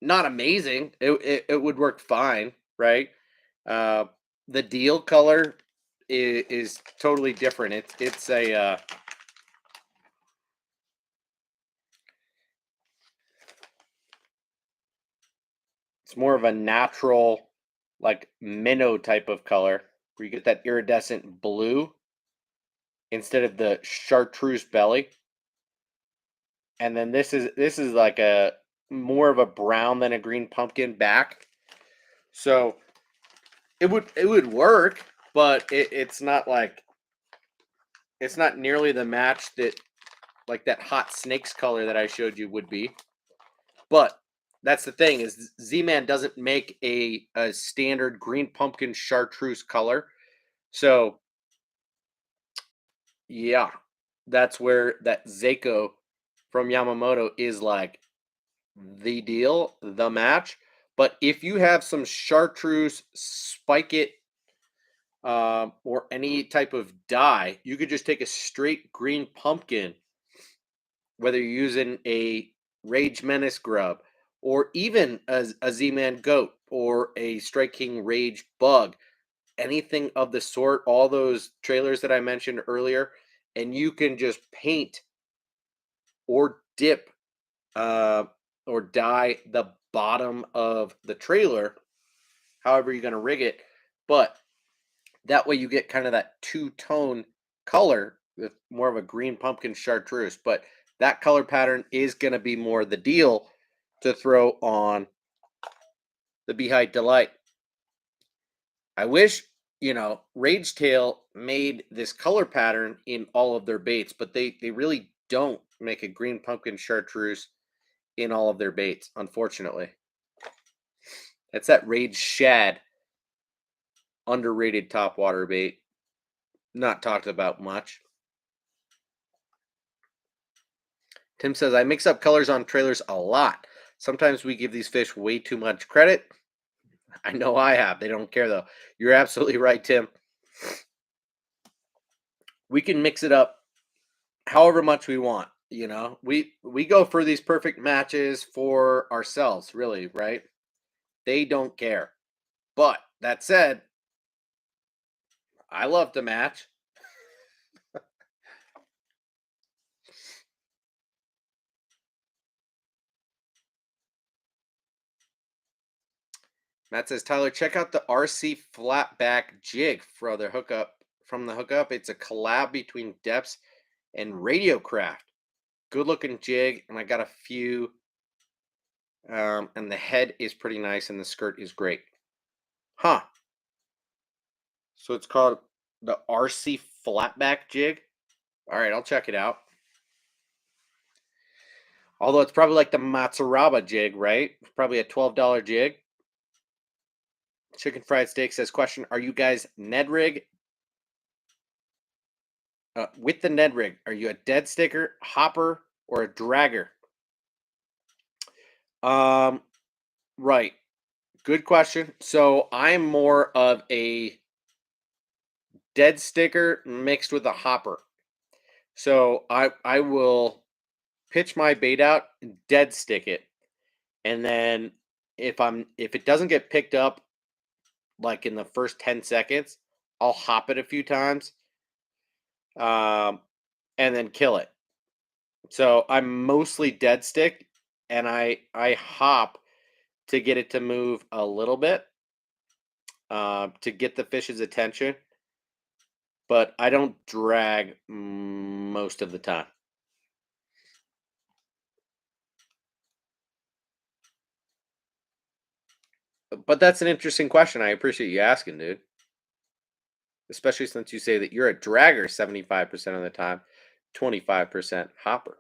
Not amazing. It would work fine, right? Uh, the deal color is totally different. It's more of a natural, like minnow type of color where you get that iridescent blue instead of the chartreuse belly. And then this is like a more of a brown than a green pumpkin back. So it would work, but it's not nearly the match that like that hot snakes color that I showed you would be. But that's the thing is Z-Man doesn't make a standard green pumpkin chartreuse color. So yeah, that's where that Seiko from Yamamoto is like the deal, the match. But if you have some chartreuse, spike it, or any type of dye, you could just take a straight green pumpkin, whether you're using a Rage Menace grub or even a Z-Man goat or a Strike King Rage bug, anything of the sort, all those trailers that I mentioned earlier, and you can just paint or dip or dye the bottom of the trailer, however you're going to rig it. But that way you get kind of that two-tone color with more of a green pumpkin chartreuse. But that color pattern is going to be more the deal to throw on the Beehive Delight. I wish, Rage Tail made this color pattern in all of their baits, but they really don't make a green pumpkin chartreuse in all of their baits, unfortunately. That's that Rage Shad, underrated topwater bait, not talked about much. Tim says, I mix up colors on trailers a lot. Sometimes we give these fish way too much credit. I know I have. They don't care, though. You're absolutely right, Tim. We can mix it up however much we want. We go for these perfect matches for ourselves, really, right? They don't care. But that said, I love to match. Matt says, Tyler, check out the RC flatback jig for the hookup. From the hookup, it's a collab between Depths and Radiocraft. Good looking jig, and I got a few. And the head is pretty nice, and the skirt is great. Huh. So it's called the RC flatback jig. All right, I'll check it out. Although it's probably like the Matsuraba jig, right? It's probably a $12 jig. Chicken Fried Steak says, question, are you guys Ned rig? With the Ned rig, are you a dead sticker, hopper, or a dragger? Right. Good question. So I'm more of a dead sticker mixed with a hopper. So I will pitch my bait out, dead stick it, and then if it doesn't get picked up like in the first 10 seconds, I'll hop it a few times, and then kill it. So I'm mostly dead stick, and I hop to get it to move a little bit, to get the fish's attention, but I don't drag most of the time. But that's an interesting question. I appreciate you asking, dude. Especially since you say that you're a dragger 75% of the time, 25% hopper.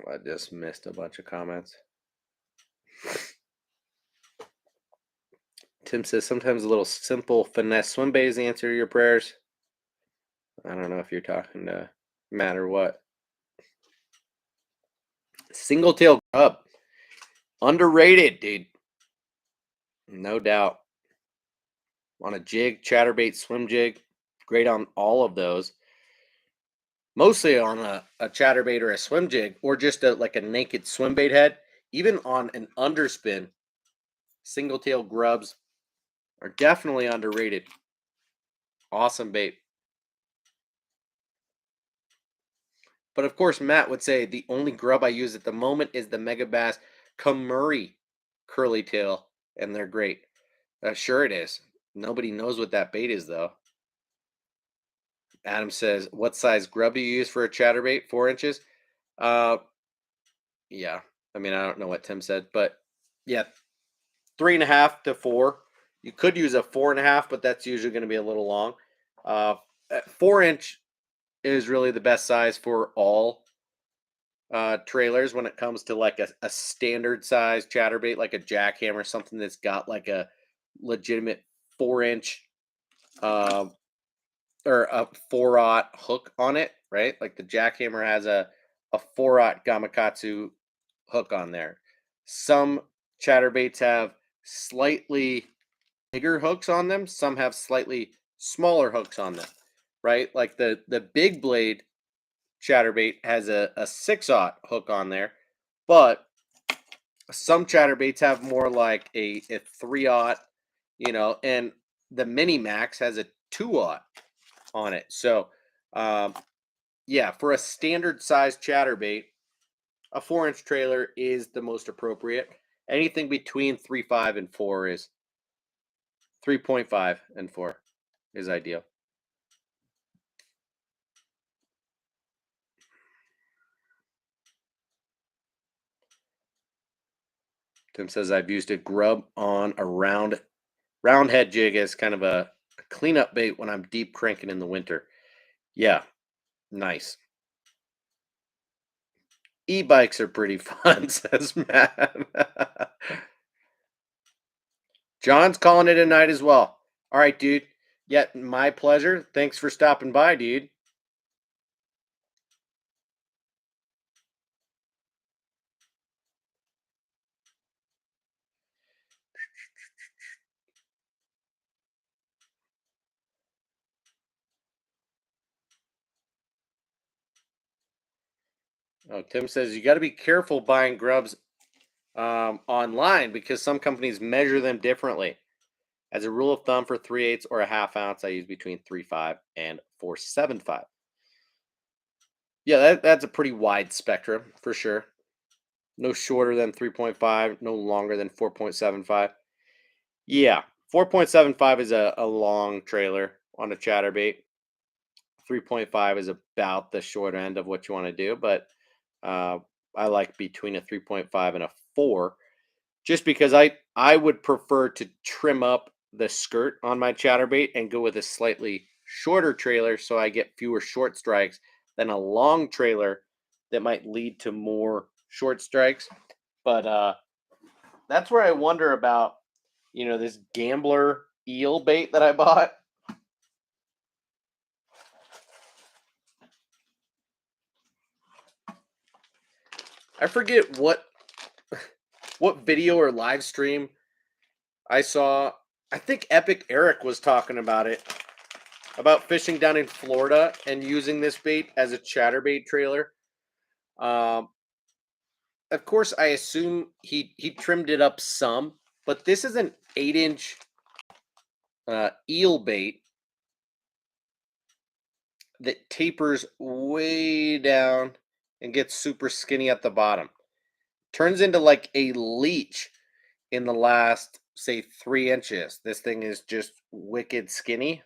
I just missed a bunch of comments. Tim says, sometimes a little simple finesse swim bait is the answer to your prayers. I don't know if you're talking to Matt or what. Single tail grub. Underrated, dude. No doubt. On a jig, chatterbait, swim jig. Great on all of those. Mostly on a chatterbait or a swim jig, or just like a naked swim bait head. Even on an underspin, single tail grubs are definitely underrated. Awesome bait. But of course, Matt would say the only grub I use at the moment is the Megabass Kamuri curly tail, and they're great. Sure it is. Nobody knows what that bait is, though. Adam says, what size grub do you use for a chatterbait? 4 inches? Yeah. I mean, I don't know what Tim said, but yeah, 3.5 to 4. You could use a 4.5, but that's usually going to be a little long. 4 inch is really the best size for all trailers when it comes to like a standard size chatterbait, like a jackhammer, something that's got like a legitimate 4 inch um, or a 4-aught hook on it, right? Like the jackhammer has a 4-aught Gamakatsu hook on there. Some chatterbaits have slightly bigger hooks on them. Some have slightly smaller hooks on them, right? Like the big blade chatterbait has a 6-aught hook on there, but some chatterbaits have more like a 3-aught, and the Mini Max has a 2-aught on it. So, um, yeah, for a standard size chatterbait, a 4-inch trailer is the most appropriate. Anything between 3.5 and 4 is 3.5 and 4 is ideal. Tim says I've used a grub on a round head jig as kind of a cleanup bait when I'm deep cranking in the winter. Yeah, nice. E-bikes are pretty fun, says Matt. John's calling it a night as well. All right, dude. Yeah, my pleasure. Thanks for stopping by, dude. Oh, Tim says you got to be careful buying grubs online because some companies measure them differently. As a rule of thumb, for 3/8 or a half ounce, I use between 3.5 and 4.75. Yeah, that's a pretty wide spectrum for sure. No shorter than 3.5, no longer than 4.75. Yeah, 4.75 is a long trailer on a chatterbait. 3.5 is about the short end of what you want to do, but uh, I like between a 3.5 and a 4, just because I would prefer to trim up the skirt on my chatterbait and go with a slightly shorter trailer so I get fewer short strikes than a long trailer that might lead to more short strikes. But that's where I wonder about, this gambler eel bait that I bought. I forget what video or live stream I saw. I think Epic Eric was talking about it, about fishing down in Florida and using this bait as a chatterbait trailer. Um, of course, I assume he trimmed it up some, but this is an 8-inch eel bait that tapers way down and gets super skinny at the bottom. Turns into like a leech in the last, say, 3 inches. This thing is just wicked skinny.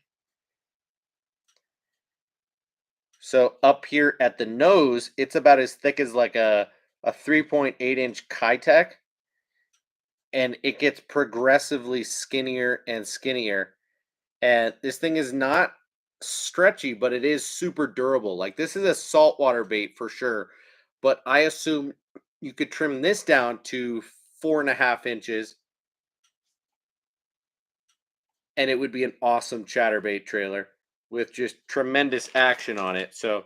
So up here at the nose, it's about as thick as like a 3.8-inch Kytek, and it gets progressively skinnier and skinnier. And this thing is not stretchy, but it is super durable. Like this is a saltwater bait for sure, but I assume you could trim this down to 4.5 inches, and it would be an awesome chatterbait trailer with just tremendous action on it. So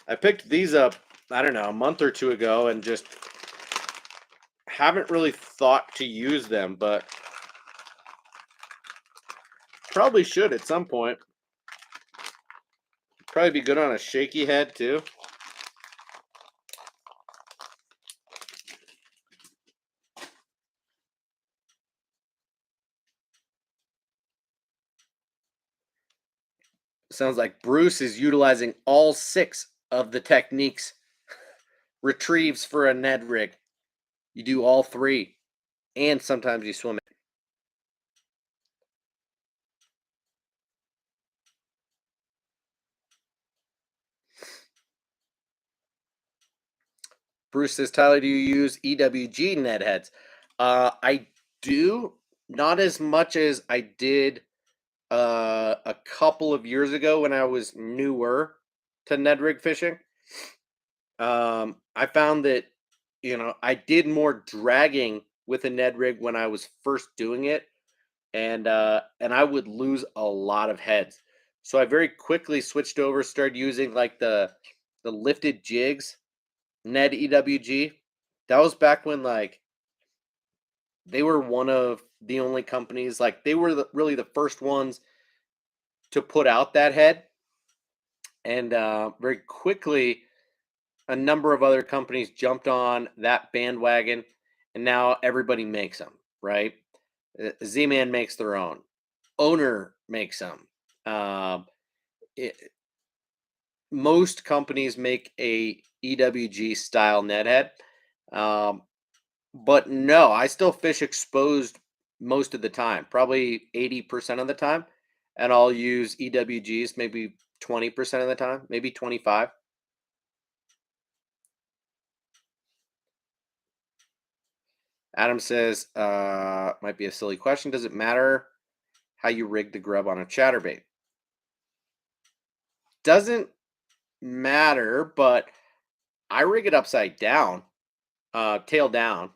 I picked these up, I don't know, a month or two ago, and just haven't really thought to use them, but probably should at some point. Probably be good on a shaky head too. Sounds like Bruce is utilizing all 6 of the techniques retrieves for a Ned rig. You do all 3, and sometimes you swim it. Bruce says, Tyler, do you use EWG Ned heads? I do, not as much as I did a couple of years ago when I was newer to Ned rig fishing. I found that, I did more dragging with a Ned rig when I was first doing it, and I would lose a lot of heads. So I very quickly switched over, started using like the lifted jigs, Ned EWG. That was back when like they were one of the only companies, like they were really the first ones to put out that head, and very quickly a number of other companies jumped on that bandwagon, and now everybody makes them, right? Z-Man makes their own. Owner makes them. Um, it, most companies make a EWG style net head. Um, but no, I still fish exposed most of the time, probably 80% of the time. And I'll use EWGs maybe 20% of the time, maybe 25. Adam says, might be a silly question. Does it matter how you rig the grub on a chatterbait? Doesn't matter, but I rig it upside down, tail down.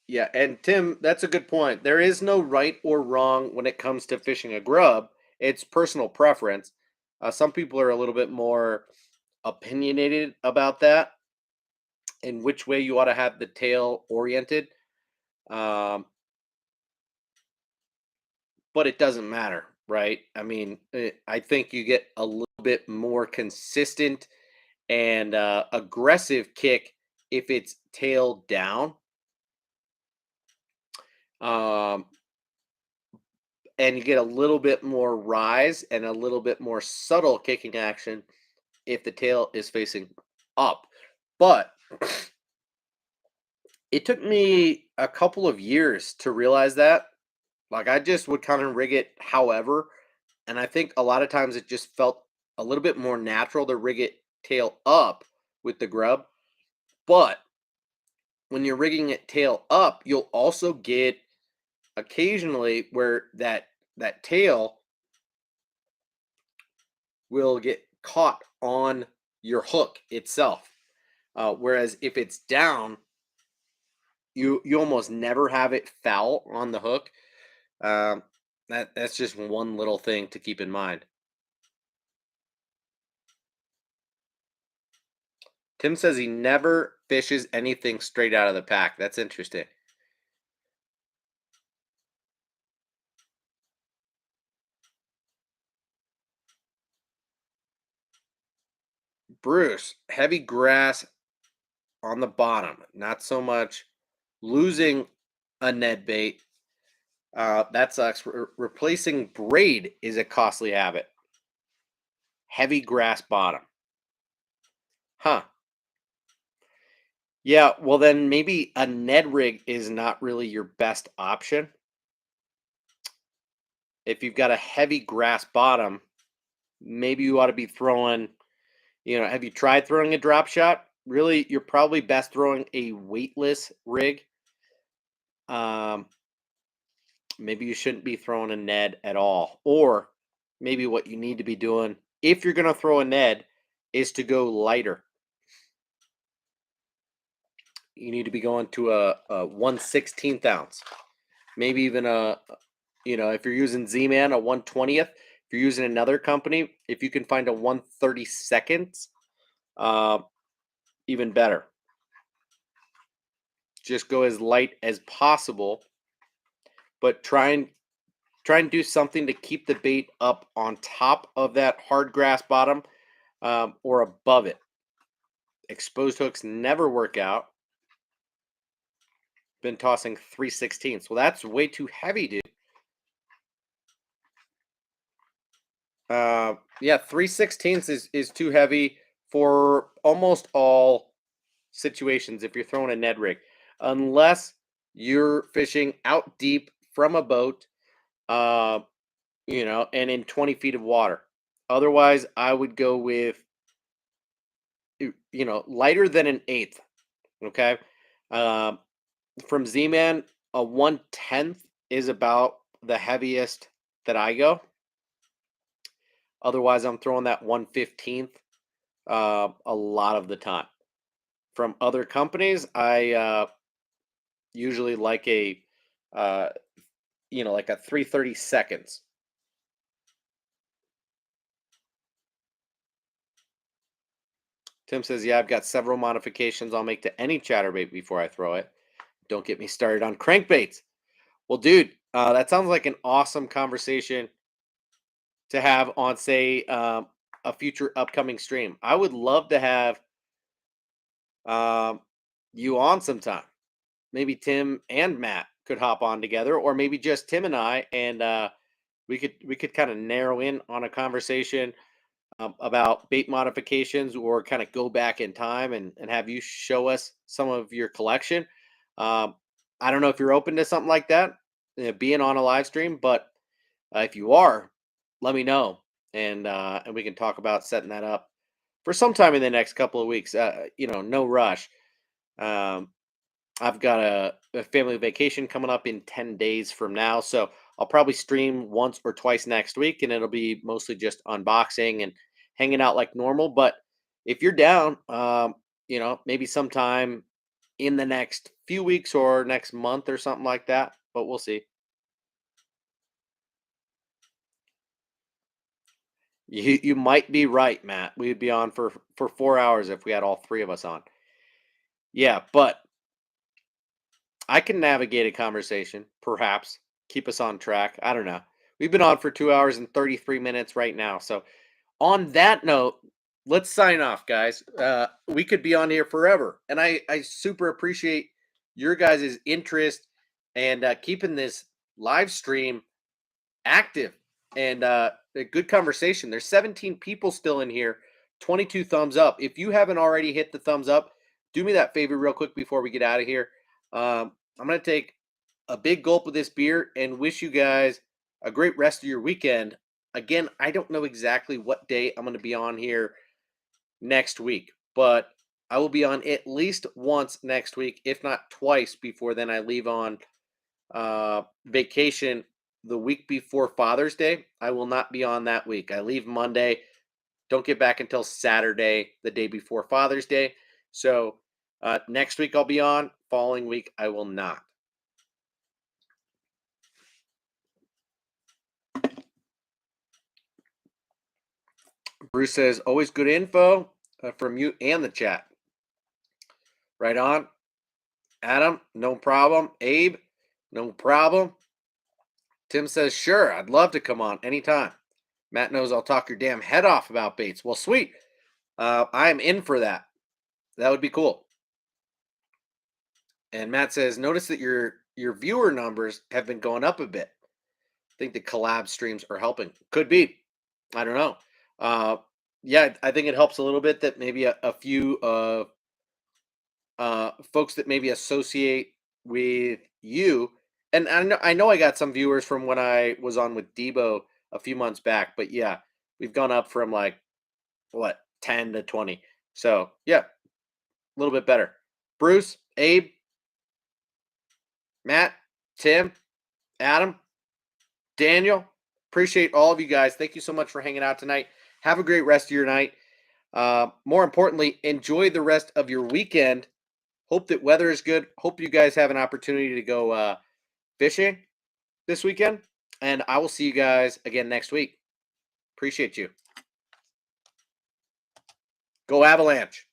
Yeah, and Tim, that's a good point. There is no right or wrong when it comes to fishing a grub. It's personal preference. Some people are a little bit more opinionated about that and which way you ought to have the tail oriented. Um, but it doesn't matter, right? I mean, I think you get a little bit more consistent and aggressive kick if it's tail down. Um, and you get a little bit more rise and a little bit more subtle kicking action if the tail is facing up. But it took me a couple of years to realize that. Like I just would kind of rig it however, and I think a lot of times it just felt a little bit more natural to rig it tail up with the grub. But when you're rigging it tail up, you'll also get occasionally where that tail will get caught on your hook itself. Whereas if it's down, you almost never have it foul on the hook. Um, that's just one little thing to keep in mind. Tim says he never fishes anything straight out of the pack. That's interesting. Bruce, heavy grass on the bottom, not so much losing a Ned bait. That sucks. Replacing braid is a costly habit. Heavy grass bottom. Huh. Yeah, well, then maybe a Ned rig is not really your best option. If you've got a heavy grass bottom, maybe you ought to be throwing, have you tried throwing a drop shot? Really, you're probably best throwing a weightless rig. Um, maybe you shouldn't be throwing a Ned at all. Or maybe what you need to be doing, if you're going to throw a Ned, is to go lighter. You need to be going to a 1/16th ounce. Maybe even if you're using Z-Man, a 1/20th. If you're using another company, if you can find a 1/32, uh, even better. Just go as light as possible, but try and do something to keep the bait up on top of that hard grass bottom, or above it. Exposed hooks never work out. Been tossing 3/16. Well, that's way too heavy, dude. Yeah, 3/16 is too heavy for almost all situations if you're throwing a Ned rig, unless you're fishing out deep from a boat, and in 20 feet of water. Otherwise, I would go with, lighter than an eighth. Okay. Um, from Z Man, a 1/10 is about the heaviest that I go. Otherwise, I'm throwing that 1/15th a lot of the time. From other companies, I usually like uh, like a 3/32. Tim says, "Yeah, I've got several modifications I'll make to any chatterbait before I throw it. Don't get me started on crankbaits." Well, dude, that sounds like an awesome conversation to have on, say, a future upcoming stream. I would love to have um, you on sometime. Maybe Tim and Matt could hop on together, or maybe just Tim and I, and we could kind of narrow in on a conversation about bait modifications, or kind of go back in time and have you show us some of your collection. Um, I don't know if you're open to something like that, being on a live stream, but if you are, let me know, and we can talk about setting that up for sometime in the next couple of weeks. No rush. Um, I've got a family vacation coming up in 10 days from now. So I'll probably stream once or twice next week, and it'll be mostly just unboxing and hanging out like normal. But if you're down, maybe sometime in the next few weeks or next month or something like that, but we'll see. You might be right, Matt. We'd be on for 4 hours if we had all three of us on. Yeah, but I can navigate a conversation, perhaps keep us on track. I don't know. We've been on for 2 hours and 33 minutes right now. So, on that note, let's sign off, guys. We could be on here forever. And I super appreciate your guys' interest and keeping this live stream active and a good conversation. There's 17 people still in here, 22 thumbs up. If you haven't already hit the thumbs up, do me that favor real quick before we get out of here. I'm going to take a big gulp of this beer and wish you guys a great rest of your weekend. Again, I don't know exactly what day I'm going to be on here next week, but I will be on at least once next week, if not twice, before then I leave on vacation the week before Father's Day. I will not be on that week. I leave Monday, don't get back until Saturday, the day before Father's Day. So next week I'll be on. Following week I will not. Bruce says, always good info from you and the chat. Right on. Adam, no problem. Abe, no problem. Tim says, sure, I'd love to come on anytime. Matt knows I'll talk your damn head off about baits. Well, sweet. I'm in for that. That would be cool. And Matt says, notice that your viewer numbers have been going up a bit. I think the collab streams are helping. Could be. I don't know. Yeah, I think it helps a little bit that maybe a few folks that maybe associate with you. And I know I got some viewers from when I was on with Debo a few months back, but yeah, we've gone up from like what 10 to 20. So yeah, a little bit better. Bruce, Abe, Matt, Tim, Adam, Daniel, appreciate all of you guys. Thank you so much for hanging out tonight. Have a great rest of your night. More importantly, enjoy the rest of your weekend. Hope that weather is good. Hope you guys have an opportunity to go fishing this weekend. And I will see you guys again next week. Appreciate you. Go Avalanche.